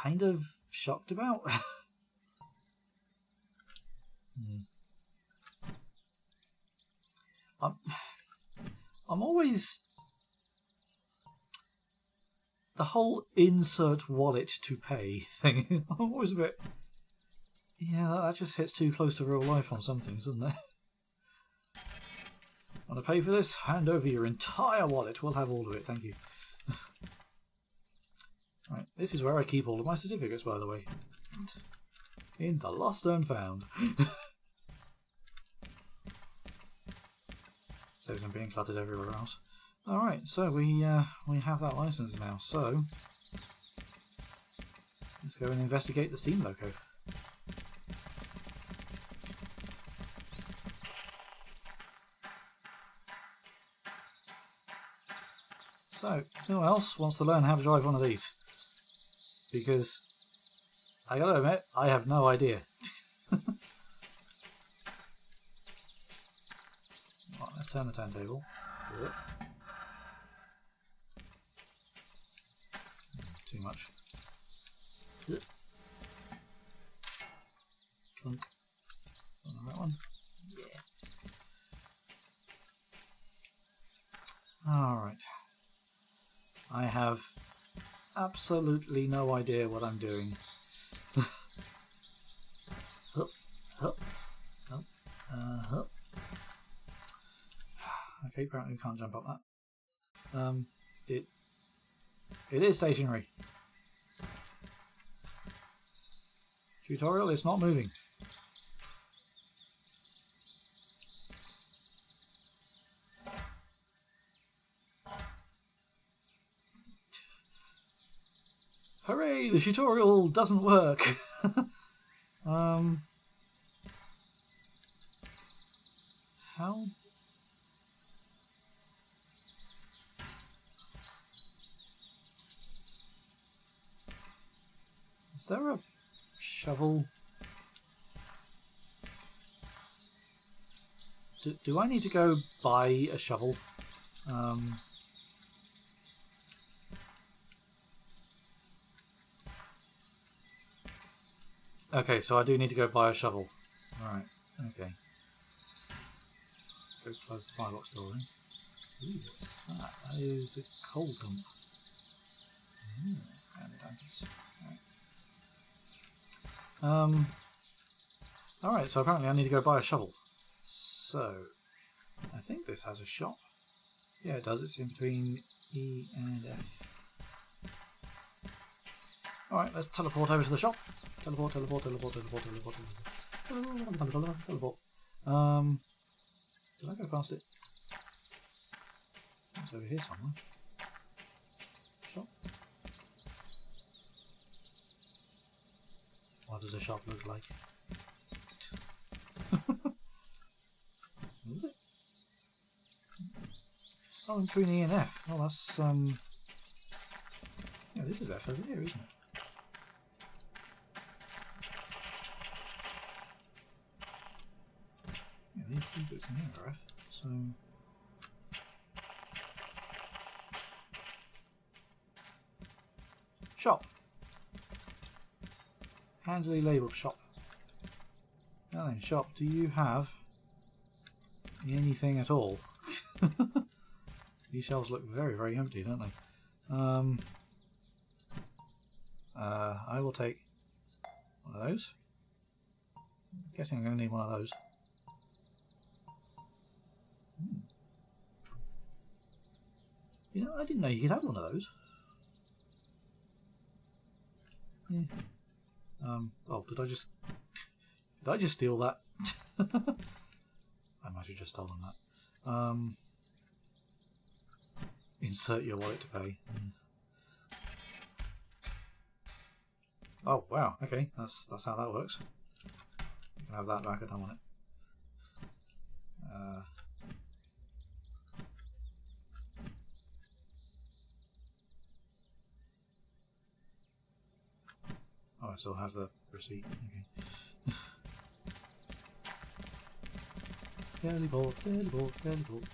kind of shocked about. I'm always... The whole insert wallet to pay thing, I'm always a bit... Yeah, that just hits too close to real life on some things, doesn't it? Want to pay for this? Hand over your entire wallet. We'll have all of it, thank you. Right, this is where I keep all of my certificates, by the way. In the lost and found. Saves them being cluttered everywhere else. Alright, so we have that license now, so let's go and investigate the steam loco. So, who else wants to learn how to drive one of these? Because, I gotta admit, I have no idea. Right, let's turn the turntable. Too much. Clunk. On the right one. Yeah. Alright. I have absolutely no idea what I'm doing. Okay, apparently we can't jump up that. It is stationary. Tutorial, it's not moving. Hooray! The tutorial doesn't work. How? Is there a shovel? Do I need to go buy a shovel? Okay, so I do need to go buy a shovel. Alright, okay. Go close the firebox door then. Ooh, what's that? That is a coal dump. Alright, so apparently I need to go buy a shovel. So, I think this has a shop. Yeah, it does. It's in between E and F. Alright, let's teleport over to the shop. Teleport. Did I go past it? It's over here somewhere. Shop. What does a shop look like? Is it? Oh, in between E and F. Oh, that's yeah, this is F over here, isn't it? Yeah, these bits in here are F. So shop. Handily labelled shop. Now then, shop, do you have anything at all? These shelves look very, very empty, don't they? I will take One of those. I'm guessing I'm going to need one of those. You know, I didn't know you could have one of those. Yeah. Oh, did I just steal that? I might have just stolen that. Insert your wallet to pay. Oh wow, okay, that's how that works. You can have that back, I don't want it. Oh, I still have the receipt. Okay. Teleport, teleport, teleport.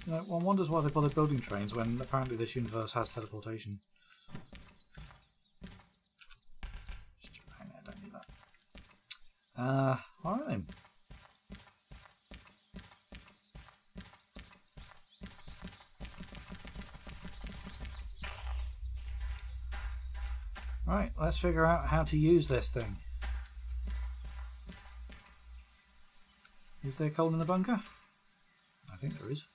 You know, one wonders why they bother building trains when apparently this universe has teleportation. Hang on, don't need that. Alright then. Right, let's figure out how to use this thing. Is there coal in the bunker? I think there is.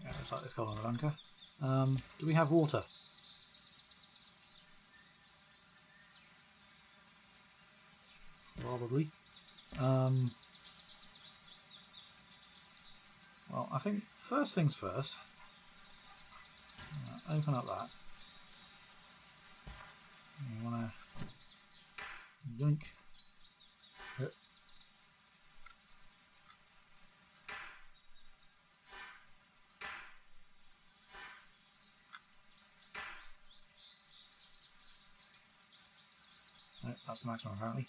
Yeah, looks like there's coal in the bunker. Do we have water? Probably. Well, I think first things first. Open up that. You want to yoink. Yep. No, that's the maximum apparently.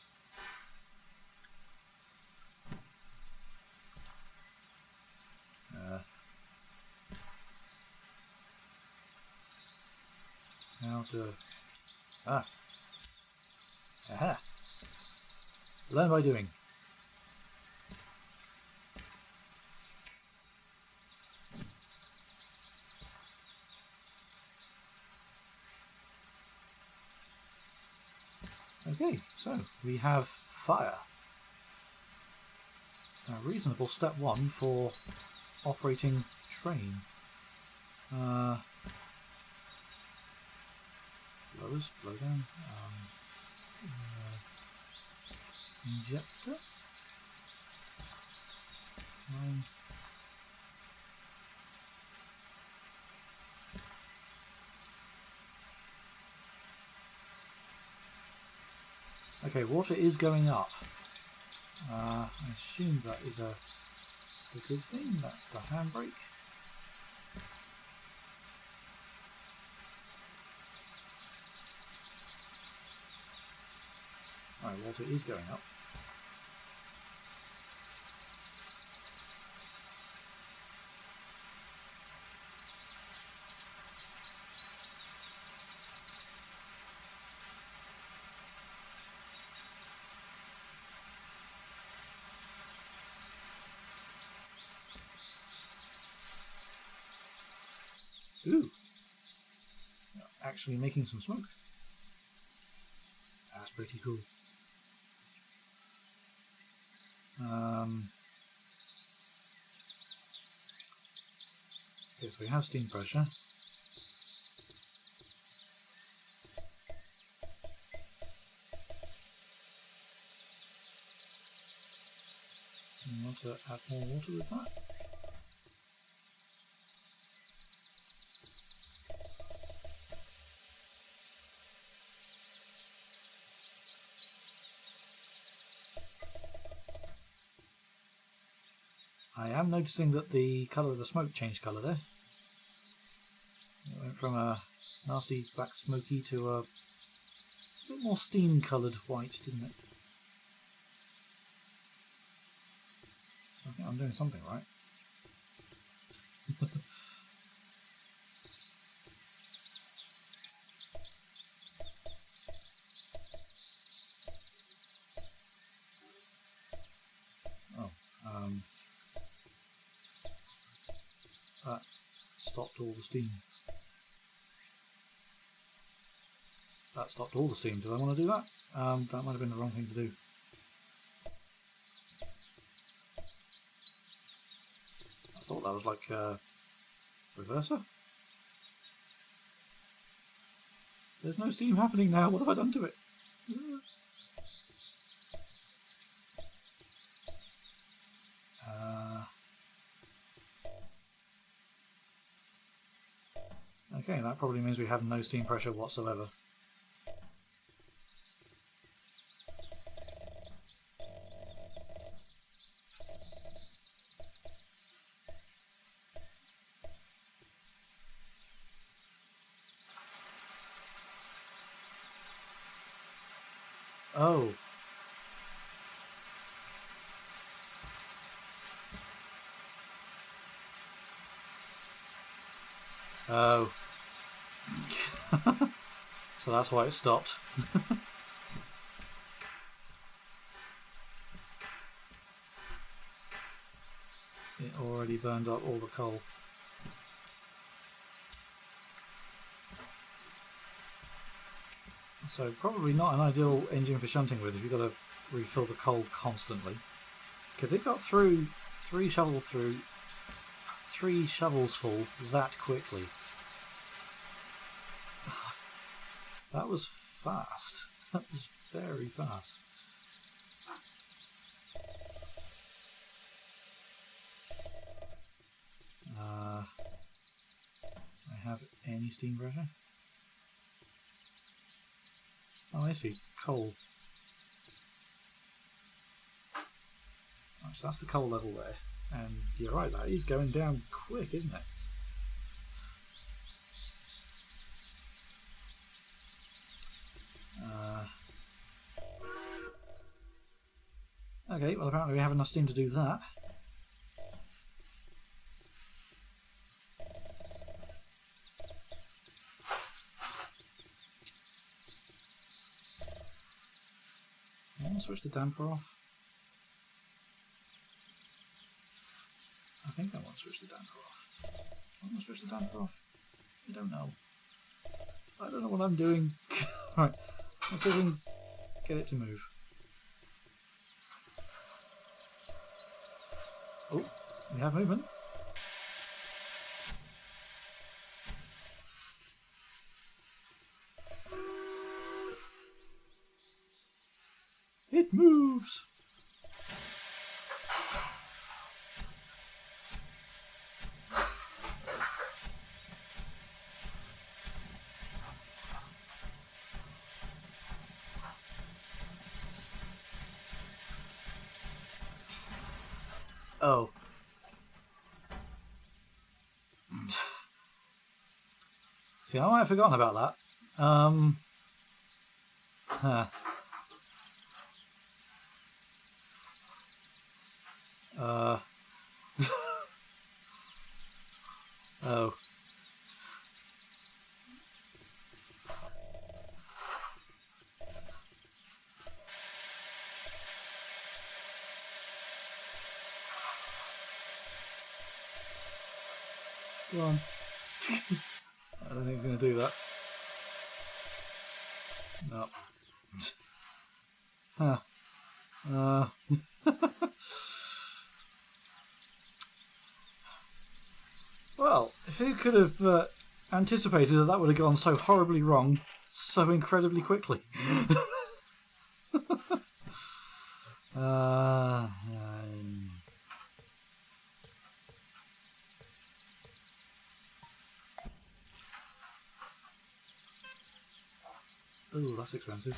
How to... Ah! Aha! Learn by doing. Okay, so we have fire. A reasonable step one for operating train. Blowers, blow down. Injector. Okay, water is going up. I assume that is a good thing. That's the handbrake. Right, water is going up. Ooh! Actually making some smoke. That's pretty cool. Okay, so we have steam pressure. You want to add more water with that? I am noticing that the colour of the smoke changed colour there. It went from a nasty black smoky to a bit more steam coloured white, didn't it? So I think I'm doing something right. That stopped all the steam. that stopped all the steam. Do I want to do that? That might have been the wrong thing to do. I thought that was like a reverser. There's no steam happening now. What have I done to it? Okay, that probably means we have no steam pressure whatsoever. Oh. Oh. So that's why it stopped. It already burned up all the coal. So probably not an ideal engine for shunting with if you've got to refill the coal constantly. Because it got through three shovels full that quickly. That was fast. That was very fast. I have any steam pressure? Oh, I see. Coal. Right, so that's the coal level there. And you're right, that is going down quick, isn't it? Okay, well apparently we have enough steam to do that. I want to switch the damper off. I think I want to switch the damper off. I want to switch the damper off. I don't know. I don't know what I'm doing. Right, let's see if we can get it to move. Oh, we have movement. It moves! Oh. See, I might have forgotten about that. Oh. Go on. I don't think it's going to do that. No. Huh. Well, who could have anticipated that that would have gone so horribly wrong so incredibly quickly? Ooh, that's expensive.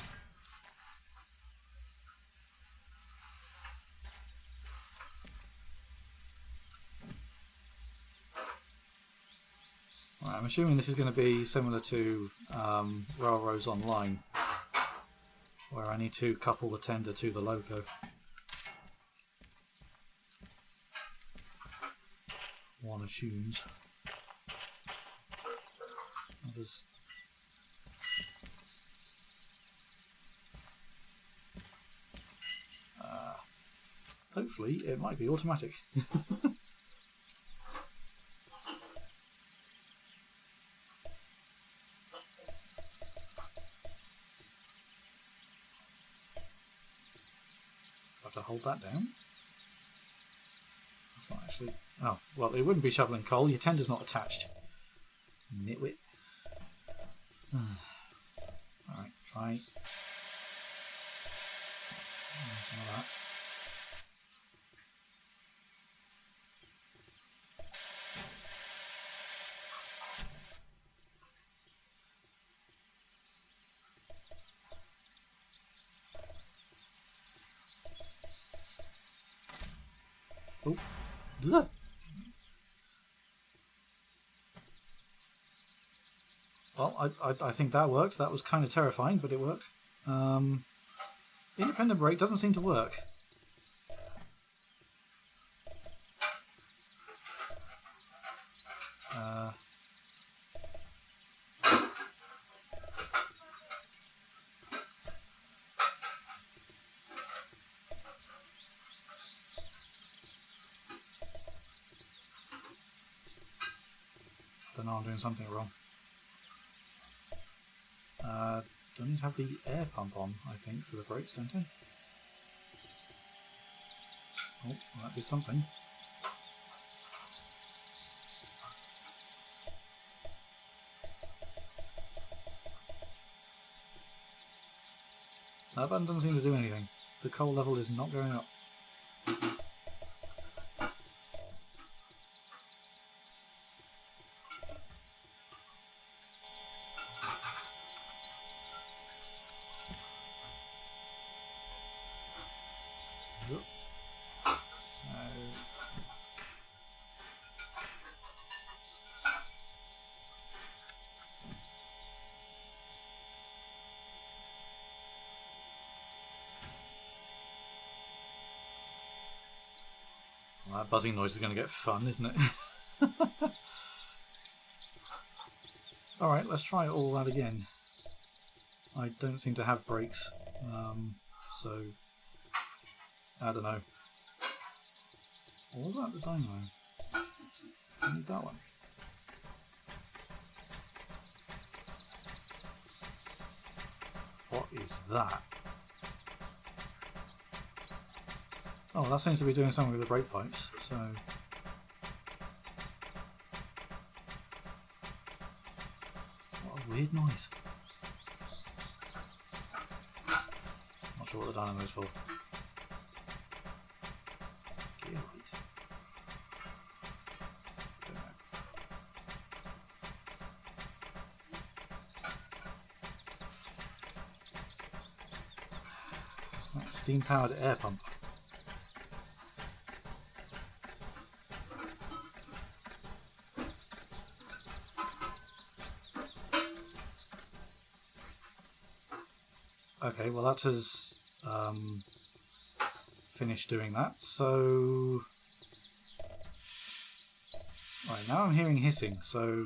Right, I'm assuming this is going to be similar to Railroads Online, where I need to couple the tender to the loco. One assumes. Others. Hopefully it might be automatic. hold that down. That's not actually... Oh, well, it wouldn't be shoveling coal. Your tender's not attached. Nitwit. Alright, try. Some of that. Oh, look. Well, I think that worked. That was kind of terrifying, but it worked. Independent brake doesn't seem to work. I don't know, I'm doing something wrong. Don't need to have the air pump on, I think, for the brakes, don't I? Oh, well, that did something. That button doesn't seem to do anything. The coal level is not going up. Well, that buzzing noise is going to get fun, isn't it? Alright, let's try all that again. I don't seem to have brakes, so I don't know. What about the dynamo? I need that one. What is that? Oh, that seems to be doing something with the brake pipes, so... What a weird noise. Not sure what the dynamo is for. Gear light. Don't know. Right, steam-powered air pump. Okay, well that has finished doing that, so... Right, now I'm hearing hissing, so...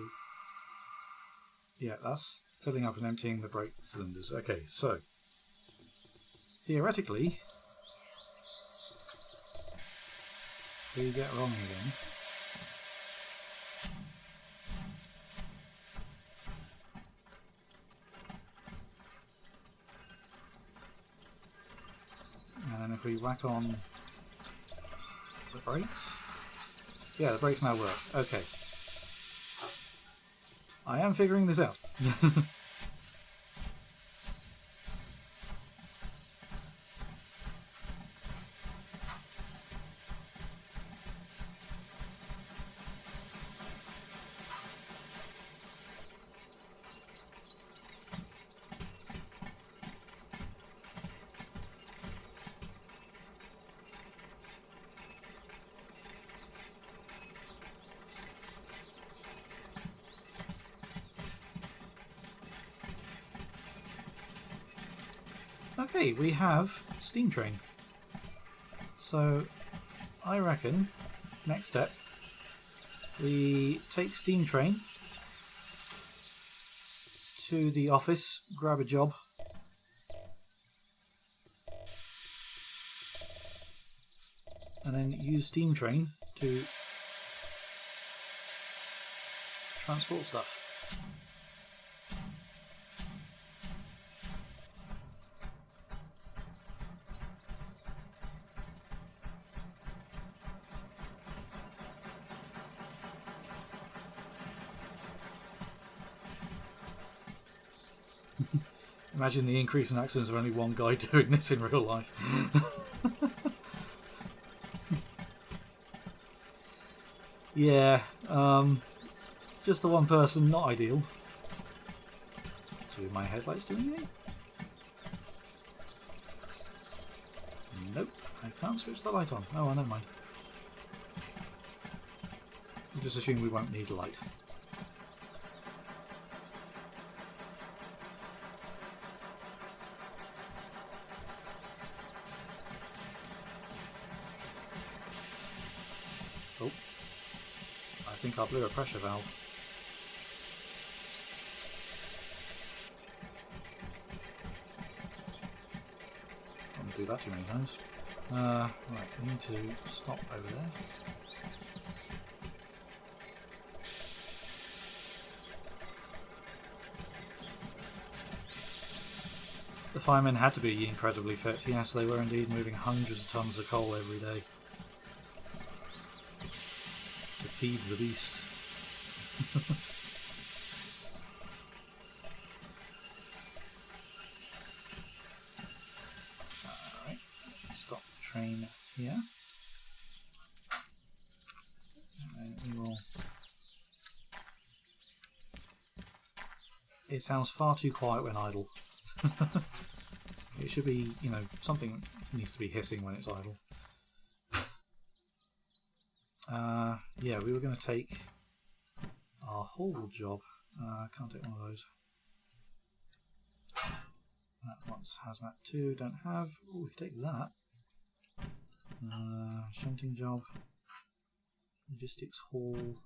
Yeah, that's filling up and emptying the brake cylinders. Okay, so... Theoretically... What do you get wrong again? And if we whack on the brakes, yeah, the brakes now work. Okay, I am figuring this out. Okay, we have steam train. So I reckon next step we take steam train to the office, grab a job, and then use steam train to transport stuff. Imagine the increase in accidents of only one guy doing this in real life. Yeah, just the one person, not ideal. Do my headlights do anything? Nope, I can't switch the light on. Oh, never mind. We'll just assume we won't need a light. Oh, I think I blew a pressure valve. Do that too many times. Right, we need to stop over there. The firemen had to be incredibly fit. Yes, they were indeed moving hundreds of tons of coal every day to feed the beast. Train here. And we will. It sounds far too quiet when idle. It should be, you know, something needs to be hissing when it's idle. Yeah, we were going to take our whole job. Can't take one of those. That one's hazmat 2, don't have. Oh, we can take that. Shunting job, logistics hall.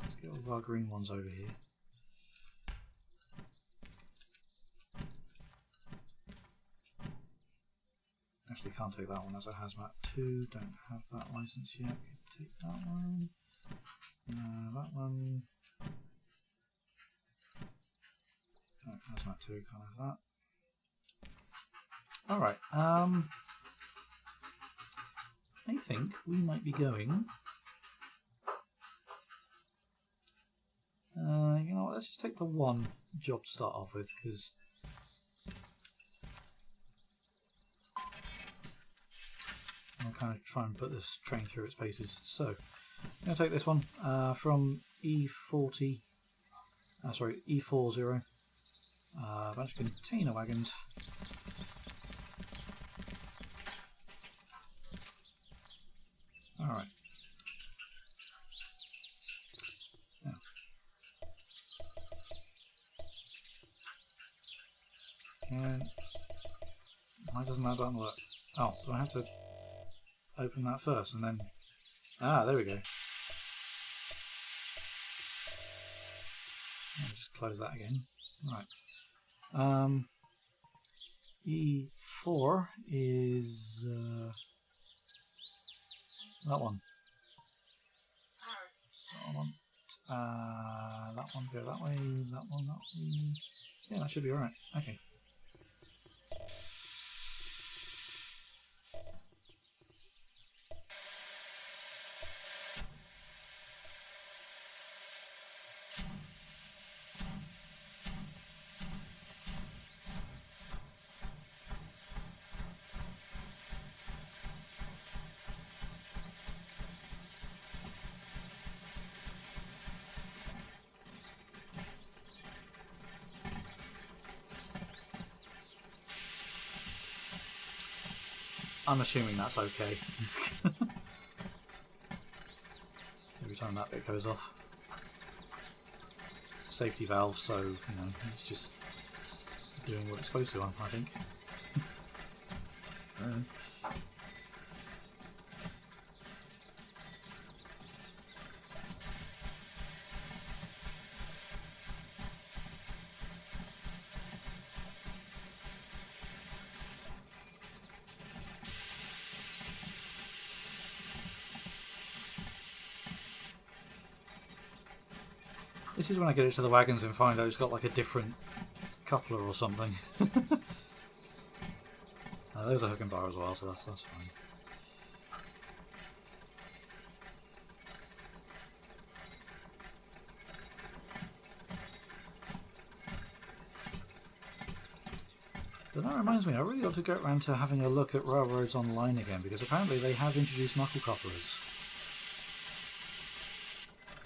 Let's get all of our green ones over here. Actually, can't take that one as a hazmat 2. Don't have that license yet. Take that one. That one. No, hazmat 2, can't have that. Alright, I think we might be going. You know what, let's just take the one job to start off with, because I'll kind of try and put this train through its paces. So, I'm going to take this one from E40, sorry, E40. Bunch of container wagons. Alright. Now. Why doesn't that button work? Oh, do I have to open that first and then... Ah, there we go. I'll just close that again. Right. E4 is that one. So I want that one to go that way, that one that way. Yeah, that should be alright. Okay. I'm assuming that's okay. Every time that bit goes off. Safety valve, so, you know, it's just doing what it's supposed to, I think. This is when I get it to the wagons and find out it's got like a different coupler or something. There's a hook and bar as well, so that's fine. But that reminds me, I really ought to get around to having a look at Railroads Online again, because apparently they have introduced knuckle couplers.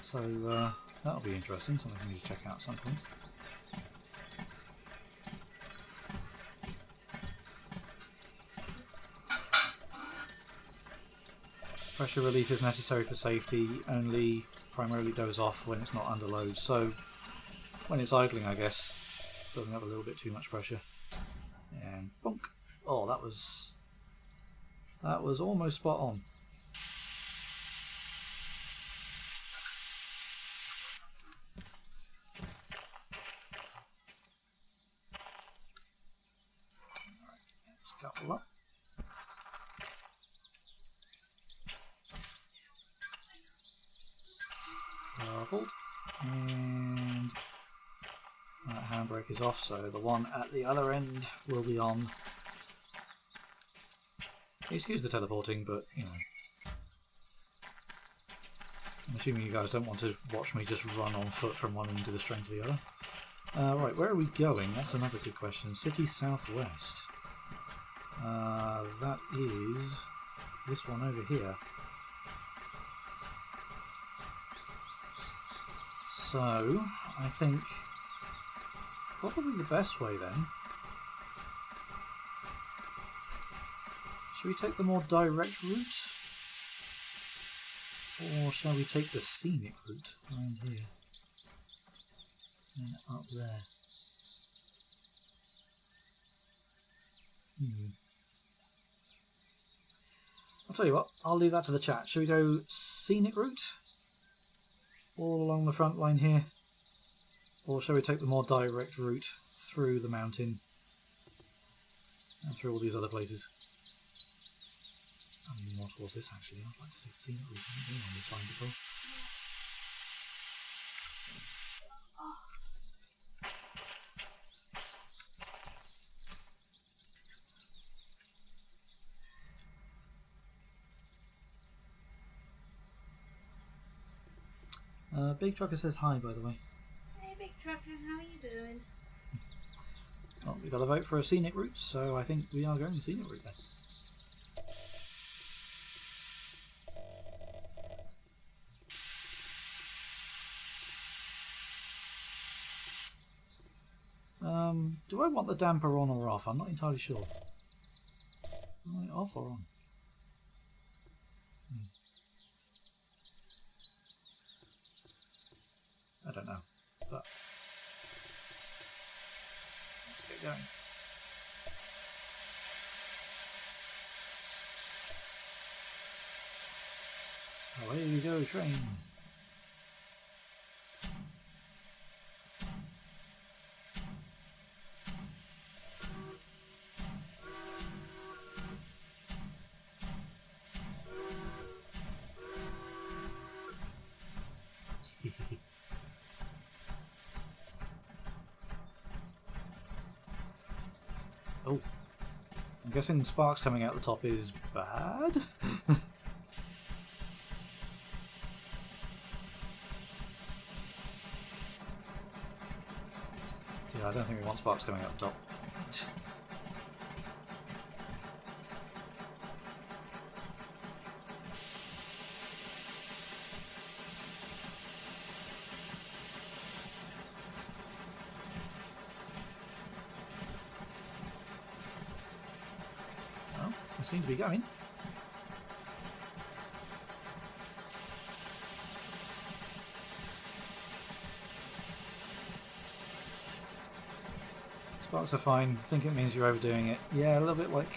So that'll be interesting, something I need to check out at some point. Pressure relief is necessary for safety, only primarily goes off when it's not under load. So when it's idling, I guess, building up a little bit too much pressure. And bonk! Oh, that was almost spot on. Let's couple up. Coupled. And that handbrake is off, so the one at the other end will be on. Excuse the teleporting, but you know, I'm assuming you guys don't want to watch me just run on foot from one end of the string to the other. Right, where are we going? That's another good question. City southwest. That is this one over here. So I think probably the best way then. Should we take the more direct route? Or shall we take the scenic route around here? And up there. I'll tell you what, I'll leave that to the chat. Shall we go scenic route? All along the front line here? Or shall we take the more direct route through the mountain and through all these other places? And more towards this actually. I'd like to see the scenic route. I haven't been on this line before. Big Trucker says hi, by the way. Hey, Big Trucker, how are you doing? Well, we've got to vote for a scenic route, so I think we are going the scenic route then. Do I want the damper on or off? I'm not entirely sure. Am I off or on? I don't know, but let's get going. Away you go, train. Oh, I'm guessing sparks coming out the top is bad? Yeah, I don't think we want sparks coming out the top. Seem to be going. Sparks are fine. I think it means you're overdoing it. Yeah, a little bit like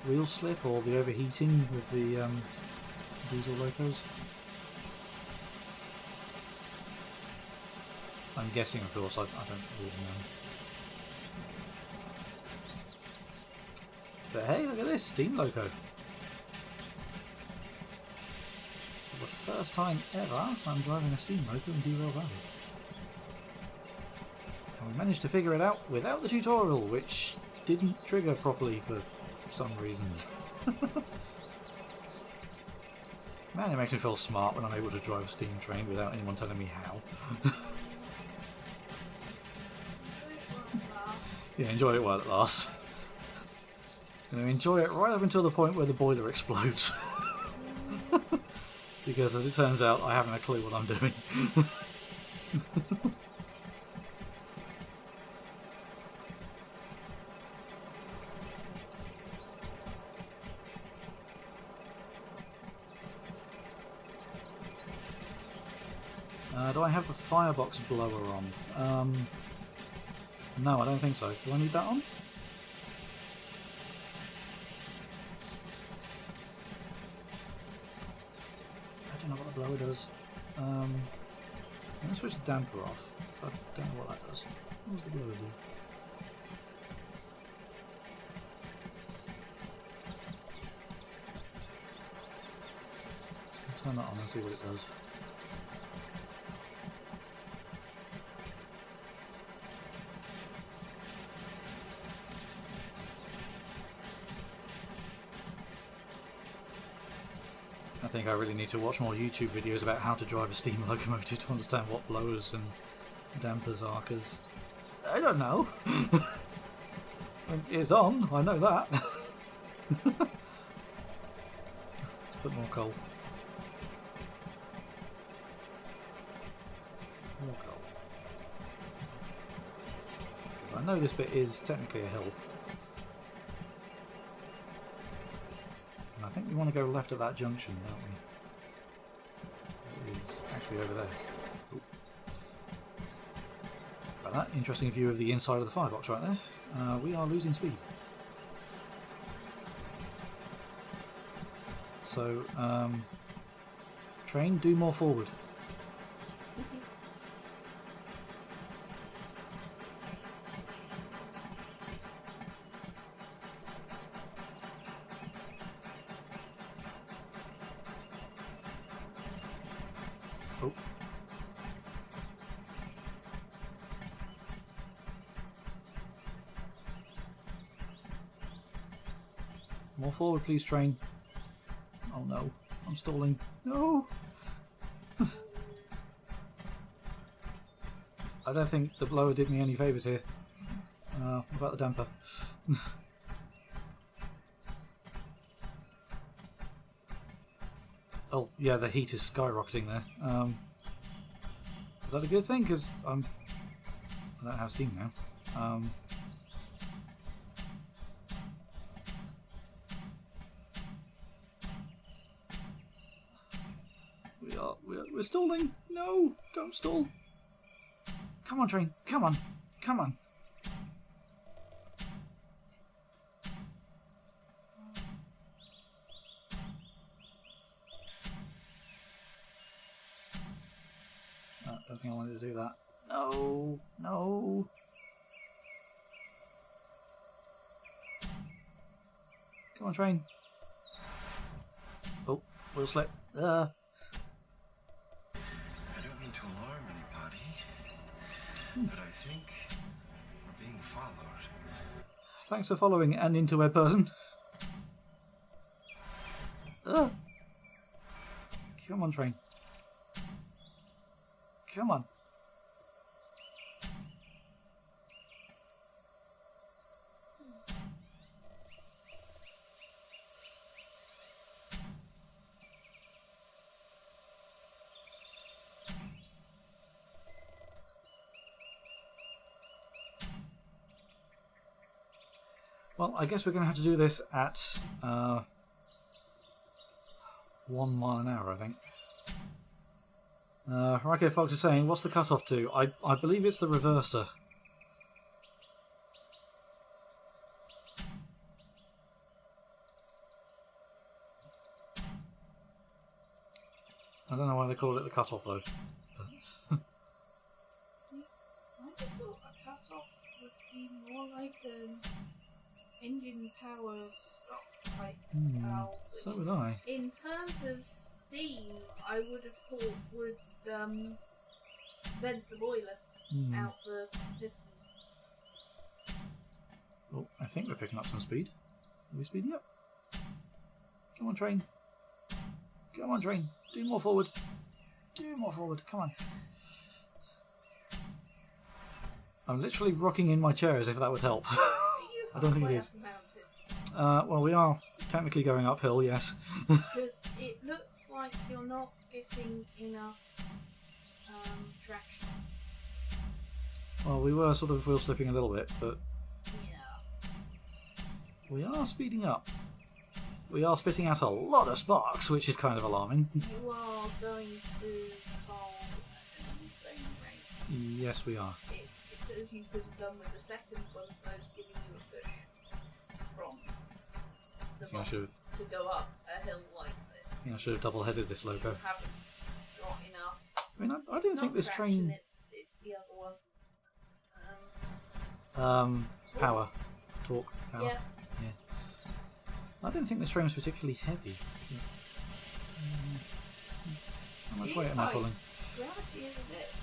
wheel slip or the overheating with the diesel locos. I'm guessing, of course. I don't really know. But hey, look at this, steam loco. For the first time ever, I'm driving a steam loco in Derail Valley. And we managed to figure it out without the tutorial, which didn't trigger properly for some reason. Man, it makes me feel smart when I'm able to drive a steam train without anyone telling me how. Yeah, enjoy it while it lasts. Enjoy it right up until the point where the boiler explodes. Because as it turns out, I haven't a clue what I'm doing. Do I have the firebox blower on? No, I don't think so. Do I need that on? I don't know what the blower does. I'm going to switch the damper off, so I don't know what that does. What does the blower do? I'll turn that on and see what it does. I think I really need to watch more YouTube videos about how to drive a steam locomotive to understand what blowers and dampers are, because I don't know. It's on, I know that. Put more coal. More coal. Because I know this bit is technically a hill. I think we want to go left at that junction, don't we? It is actually over there. Ooh. Like that, interesting view of the inside of the firebox right there. We are losing speed. So, train, do more forward. Oh. More forward, please, train. Oh no, I'm stalling. No! I don't think the blower did me any favours here. What about the damper? Oh, yeah, the heat is skyrocketing there. Is that a good thing? Because I don't have steam now. We're stalling. No, don't stall. Come on, train. Come on. Come on. I don't think I wanted to do that. No, no. Come on, train. Oh, wheel slip. I don't mean to alarm anybody, but I think we're being followed. Thanks for following an interweb person. Come on, train. Come on. Well, I guess we're going to have to do this at 1 mile an hour, I think. Rico Fox is saying, what's the cutoff to? I believe it's the reverser. I don't know why they call it the cutoff though. I thought a cut-off would be more like an engine power stop type valve. So would I. In terms of steam, I would have thought would vent the boiler out the pistons. Oh, I think we're picking up some speed. Are we speeding up? Come on, train. Come on, train. Do more forward. Do more forward. Come on. I'm literally rocking in my chair as if that would help. I don't think it is. Well, we are technically going uphill, yes. Because it looks like you're not getting enough traction. Well, we were sort of wheel slipping a little bit, but Yeah. we are speeding up. We are spitting out a lot of sparks, which is kind of alarming. You are going through coal at an insane rate. Yes, we are. It's because you could have done with the second one of those giving you a push from the I bottom to go up a hill like this. think I should have double-headed this loco. You haven't got enough. I mean, I didn't think this traction, train... It's the other one. Power. Torque. Power. Yeah. I didn't think this train was particularly heavy. How much weight am I pulling? Gravity is a bitch.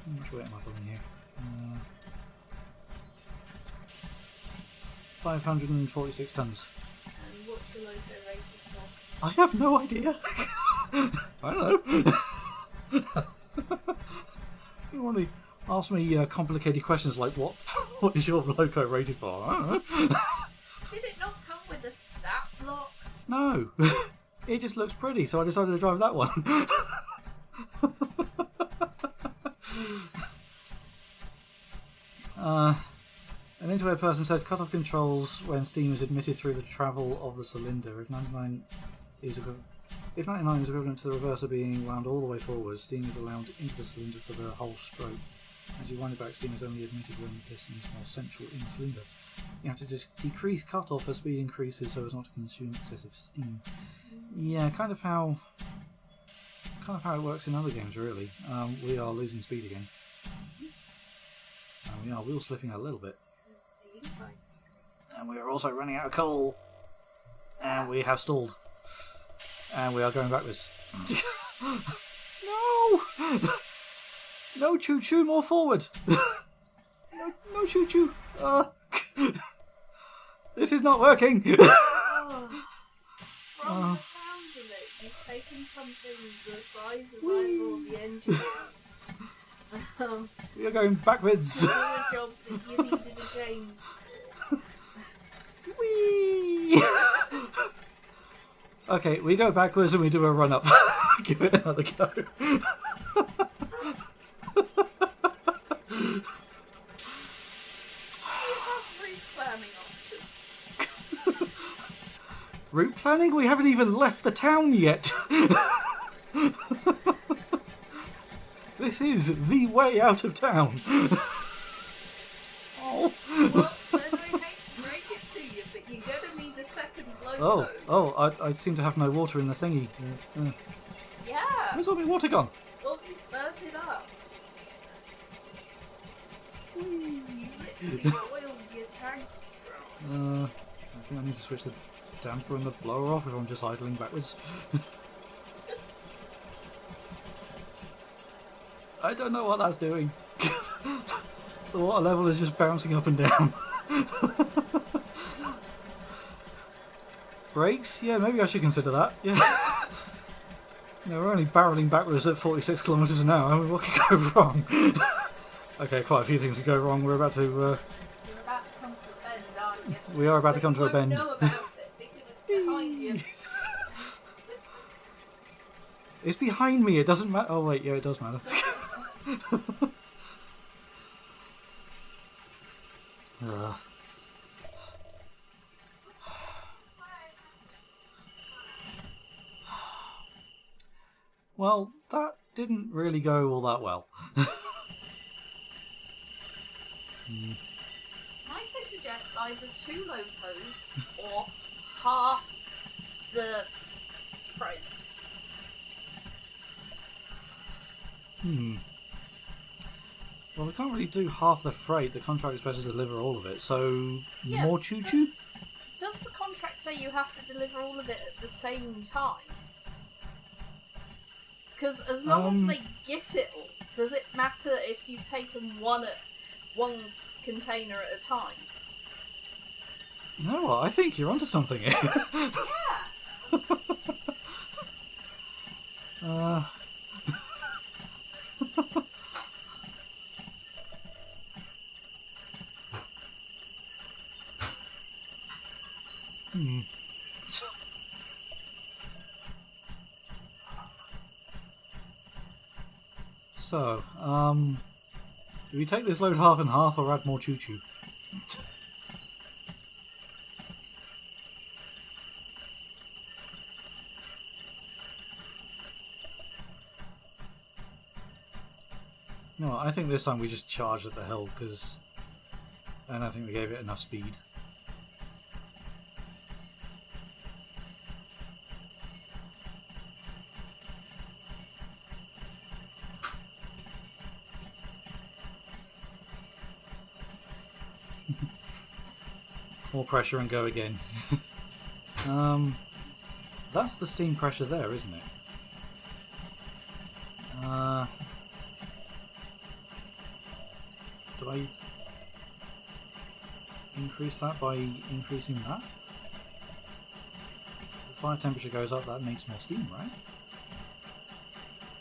How much weight am I pulling here? 546 tons. And what's your loco rated for? I have no idea. I don't know. You want to ask me complicated questions like what is your loco rated for? I don't know. Did it not come with a stat block? No. It just looks pretty, so I decided to drive that one. An interweb person said cut off controls when steam is admitted through the travel of the cylinder. If 99 is equivalent to the reverser being wound all the way forward, steam is allowed into the cylinder for the whole stroke. As you wind it back, steam is only admitted when the piston is more central in the cylinder. You have to just decrease cut-off as speed increases so as not to consume excessive steam. Yeah, kind of how it works in other games, really. We are losing speed again. And we are wheel slipping a little bit. And we are also running out of coal. And we have stalled. And we are going backwards. No! No choo-choo, more forward! No choo-choo! This is not working! From the sound of it, you've taken something the size of either of the engine. We are going backwards! Do a job that you needed a James for. Whee! Okay, we go backwards and we do a run up. Give it another go. Route planning? We haven't even left the town yet. This is the way out of town. Oh. Well, then I hate to break it to you, but you're going to need a second loco. I seem to have no water in the thingy. Yeah. Where's all my water gone? Well, you burned it up. You literally oiled your tank. I think I need to switch the damper and the blower off if I'm just idling backwards. I don't know what that's doing. The water level is just bouncing up and down. Brakes? Yeah, maybe I should consider that. Yeah. No, we're only barrelling backwards at 46 kilometres an hour. I mean, what could go wrong? Okay, quite a few things could go wrong. We're about to... You're about to come to a bend, aren't you? We are about to come to a bend. You won't know about it because it's behind you. It's behind me, it doesn't matter. Oh wait, yeah, it does matter. Well, that didn't really go all that well. Might I suggest either 2 locos or half the frame? Well, we can't really do half the freight. The contract is supposed to deliver all of it, so Yeah, more choo-choo? Does the contract say you have to deliver all of it at the same time? Because as long as they get it all, does it matter if you've taken one container at a time? You know what? I think you're onto something here. Yeah. Hmm. So, do we take this load half and half or add more choo-choo? No, I think this time we just charged at the hill because I don't think we gave it enough speed. More pressure and go again. That's the steam pressure there, isn't it? Do I increase that by increasing that? The fire temperature goes up, that makes more steam, right?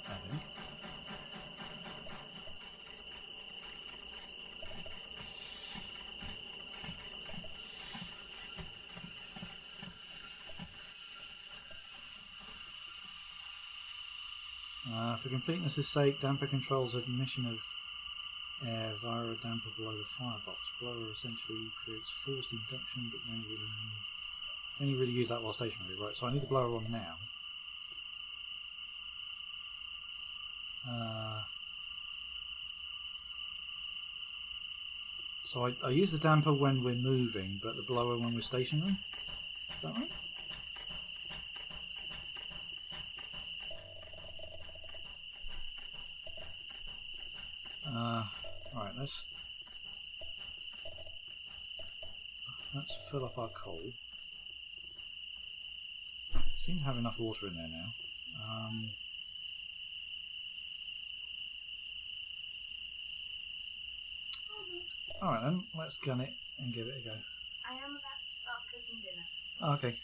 I think. For completeness' sake, damper controls admission of air via a damper below the firebox. Blower essentially creates forced induction, but only really use that while stationary. Right, so I need the blower on now. So I use the damper when we're moving, but the blower when we're stationary? Is that right? Right, let's fill up our coal. Seem to have enough water in there now. Alright then, let's gun it and give it a go. I am about to start cooking dinner. Oh, okay.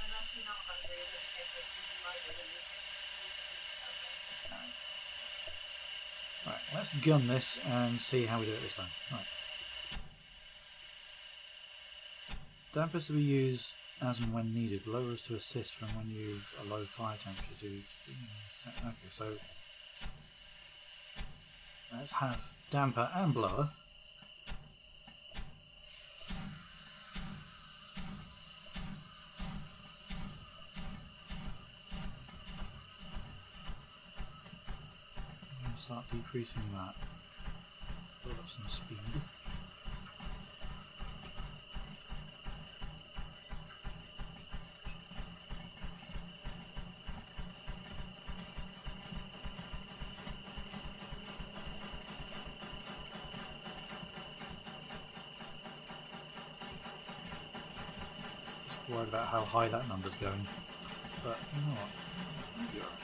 Unless you're not hungry, in which case I can buy dinner. Right, let's gun this and see how we do it this time. Right. Dampers to be used as and when needed. Blowers to assist from when you a low fire temperature. Okay, so let's have damper and blower. Start decreasing that. Build up some speed. Just worried about how high that number's going, but you know what? It'll be alright.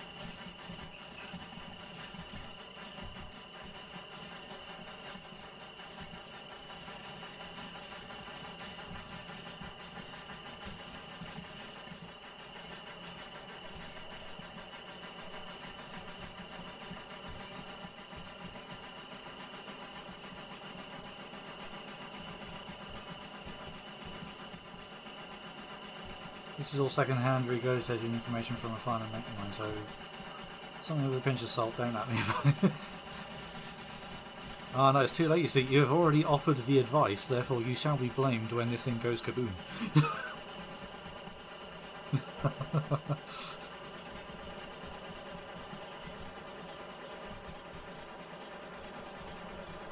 This is all second-hand regurgitating information from a farm and making mine, so something with a pinch of salt, don't at me about it. Oh no, it's too late, you see. You have already offered the advice, therefore you shall be blamed when this thing goes kaboom.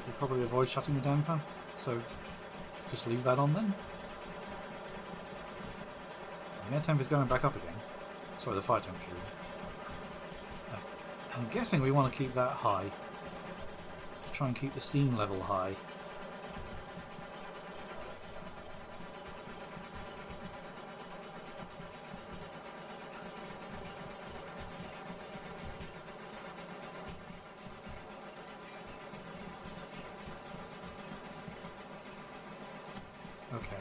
You'll probably avoid shutting the damper, so just leave that on then. The air temperature's going back up again. Sorry, the fire temperature. I'm guessing we want to keep that high. Try and keep the steam level high. Okay.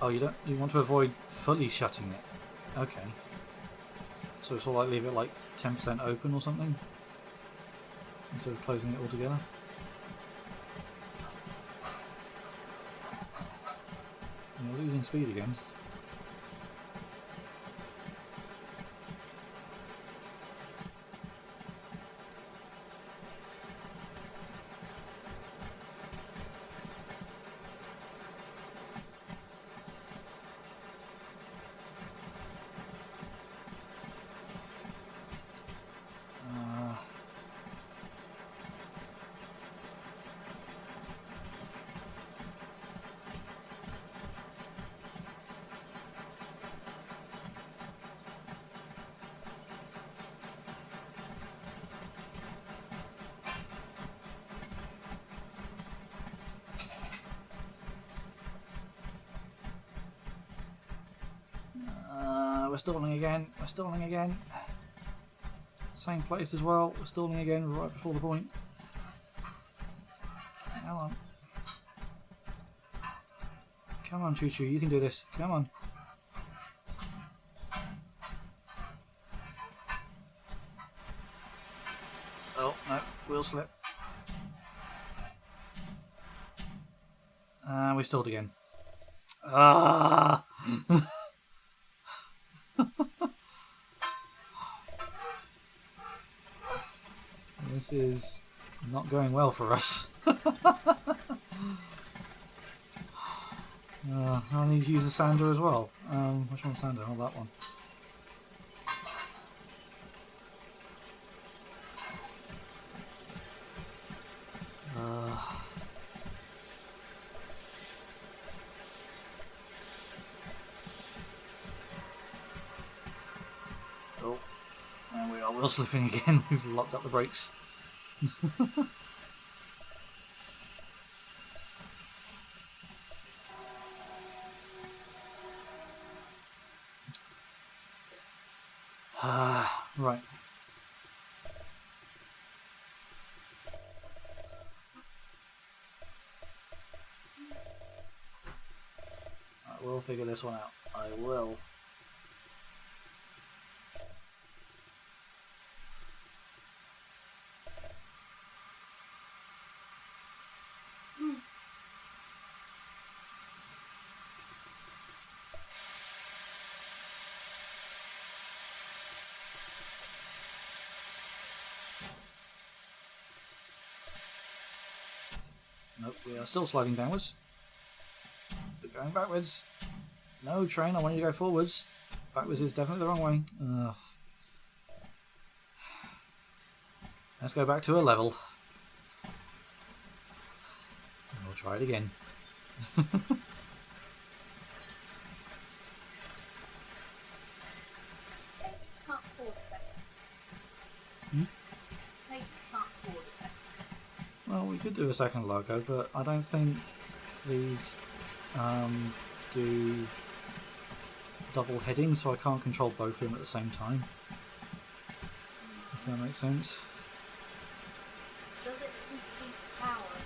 Oh, you want to avoid fully shutting it. Okay. So it's all like leave it like 10% open or something? instead of closing it all together. And you're losing speed again. We're stalling again. We're stalling again. Same place as well. We're stalling again right before the point. Come on. Come on, Choo Choo. You can do this. Come on. Oh, no. Wheel slip. And we stalled again. Ah! This is not going well for us. I need to use the sander as well. Which one's sander? Oh, that one. Oh, and we are wheel slipping again. We've locked up the brakes. Right. I will figure this one out. I will. Nope, we are still sliding downwards. We're going backwards. No, train, I want you to go forwards. Backwards is definitely the wrong way. Ugh. Let's go back to a level. And we'll try it again. Well, we could do a second logo, but I don't think these do double heading, so I can't control both of them at the same time. If that makes sense. Does it increase power?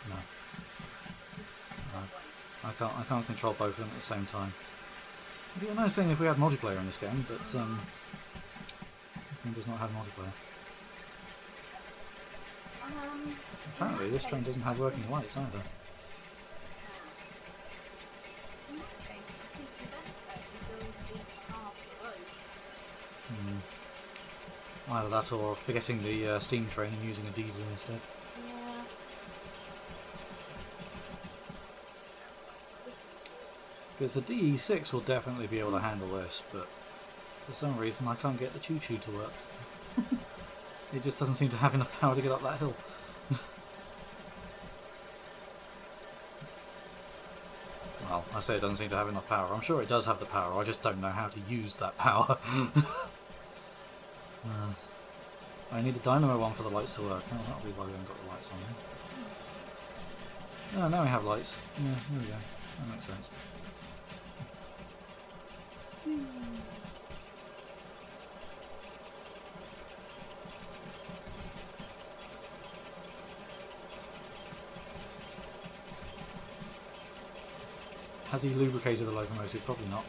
No. I can't control both of them at the same time. It'd be a nice thing if we had multiplayer in this game, but this game does not have multiplayer. Apparently this train doesn't have working lights either. Either that or forgetting the steam train and using a diesel instead. Yeah. Because the DE6 will definitely be able to handle this, but for some reason I can't get the choo-choo to work. It just doesn't seem to have enough power to get up that hill. Well, I say it doesn't seem to have enough power. I'm sure it does have the power, I just don't know how to use that power. I need the dynamo one for the lights to work. Oh, that'll be why we haven't got the lights on here. Oh, now we have lights. Yeah, there we go. That makes sense. Has he lubricated the locomotive? Probably not.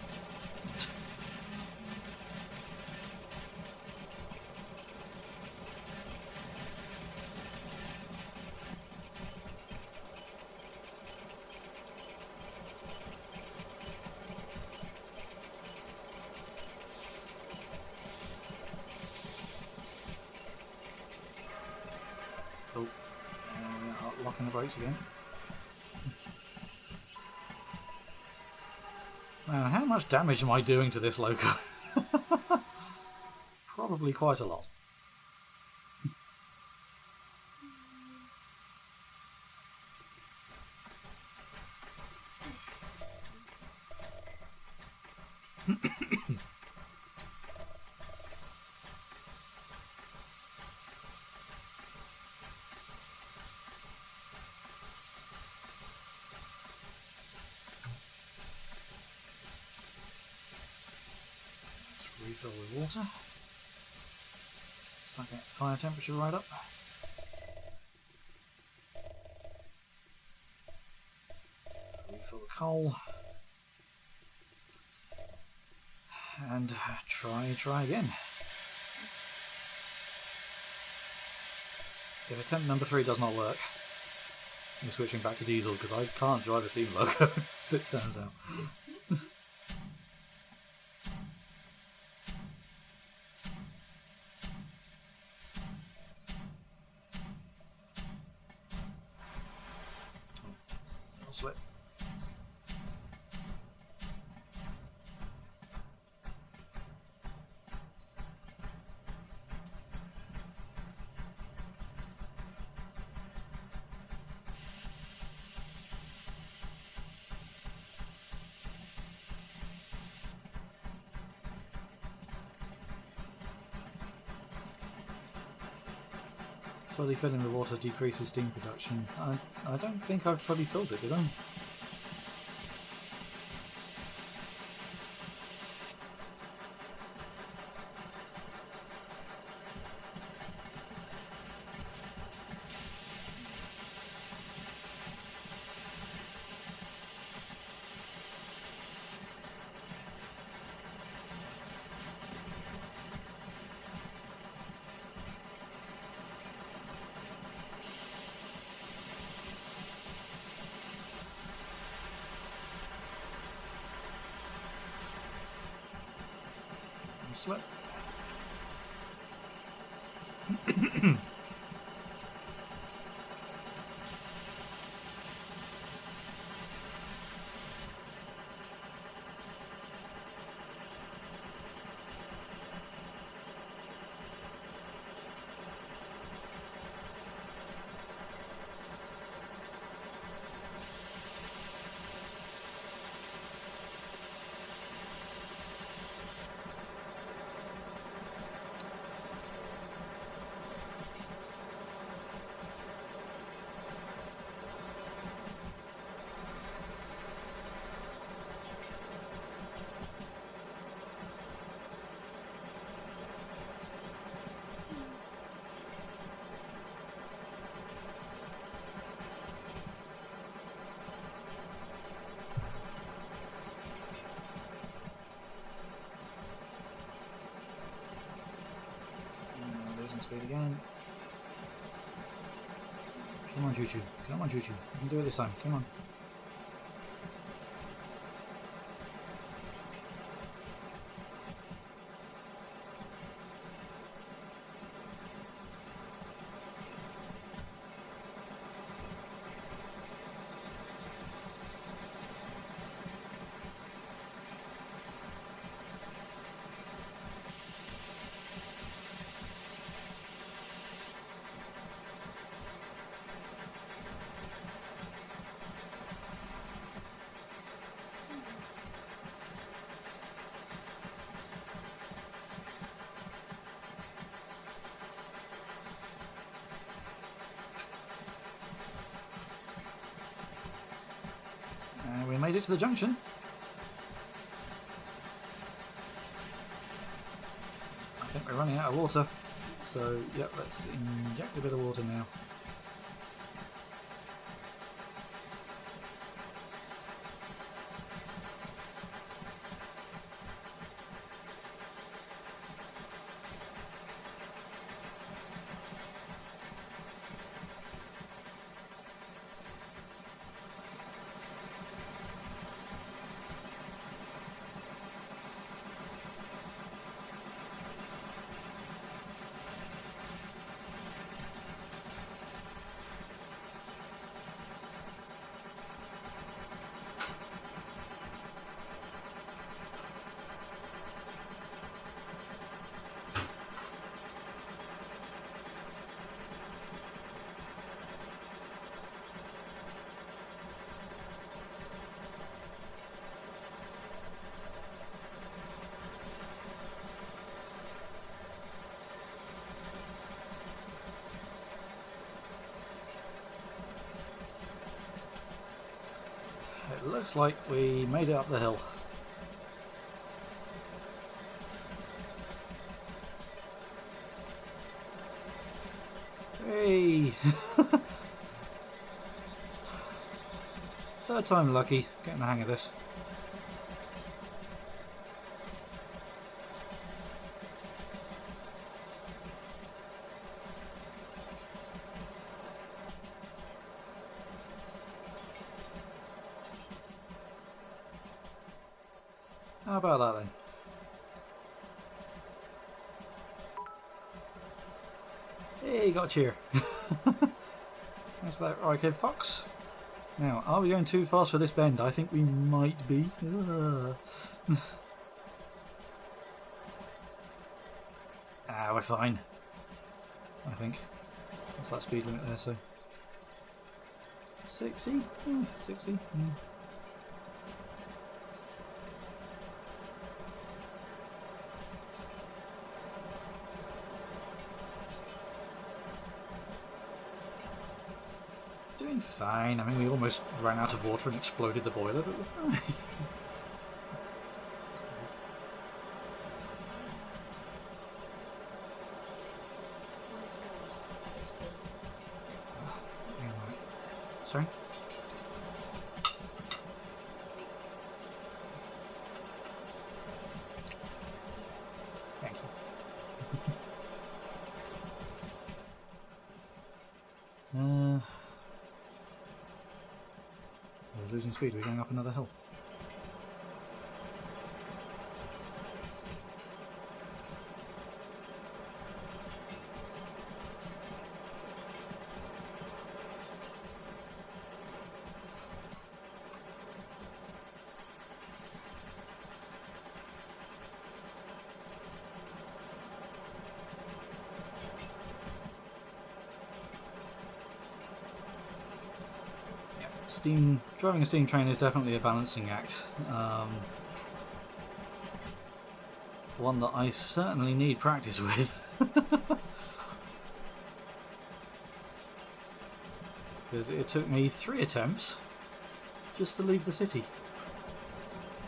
brakes again. Now, how much damage am I doing to this loco? Probably quite a lot. Refill with water. Start getting fire temperature right up. Refill the coal. And try again. If attempt number 3 does not work, I'm switching back to diesel because I can't drive a steam loco, as it turns out. Slip. Fully filling the water decreases steam production. I don't think I've fully filled it, did I? Slip. Speed again. Come on, Choo-Choo. Come on, Choo-Choo. You can do it this time. Come on. We made it to the junction. I think we're running out of water. So, yep, let's inject a bit of water now. looks like we made it up the hill. Hey! Third time lucky, getting the hang of this. How about that then? Hey, got a cheer. That's that okay, Fox. Now, are we going too fast for this bend? I think we might be. We're fine. I think. What's that speed limit there, so? 60? 60? Doing fine. I mean, we almost ran out of water and exploded the boiler, but we're fine. Sorry? Thank you. We're losing speed. We're going up another hill. Driving a steam train is definitely a balancing act. One that I certainly need practice with. Because it took me 3 attempts just to leave the city.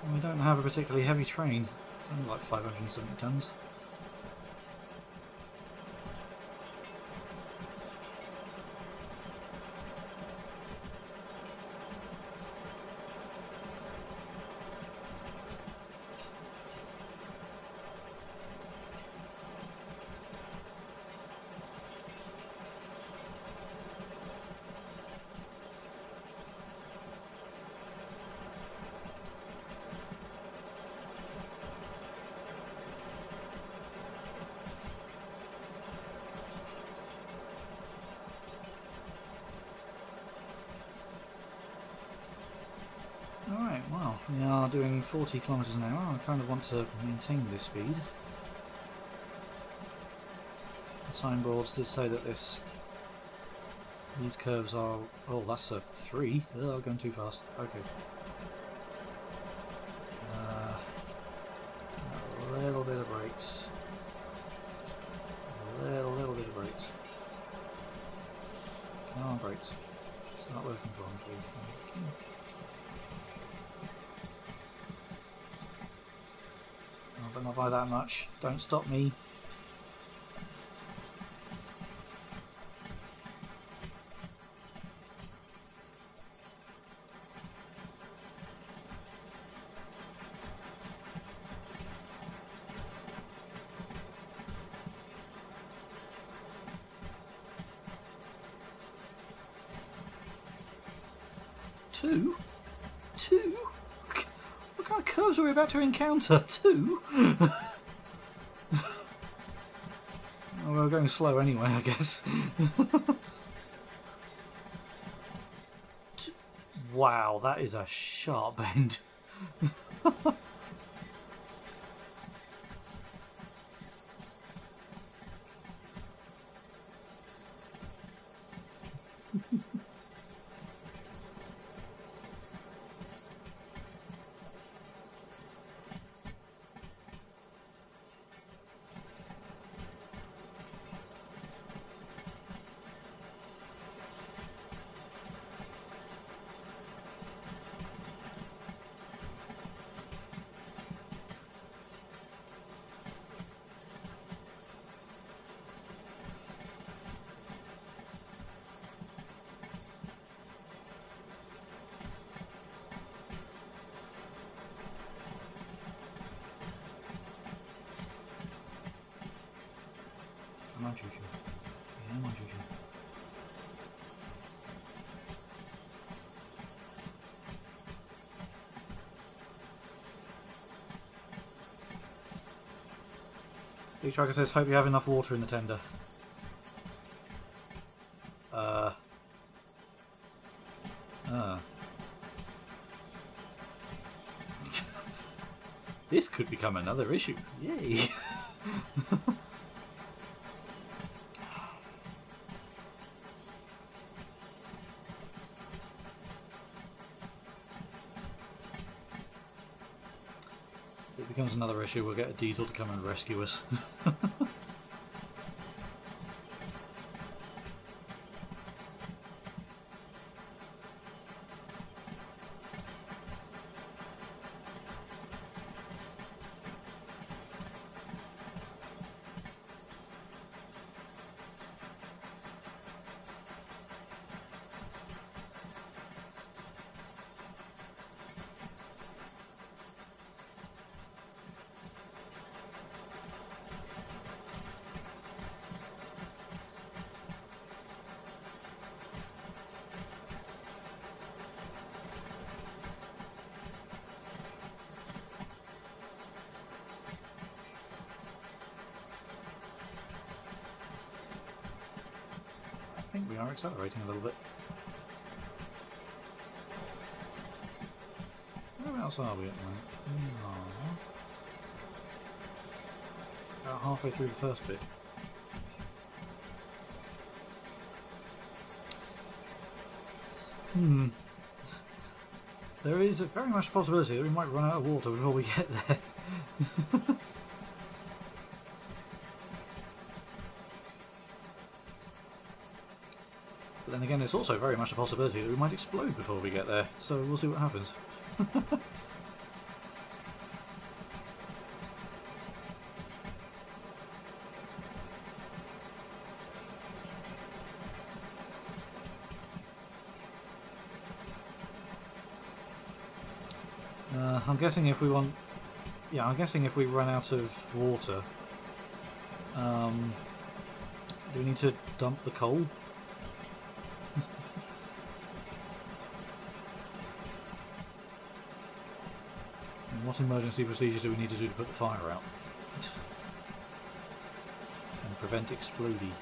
And we don't have a particularly heavy train. It's only like 570 tons. Alright, well, we are doing 40 kilometers an hour. I kind of want to maintain this speed. The signboards did say that these curves are... Oh, that's a 3. Oh, going too fast. Okay. A little bit of brakes. A little bit of brakes. Come on, brakes. Start working for me, please. Thank you. But not by that much. Don't stop me. Two? What kind of curves are we about to encounter? 2? Oh, we're going slow anyway, I guess. Wow, that is a sharp bend. Come on, Choo-Choo. Come on, Choo-Choo. Big Tracker says, hope you have enough water in the tender. This could become another issue. Yay! If it becomes another issue, we'll get a diesel to come and rescue us. I think we are accelerating a little bit. Where else are we at the moment? We are about halfway through the first bit. There is very much a possibility that we might run out of water before we get there. But then again, it's also very much a possibility that we might explode before we get there, so we'll see what happens. I'm guessing if we want... Yeah, I'm guessing if we run out of water, do we need to dump the coal? And what emergency procedure do we need to do to put the fire out? And prevent exploding?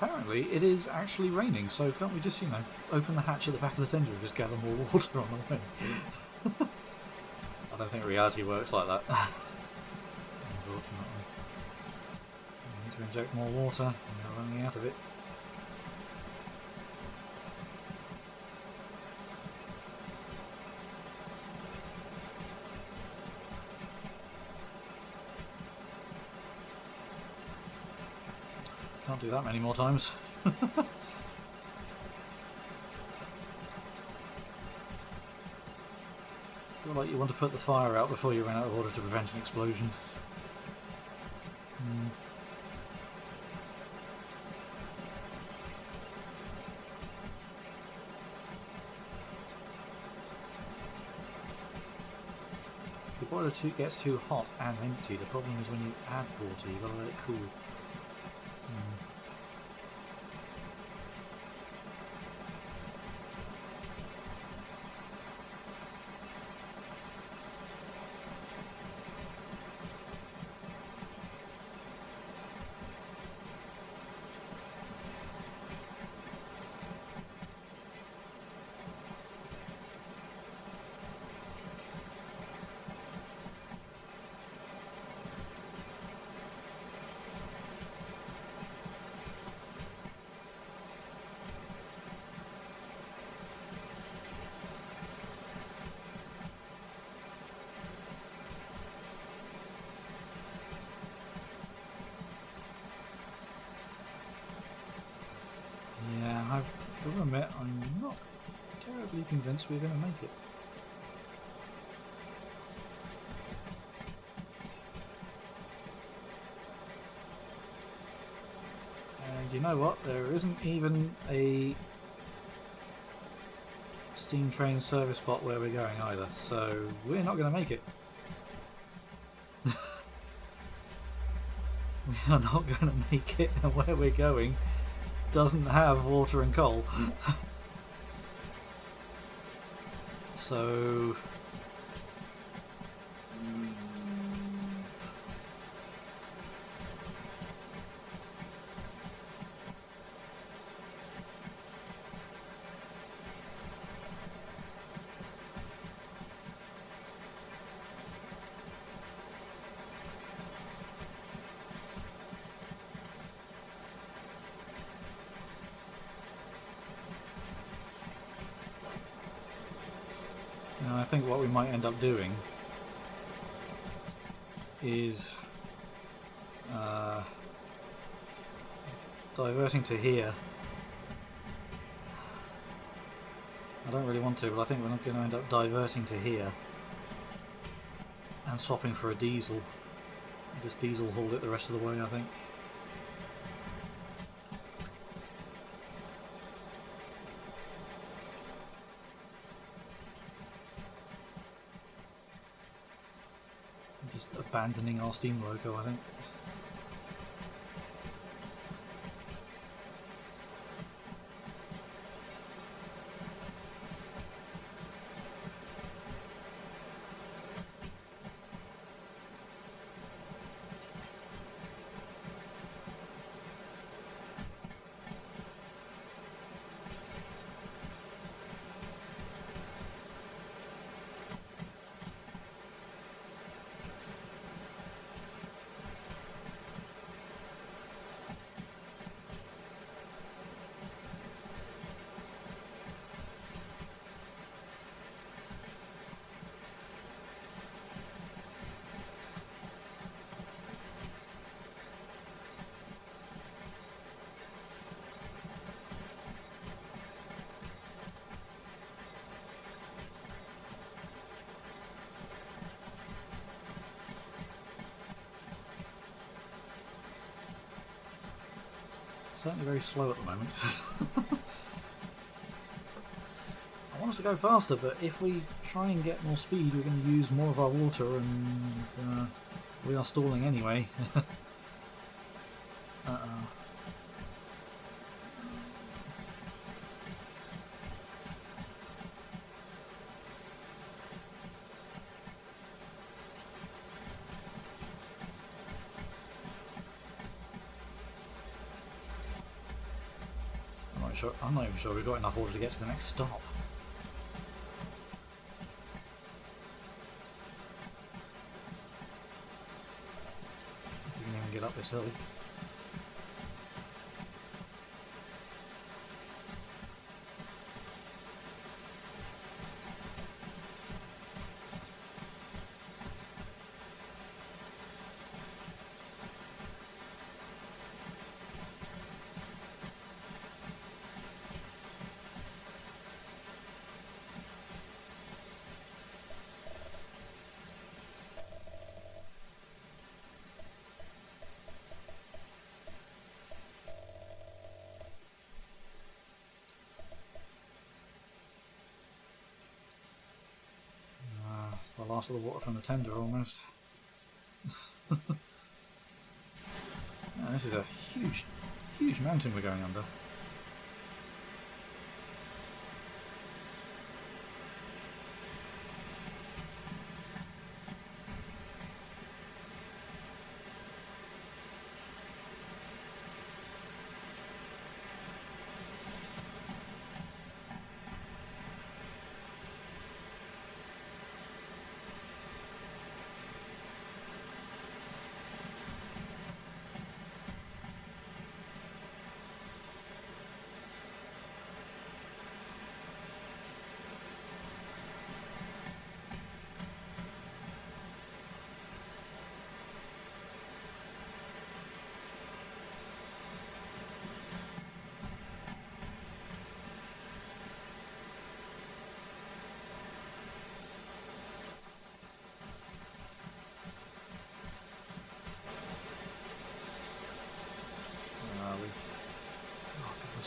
Apparently it is actually raining, so can't we just, you know, open the hatch at the back of the tender and just gather more water on the way? I don't think reality works like that. Unfortunately. We need to inject more water, and we're running out of it. Can't do that many more times. Feel like you want to put the fire out before you run out of water to prevent an explosion. If the boiler gets too hot and empty, the problem is when you add water, you've got to let it cool. will admit, I'm not terribly convinced we're going to make it. And you know what? There isn't even a steam train service spot where we're going either, so we're not going to make it. We are not going to make it, and where we're going doesn't have water and coal. So I think what we might end up doing is diverting to here. I don't really want to, but I think we're not going to end up diverting to here and swapping for a diesel. Just diesel haul it the rest of the way, I think. Just abandoning our steam loco, I think. Certainly very slow at the moment. I want us to go faster, but if we try and get more speed, we're going to use more of our water, and we are stalling anyway. Uh-oh. I'm not even sure we've got enough water to get to the next stop. We can even get up this hill. That's the last of the water from the tender almost. This is a huge, huge mountain we're going under.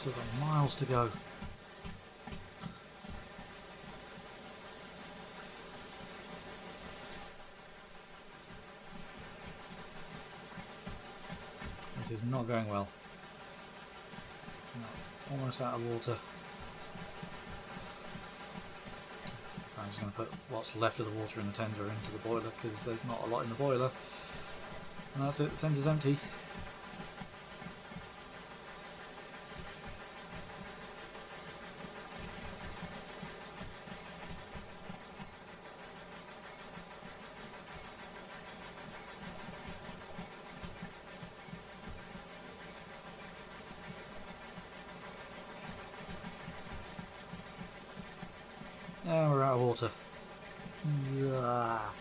Still got miles to go. This is not going well. No, almost out of water. I'm just going to put what's left of the water in the tender into the boiler because there's not a lot in the boiler. And that's it, the tender's empty. Yeah, we're out of water. Ah.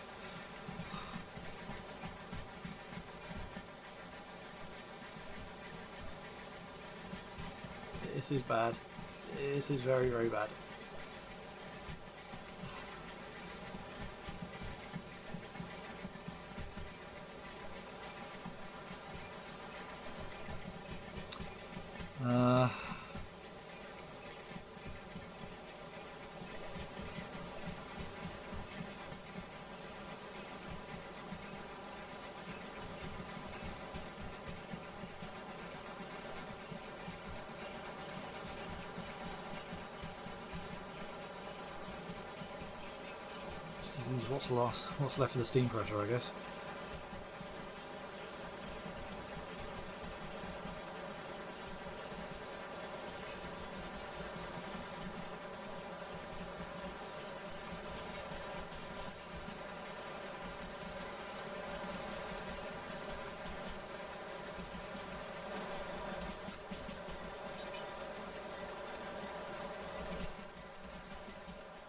This is bad. This is very, very bad. Use what's left of the steam pressure, I guess.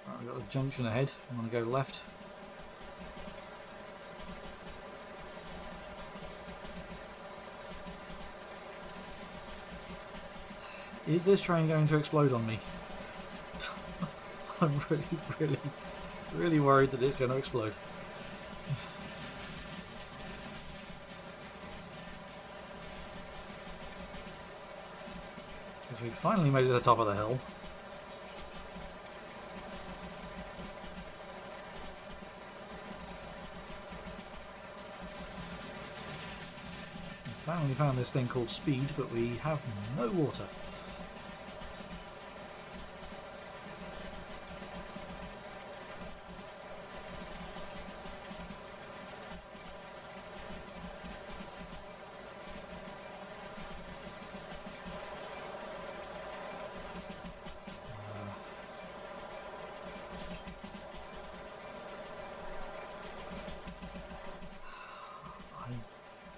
Right, we've got the junction ahead. I'm going to go left. Is this train going to explode on me? I'm really worried that it's going to explode. Because we finally made it to the top of the hill. We finally found this thing called speed, but we have no water.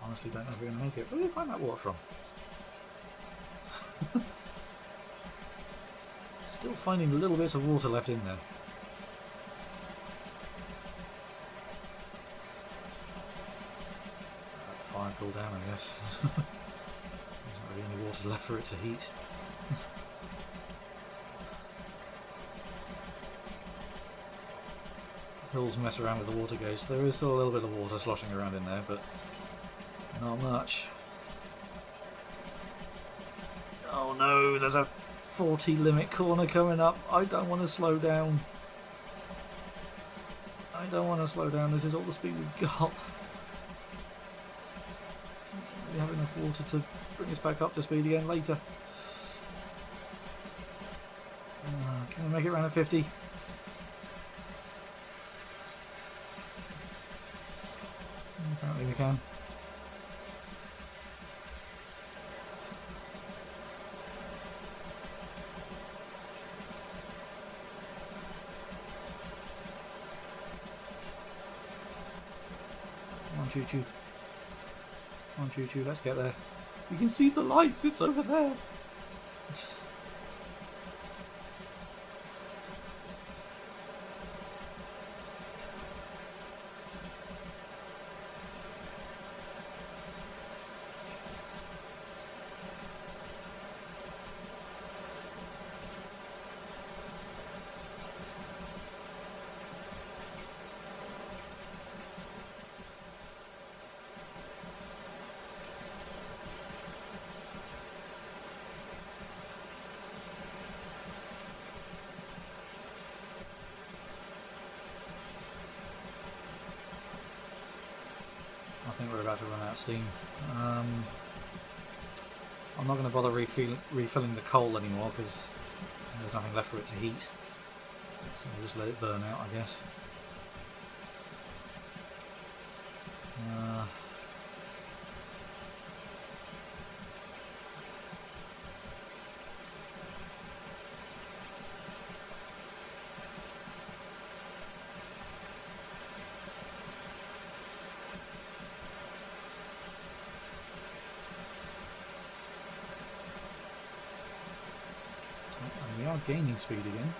Honestly don't know if we're going to make it. Where did you find that water from? Still finding little bits of water left in there. Let the fire cool down, I guess. There's not really any water left for it to heat. Hills mess around with the water gauge. There is still a little bit of water sloshing around in there, but not much. Oh no, there's a 40 limit corner coming up. I don't want to slow down. I don't want to slow down. This is all the speed we've got. We have enough water to bring us back up to speed again later. Can we make it around at 50? Apparently we can. Come on, choo-choo. Come on, choo-choo, let's get there. We can see the lights, it's over there. that steam. I'm not going to bother refilling the coal anymore because there's nothing left for it to heat. So we'll just let it burn out, I guess. And we are gaining speed again.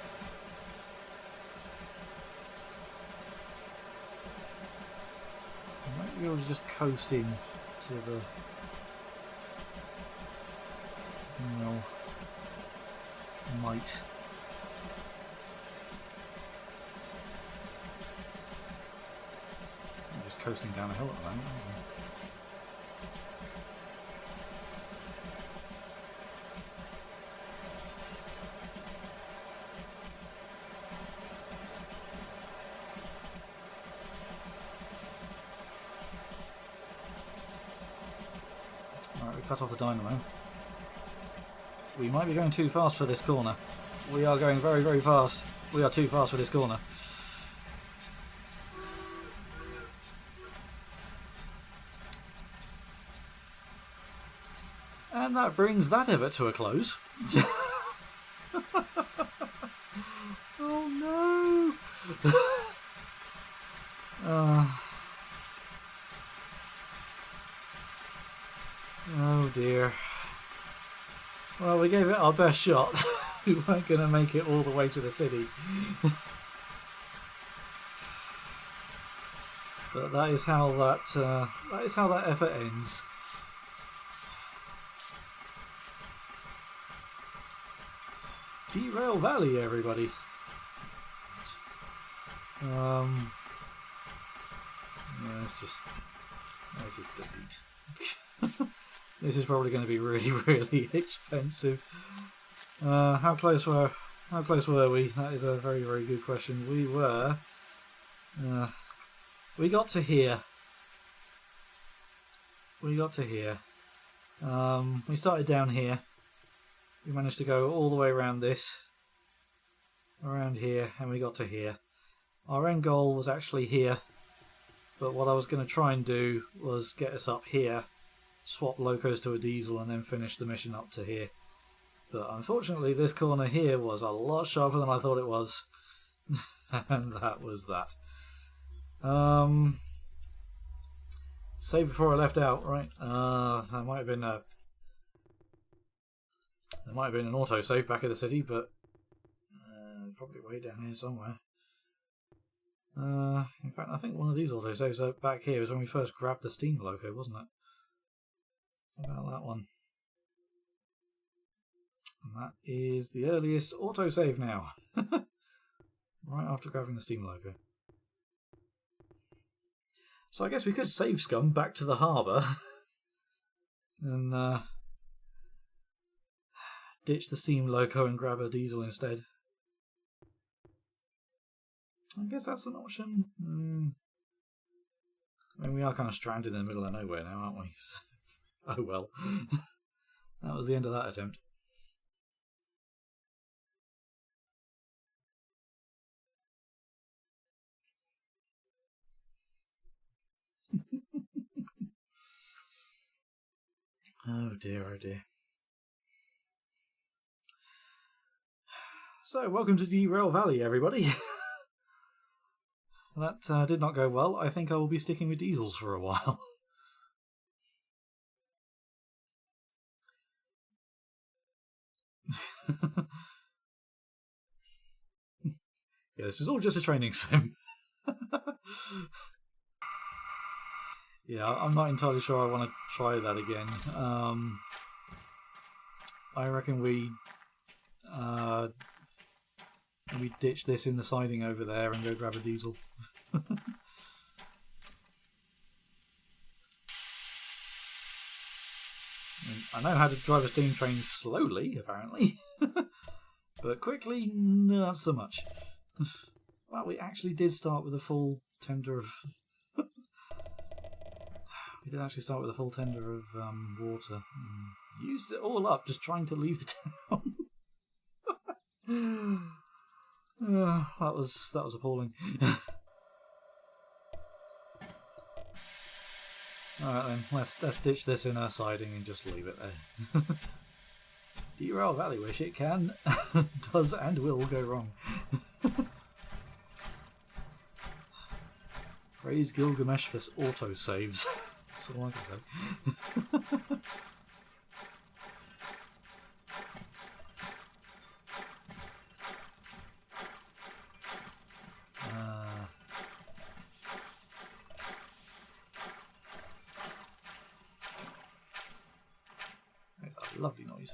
I might be able to just coast in to the might. I'm just coasting down a hill at the moment, aren't we? Alright, we cut off the dynamo. We might be going too fast for this corner. We are going very, very fast. We are too fast for this corner. And that brings that effort to a close. Oh no! Oh dear. Well, we gave it our best shot. We weren't going to make it all the way to the city. But that is how that effort ends. Derail Valley, everybody. Yeah, let's just delete. This is probably going to be really, really expensive. How close were we? That is a very, very good question. We were. We got to here. We started down here. We managed to go all the way around this, around here, and we got to here. Our end goal was actually here, but what I was going to try and do was get us up here, swap locos to a diesel, and then finish the mission up to here. But unfortunately, this corner here was a lot sharper than I thought it was, and that was that. Save before I left out, right? There might have been an auto save back at the city, but probably way down here somewhere. In fact, I think one of these auto saves back here was when we first grabbed the steam loco, wasn't it? How about that one? And that is the earliest auto save now. Right after grabbing the steam loco. So I guess we could save scum back to the harbour and ditch the steam loco and grab a diesel instead. I guess that's an option. I mean, we are kind of stranded in the middle of nowhere now, aren't we? Oh well. That was the end of that attempt. Oh dear, oh dear. So, welcome to Derail Valley, everybody. That did not go well. I think I will be sticking with diesels for a while. Yeah, this is all just a training sim. Yeah, I'm not entirely sure I want to try that again. I reckon we ditch this in the siding over there and go grab a diesel. I know how to drive a steam train slowly, apparently. But quickly, not so much. Well, we actually did start with a full tender of... We did actually start with a full tender of water. Used it all up just trying to leave the town. That was appalling. Alright then, let's ditch this inner siding and just leave it there. Derail Valley, where shit can, does and will go wrong. Praise Gilgamesh for auto-saves. That's all I can say. It's a lovely noise.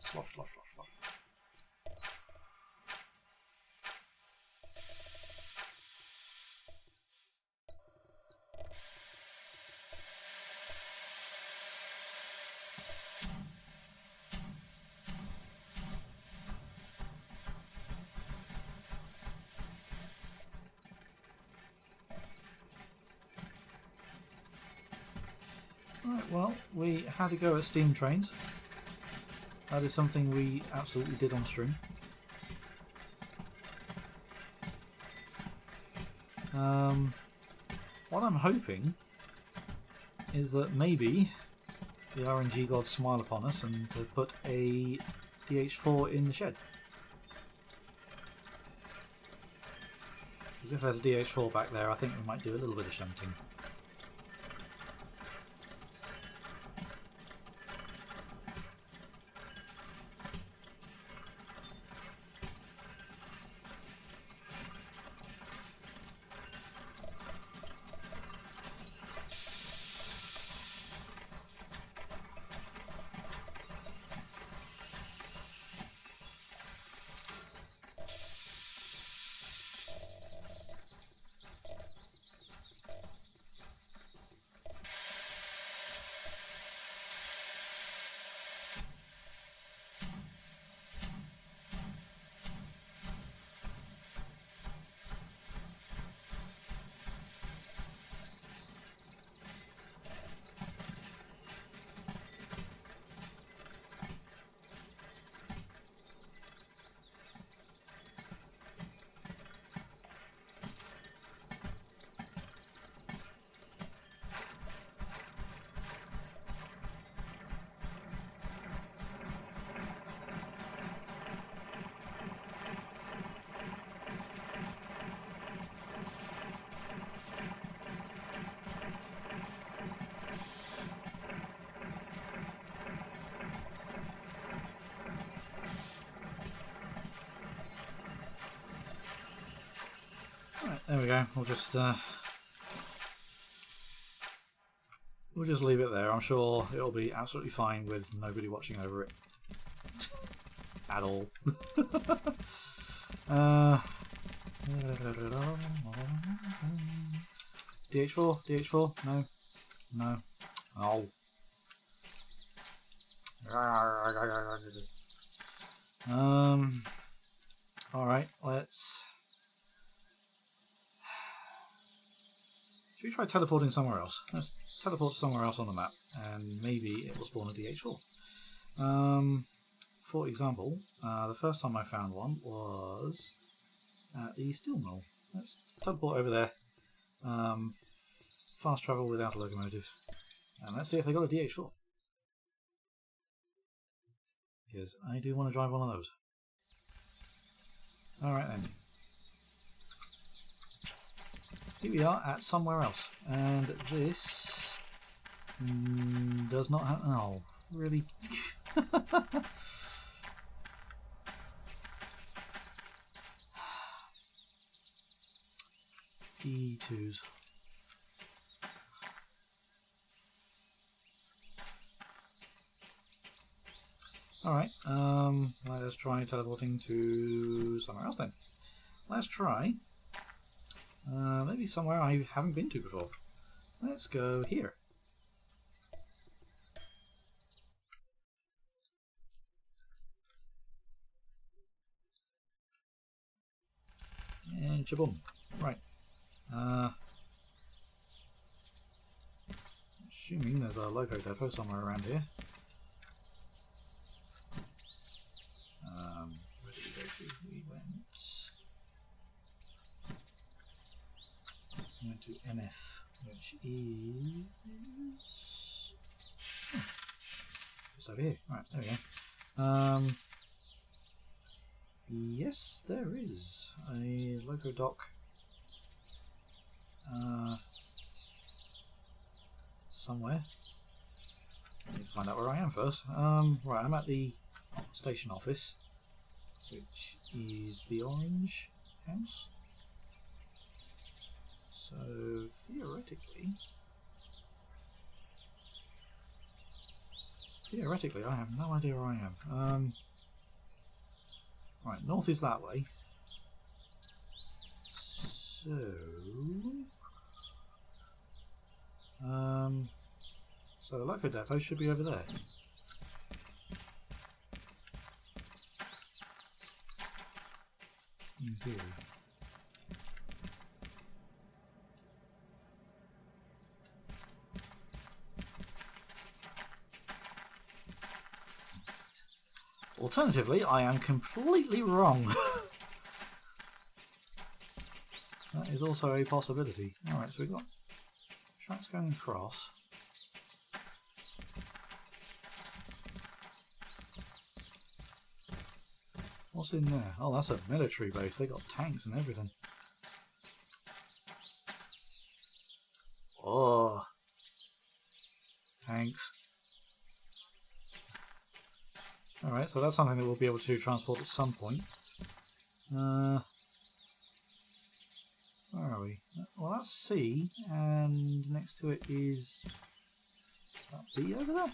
Slosh, slosh, slosh, slosh. Right, well, we had to go at steam trains. That is something we absolutely did on stream. What I'm hoping is that maybe the RNG gods smile upon us and have put a DH4 in the shed. Because if there's a DH4 back there, I think we might do a little bit of shunting. Right, there we go. We'll just leave it there. I'm sure it'll be absolutely fine with nobody watching over it at all. DH4, DH4, no, no, oh. All right, let's. Should we try teleporting somewhere else? Let's teleport somewhere else on the map, and maybe it will spawn a DH4. For example, the first time I found one was at the steel mill. Let's teleport over there. Fast travel without a locomotive. And let's see if they got a DH4. Because I do want to drive one of those. Alright then. Here we are at somewhere else, and this does not have. Oh, really? D2s. Alright, let's try teleporting to somewhere else then. Let's try. Maybe somewhere I haven't been to before. Let's go here. And chaboom. Right. assuming there's a loco depot somewhere around here. Where did we go to? We went to NF, which is just over here. Right, there we go. Yes, there is a loco dock. Somewhere. Need to find out where I am first. Right, I'm at the station office, which is the orange house. So theoretically, I have no idea where I am. Right, north is that way. So the loco depot should be over there. In theory. Alternatively, I am completely wrong. That is also a possibility. Alright, so we've got tracks going across. What's in there? Oh, that's a military base. They got tanks and everything. Oh, tanks. Alright, so that's something that we'll be able to transport at some point. Where are we? Well, that's C, and next to it is that B over there.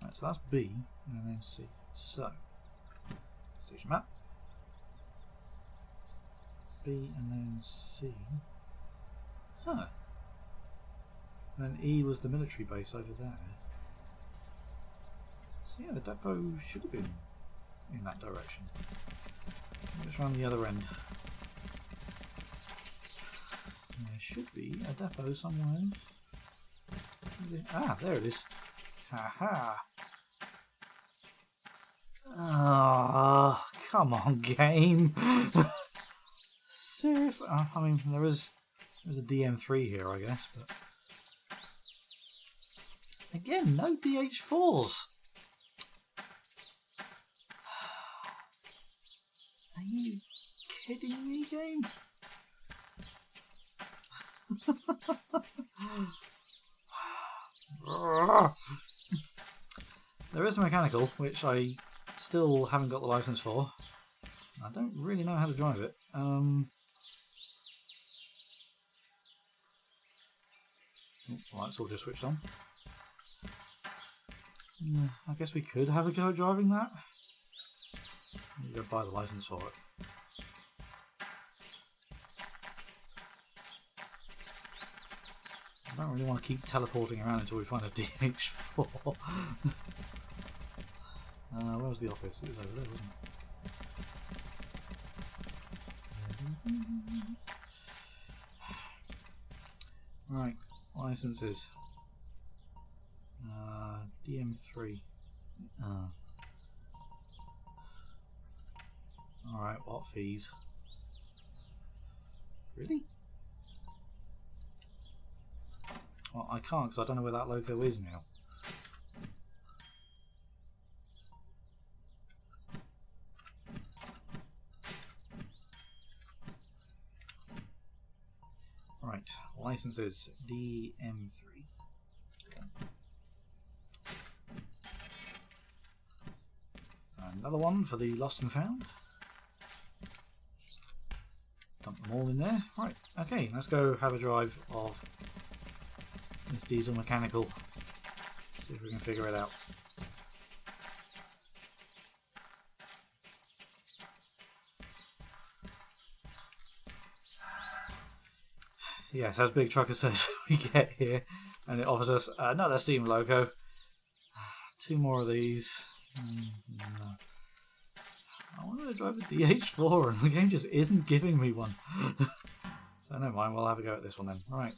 Right, so that's B, and then C. So, station map. B and then C. Huh. And then E was the military base over there. So yeah, the depot should have been in that direction. Let's run the other end. There should be a depot somewhere. Ah, there it is. Haha. Ah, come on, game. Seriously? I mean, there's a DM3 here, I guess, but again, no DH4s. Are you kidding me, game? There is a mechanical, which I still haven't got the license for. I don't really know how to drive it. Lights all just switched on. Yeah, I guess we could have a go at driving that. You go buy the license for it. I don't really want to keep teleporting around until we find a DH4. Where was the office? It was over there, wasn't it? Right, licenses. DM3. Alright, what fees? Really? Well, I can't because I don't know where that logo is now. Right, licenses DM3. Another one for the lost and found. Just dump them all in there. Right, okay, let's go have a drive of this diesel mechanical. See if we can figure it out. Yes, as Big Trucker says, we get here and it offers us another steam loco. 2 more of these. No. I wanted to drive a DH4 and the game just isn't giving me one. So never mind, we'll have a go at this one then. Right,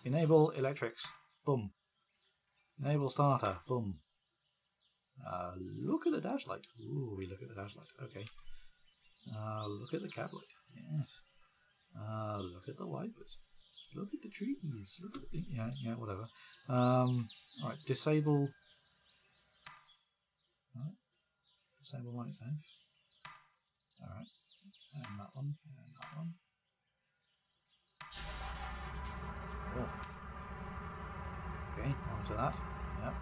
enable electrics. Boom. Enable starter. Boom. Look at the dash light. Ooh, we look at the dash light. Okay. Look at the cab light. Yes. Look at the wipers. Look at the trees. Look at the, yeah, whatever. Alright, disable. Right. Disable light safe. Alright. And that one. And that one. Oh. Okay, on to that. Yep.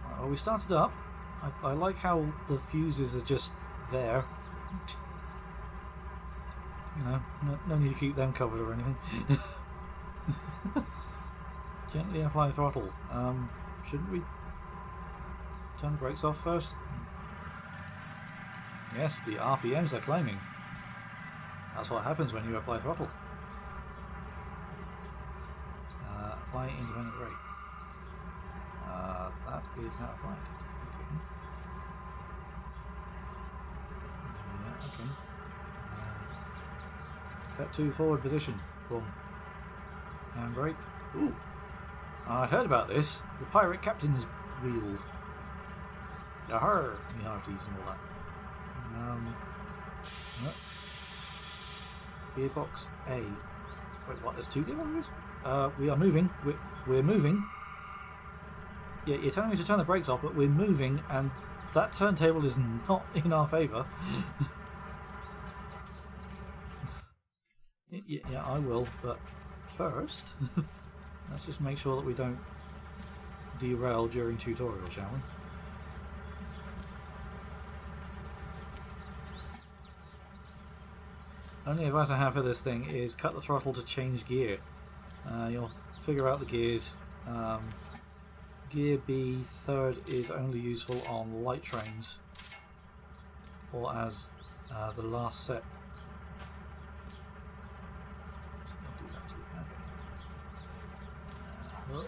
Right, well, we started up. I like how the fuses are just there. You know, no need to keep them covered or anything. Gently apply throttle. Shouldn't we turn the brakes off first? Yes, the RPMs they're claiming. That's what happens when you apply throttle. Apply independent brake. That is now applied. Okay. Yeah, okay. Set to forward position. Boom. Handbrake. Ooh. I heard about this. The pirate captain's wheel. Yahar! The hearties and all that. Yep. Gearbox A. Wait, what? There's two gearboxes? We are moving. We're moving. Yeah, you're telling me to turn the brakes off, but we're moving, and that turntable is not in our favour. Yeah, I will, but first, let's just make sure that we don't derail during tutorial, shall we? Only advice I have for this thing is cut the throttle to change gear. You'll figure out the gears. Gear B third is only useful on light trains, or as the last set. I'll do that too. Okay.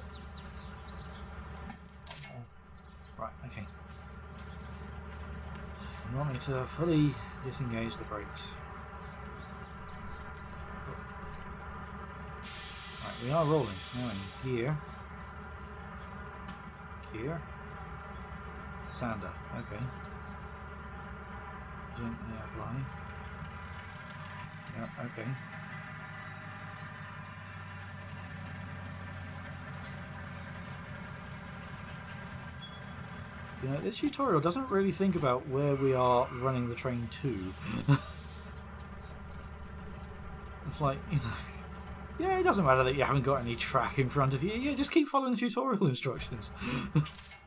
Right. Okay. You want me to fully disengage the brakes. Right, we are rolling. Now in gear. Gear. Sander. Okay. Gently apply. Yep, okay. You know, this tutorial doesn't really think about where we are running the train to. It's like, you know, yeah, it doesn't matter that you haven't got any track in front of you. Yeah, just keep following the tutorial instructions.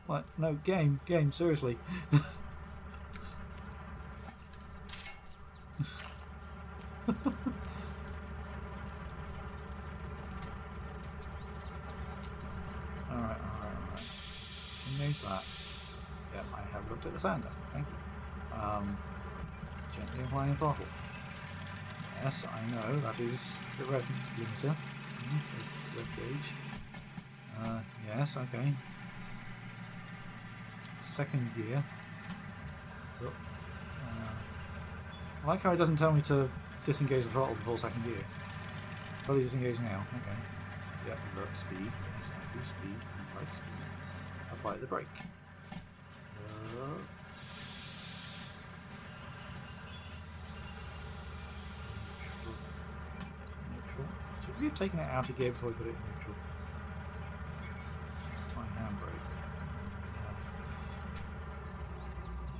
Like, no, game, seriously. Alright. Engage that. Yep, I have looked at the sander. Thank you. Gently applying the throttle. Yes, I know, that is the rev limiter. Rev gauge. Yes, okay. Second gear. Oh. I like how it doesn't tell me to disengage the throttle before second gear. Fully disengage now. Okay. Yep, look, speed. Yes, thank you, speed. Right, speed. Apply the brake. Neutral. Should we have taken it out of gear before we put it in neutral? My handbrake.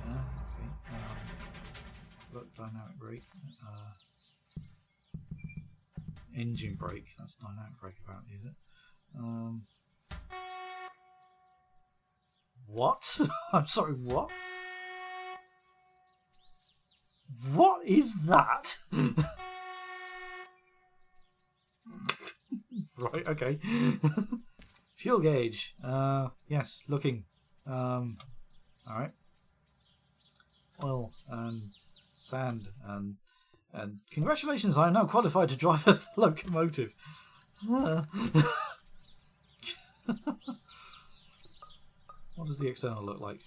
Yeah, okay. Look, dynamic brake. Engine brake. That's dynamic brake apparently, is it? What? I'm sorry, what? What is that? Right, okay. Fuel gauge. Yes, looking. Alright. Oil and sand and congratulations, I am now qualified to drive a locomotive. What does the external look like?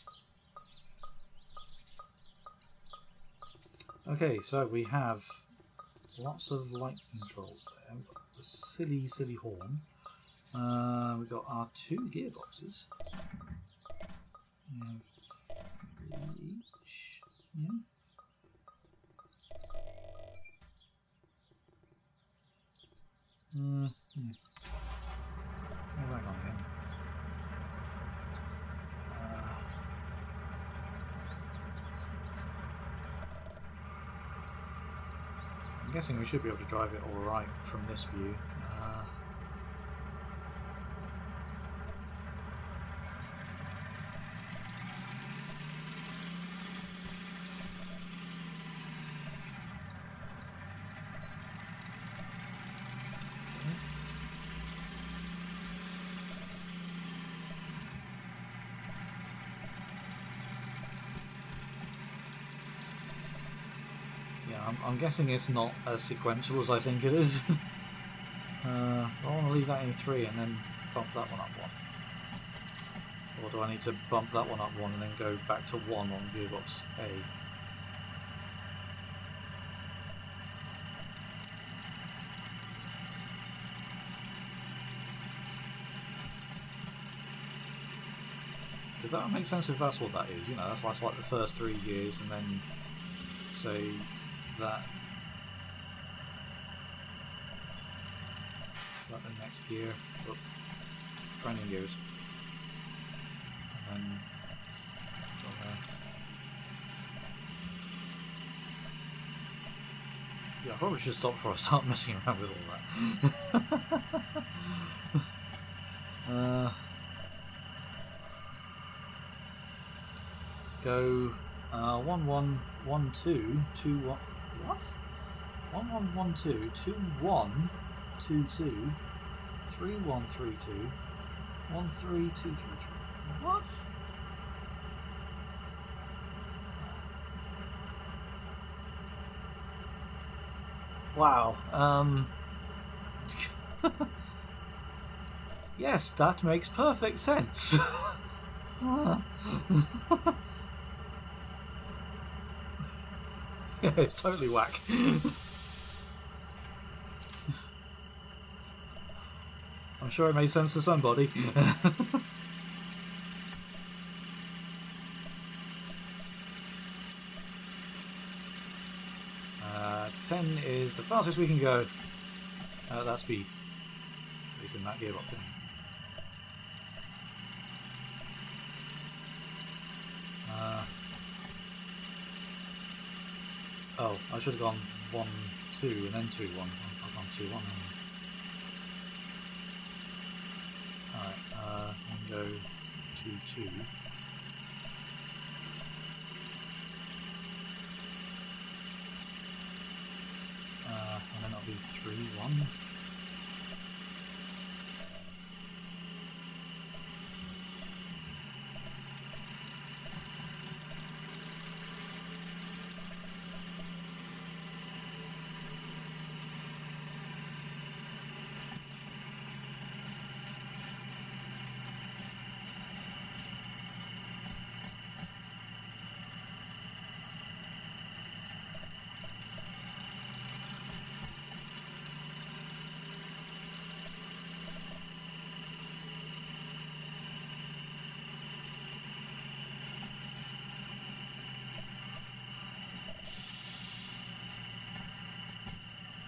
Okay, so we have lots of light controls there. We've got the silly horn. We've got our 2 gearboxes. We have 3 each. Yeah. Go back on again. I'm guessing we should be able to drive it all right from this view. I'm guessing it's not as sequential as I think it is. I want to leave that in 3 and then bump that one up 1. Or do I need to bump that one up 1 and then go back to 1 on gearbox A? Does that make sense if that's what that is? You know, that's why it's like the first 3 gears and then say that the next gear, grinding gears, and then yeah, I probably should stop before I start messing around with all that. Go 1 1 1 2 2 1. What? 1 1 1 2 2 1 2 2 3 1 3 2 1 3 2 3 3. What? Wow. Yes, that makes perfect sense. Yeah, it's totally whack. I'm sure it made sense to somebody. 10 is the fastest we can go at that speed. At least in that gearbox. Oh, I should have gone 1 2 and then 2 1. I've gone 2 1. Alright, and go 2 2. And then it'll be 3 1.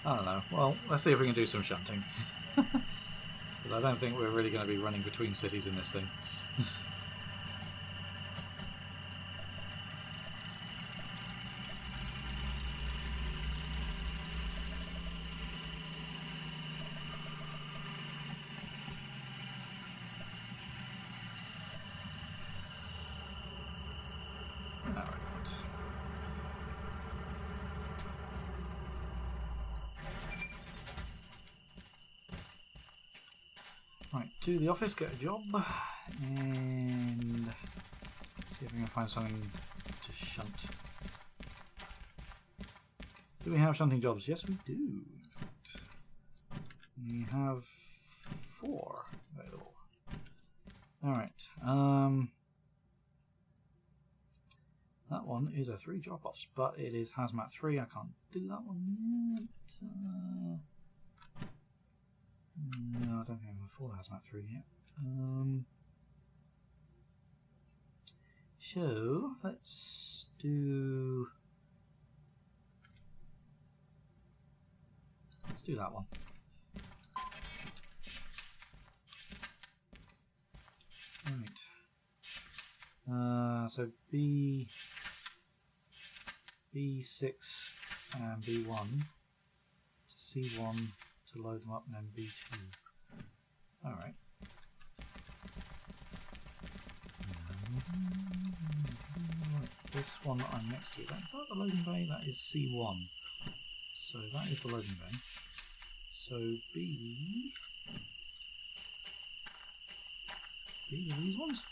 I don't know. Well, let's see if we can do some shunting. But I don't think we're really going to be running between cities in this thing. Right, to the office, get a job, and see if we can find something to shunt. Do we have shunting jobs? Yes, we do. We have 4 available. Alright, that one is a 3 drop-offs, but it is Hazmat 3. I can't do that one yet. No, I don't think I'm full hazmat through yet. So let's do that one. Right. So B6 and B1 to C1 to load them up, and then B2. All right. This one that I'm next to, is that the loading bay? That is C1. So that is the loading bay. So B are these ones?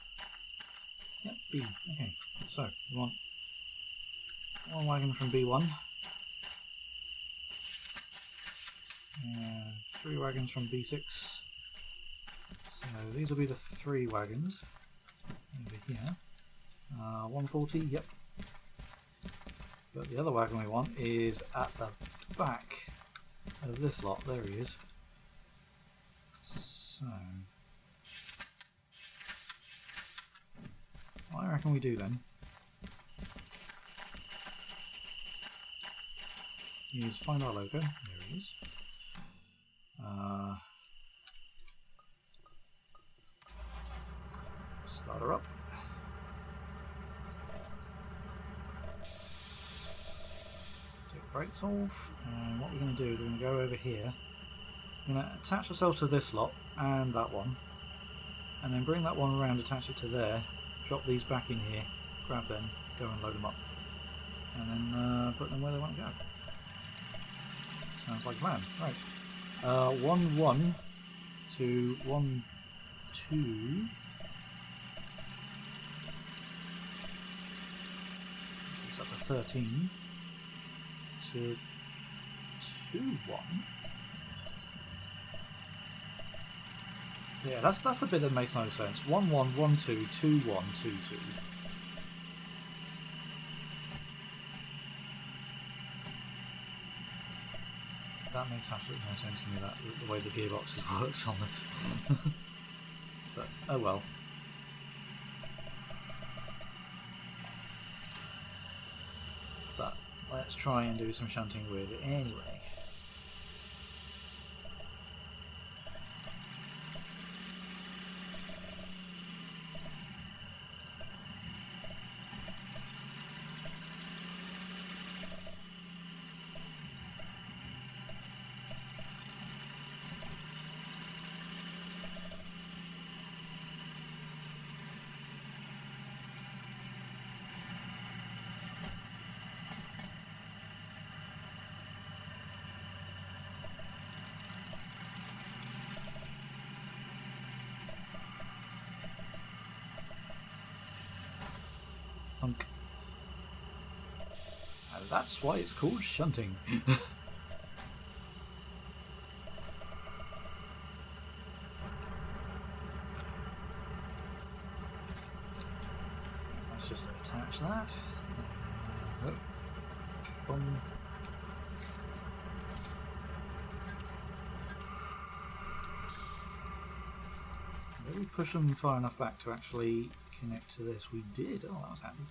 Yep, B. Okay. So we want one wagon from B1. 3 wagons from B6. So these will be the 3 wagons over here. 140, yep. But the other wagon we want is at the back of this lot. There he is. So what I reckon we do then is find our logo. There he is. Start her up. Take brakes off, and what we're going to do is we're going to go over here. We're going to attach ourselves to this lot and that one, and then bring that one around, attach it to there, drop these back in here, grab them, go and load them up, and then put them where they want to go. Sounds like a plan. Right. 1-1 to 1-2. It's up to 13 to 2-1. Yeah, that's the bit that makes no sense. 1-1, 1-2, 2-1, 2-2. That makes absolutely no sense to me, that the way the gearbox works on this. But oh well. But let's try and do some shunting with it anyway. Funk. And that's why it's called shunting. Let's just attach that. Boom. Did we push them far enough back to actually connect to this? We did. Oh, that was handy.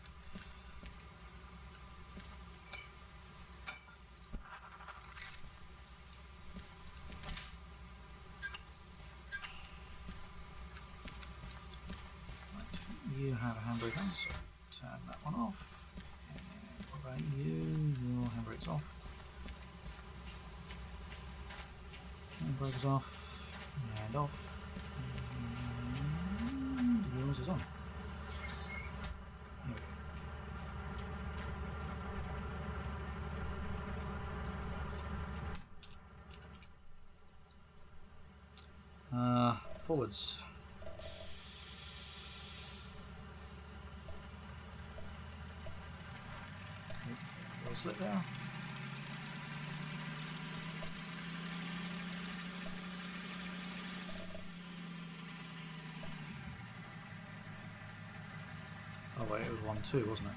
Right, you have a handbrake on, so turn that one off. And what about you? Your handbrake's off. Handbrake's off. And off. And yours is on. Here we go. Forwards. Little slip there. Oh wait, it was 1-2, wasn't it?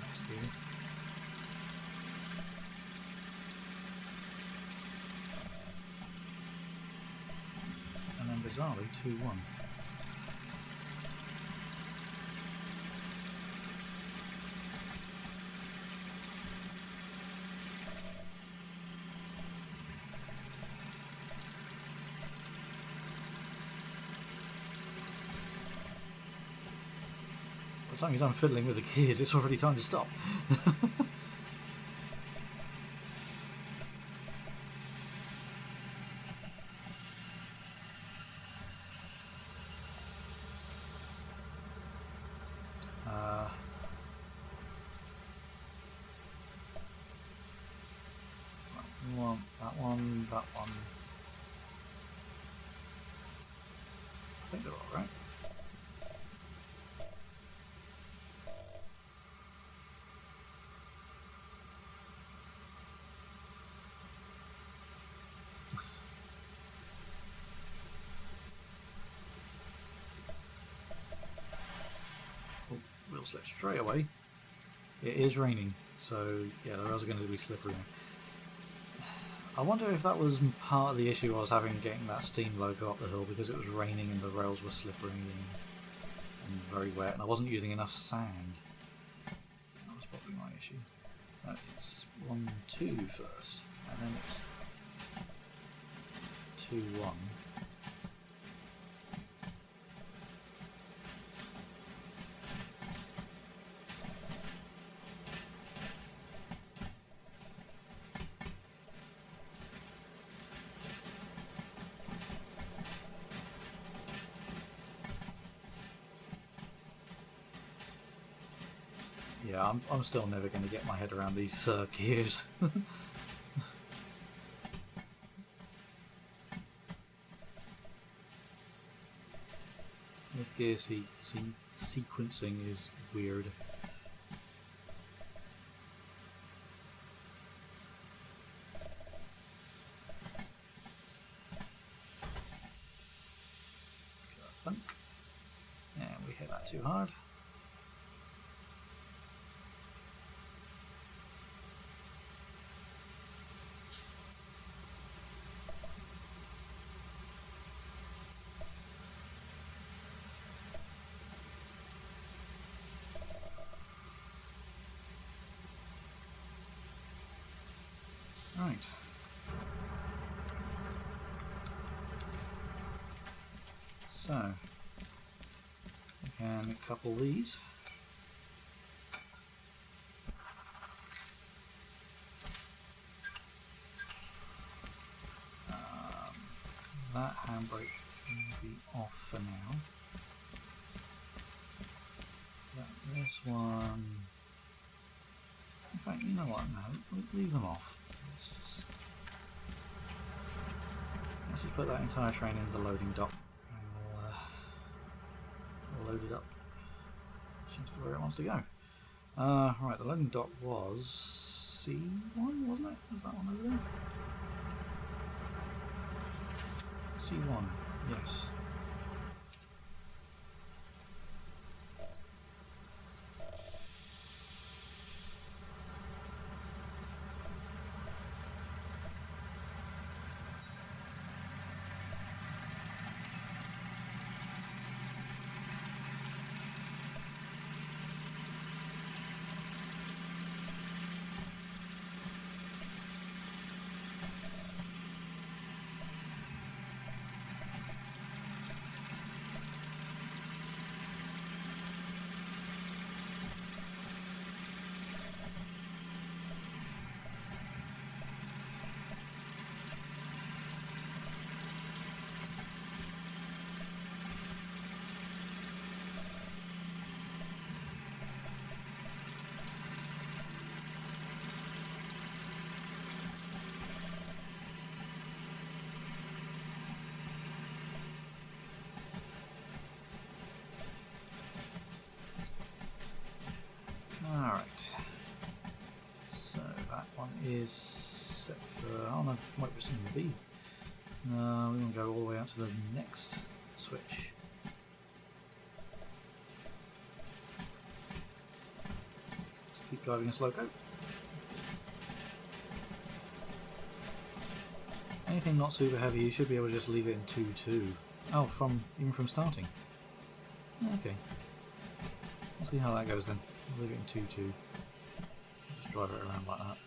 Next gear. bizarrely 2-1. By the time you're done fiddling with the gears, it's already time to stop. That one. I think they're all right. Oh, wheel slip straight away. It is raining, so yeah, the rails are going to be slippery now. I wonder if that was part of the issue I was having getting that steam loco up the hill, because it was raining and the rails were slippery and very wet, and I wasn't using enough sand. That was probably my issue. It's 1-2 first, and then it's 2-1. Yeah, I'm still never going to get my head around these gears. This gear sequencing is weird. I think. And we hit that too hard. Right. So, we can couple these. That handbrake can be off for now. This one... In fact, you know what? No, leave them off. Let's just put that entire train in the loading dock, and we'll load it up. Seems to be where it wants to go. Right, the loading dock was C1, wasn't it? Was that one over there? C1, yes. Alright, so that one is set for, oh no, might be something B. We want to go all the way out to the next switch. Just keep driving a loco. Anything not super heavy, you should be able to just leave it in 2-2. Oh, even from starting. Okay. We'll see how that goes then. We'll leave it in 2-2. Just drive it around like that.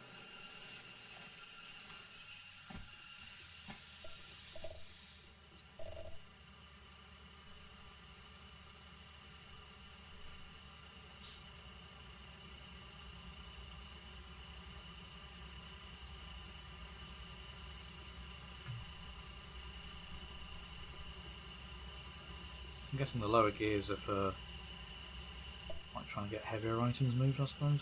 I'm guessing the lower gears are for like trying to get heavier items moved, I suppose.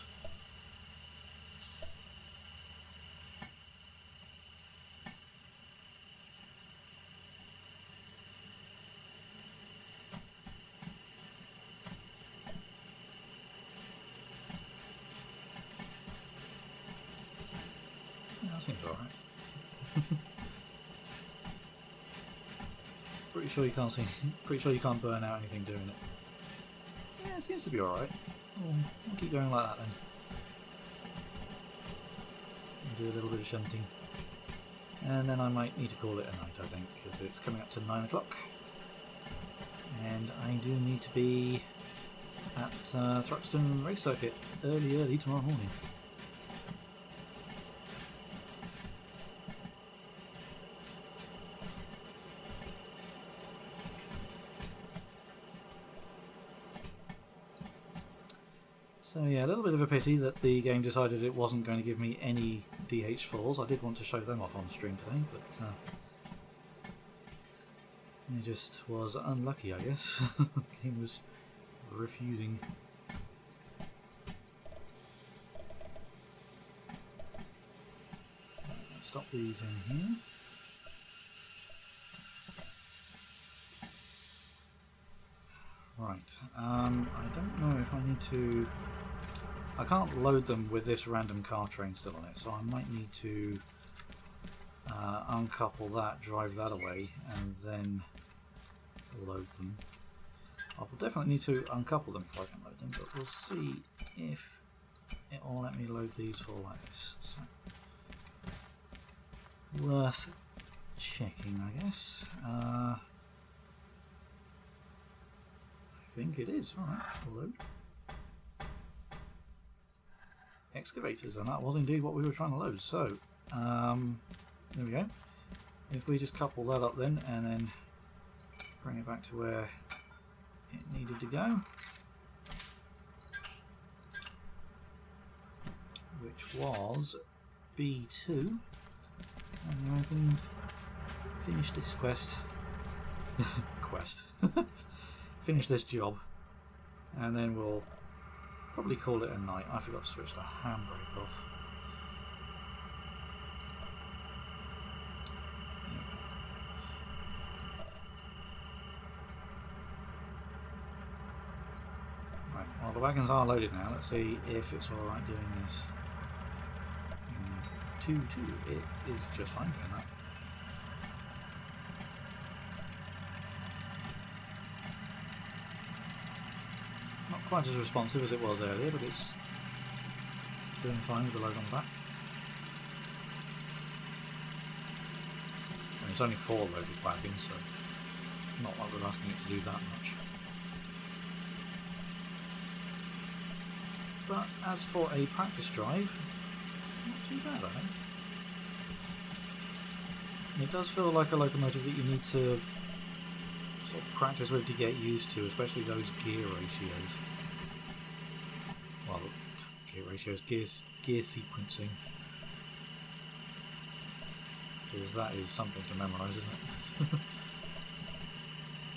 Yeah, that seems alright. Pretty sure you can't burn out anything doing it. Yeah, it seems to be alright. I'll keep going like that then. Do a little bit of shunting. And then I might need to call it a night, I think, because it's coming up to 9 o'clock. And I do need to be at Thruxton Race Circuit early tomorrow morning. So yeah, a little bit of a pity that the game decided it wasn't going to give me any DH4s. I did want to show them off on stream today, but it just was unlucky, I guess. The game was refusing. Let's stop these in here. Right, I don't know if I need to... I can't load them with this random car train still on it, so I might need to uncouple that, drive that away, and then load them. I will definitely need to uncouple them before I can load them, but we'll see if it will let me load these for like this. So, worth checking, I guess. I think it is. Alright, load. Excavators, and that was indeed what we were trying to load. So, there we go. If we just couple that up then, and then bring it back to where it needed to go, which was B2, and then I can finish this finish this job, and then we'll probably call it a night. I forgot to switch the handbrake off. Right, well the wagons are loaded now. Let's see if it's alright doing this. 2-2, it is just fine doing that. Not quite as responsive as it was earlier, but it's doing fine with the load on the back. And it's only 4 loaded wagons, so not like we're asking it to do that much. But as for a practice drive, not too bad, I think. It does feel like a locomotive that you need to sort of practice with to get used to, especially those gear ratios. Well, gear ratios, gear sequencing. Because that is something to memorise, isn't it?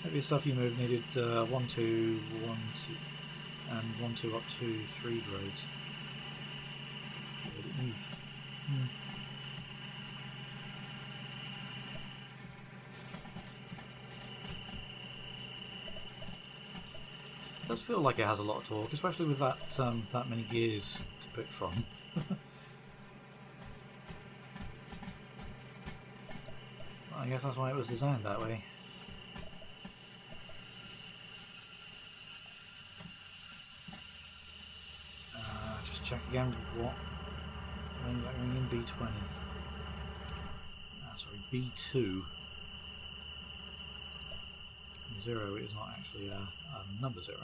Heavy stuff you move needed 1, 2, 1, 2, and 1, 2 up to 3 grades. But it moved. It does feel like it has a lot of torque, especially with that that many gears to pick from. I guess that's why it was designed that way. Just check again what when in B20. Sorry, B2. 0 is not actually a number 0.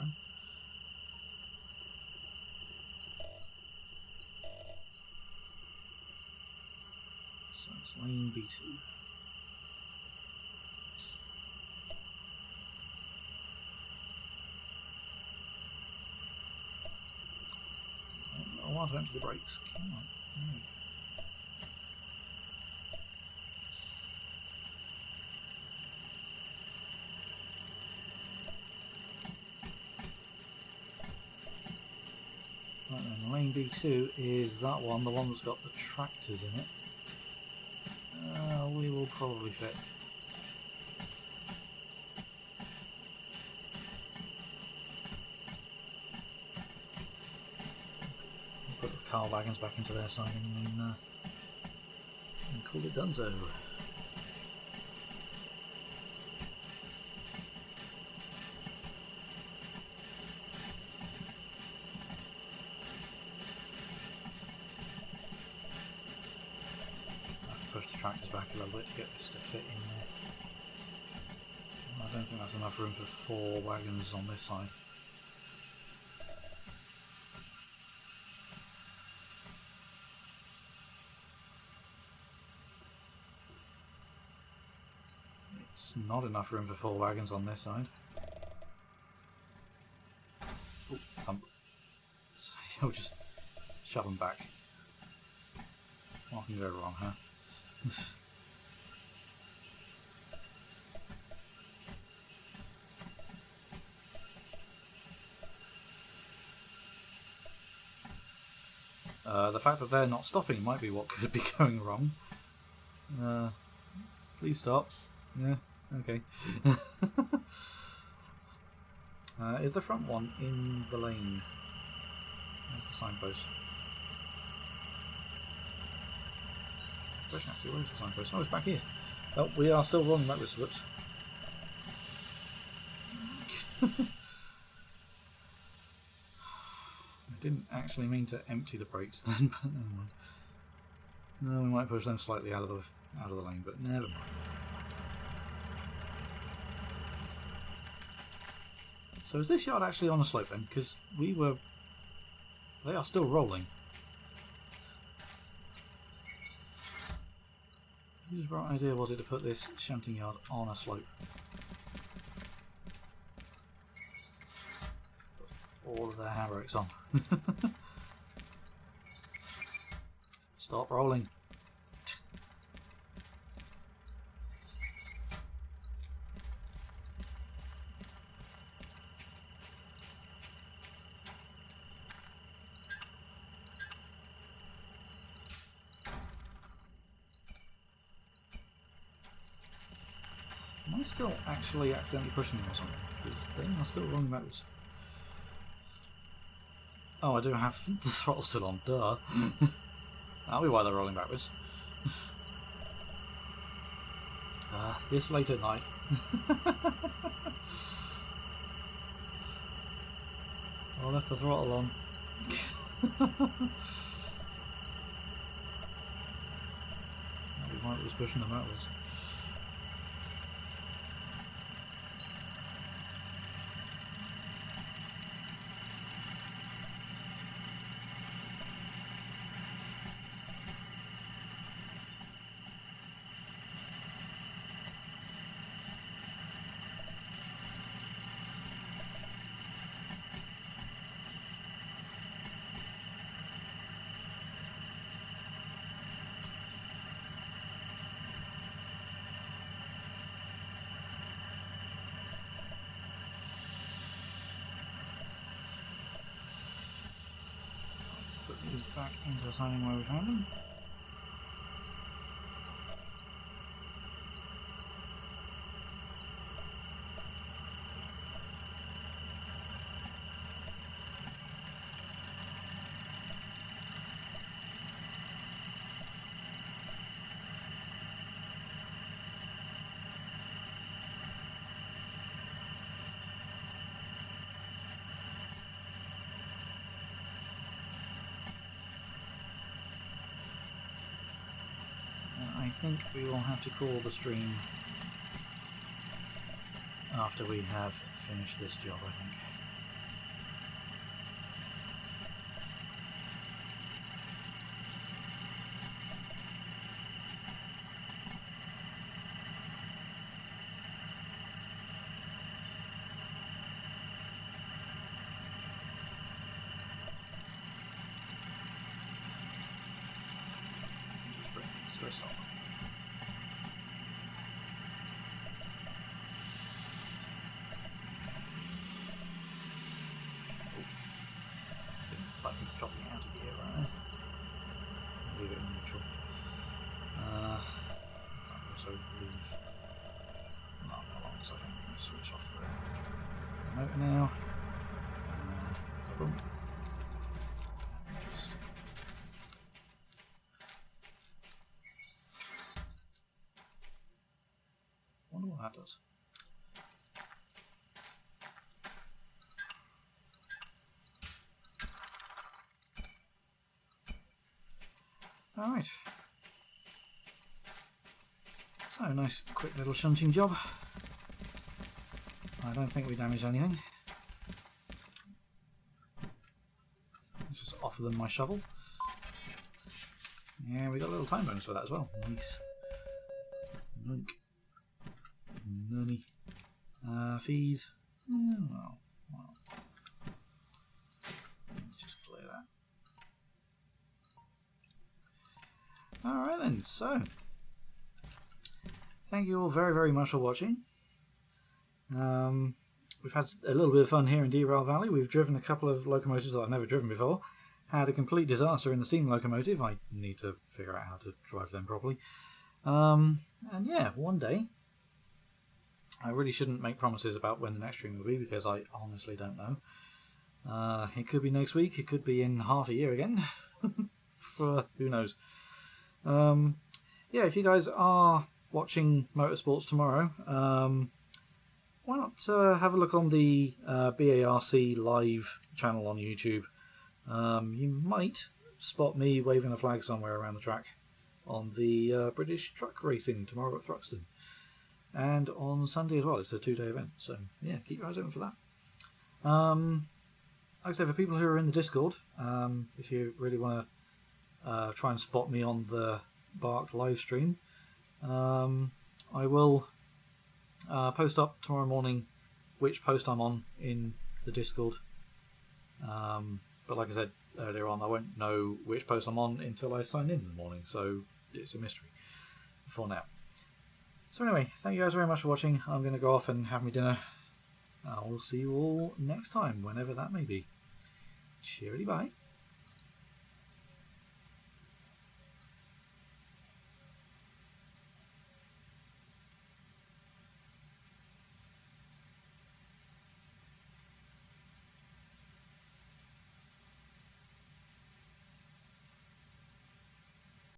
So it's lane B2. I want to empty the brakes. Come on. Right then, lane B2 is that one, the one that's got the tractors in it. We will probably fit. Put the car wagons back into their side and call it donezo. Push the tractors back a little bit to get this to fit in there. I don't think that's enough room for 4 wagons on this side. It's not enough room for 4 wagons on this side. Oh, thump. So you'll just shove them back. What can go wrong, huh? The fact that they're not stopping might be what could be going wrong. Please stop. Yeah, okay. Is the front one in the lane? There's the signpost. Actually, where's the signpost? Oh, it's back here. Oh, we are still rolling backwards. Whoops. I didn't actually mean to empty the brakes then, but never mind. No, we might push them slightly out of the lane, but never mind. So is this yard actually on a slope then? Because they are still rolling. Whose right idea was it to put this shunting yard on a slope? Put all of their handbrakes on. Stop rolling. Am I still actually accidentally pushing them or something? Because they are still rolling backwards. Oh, I do have the throttle still on, duh. That'll be why they're rolling backwards. This late at night. I left the throttle on. That'll be why it was pushing them backwards. Put these back into the siding where we found them. I think we will have to call the stream after we have finished this job, I think. Just bring these to a stop. Like he's dropping out of the air right now. Leave it in neutral. Also leave. No, not long, so I think we can switch off the motor now. Boom. Just wonder what that does. Alright. So, nice quick little shunting job. I don't think we damaged anything. Let's just offer them my shovel. Yeah, we got a little time bonus for that as well. Nice. Link. Money. Fees. Well. Let's just clear that. Alright then, so thank you all very, very much for watching. We've had a little bit of fun here in Derail Valley. We've driven a couple of locomotives that I've never driven before. Had a complete disaster in the steam locomotive. I need to figure out how to drive them properly. And yeah, one day. I really shouldn't make promises about when the next stream will be because I honestly don't know. It could be next week. It could be in half a year again. Who knows? Yeah, if you guys are watching Motorsports tomorrow, why not have a look on the BARC live channel on YouTube. You might spot me waving a flag somewhere around the track on the British truck racing tomorrow at Thruxton. And on Sunday as well. It's a 2-day event, so yeah, keep your eyes open for that. Like I say, for people who are in the Discord, if you really want to try and spot me on the BARC live stream, I will post up tomorrow morning which post I'm on in the Discord. But like I said earlier on, I won't know which post I'm on until I sign in the morning, so it's a mystery for now. So anyway, thank you guys very much for watching. I'm going to go off and have my dinner. I will see you all next time, whenever that may be. Cheery bye.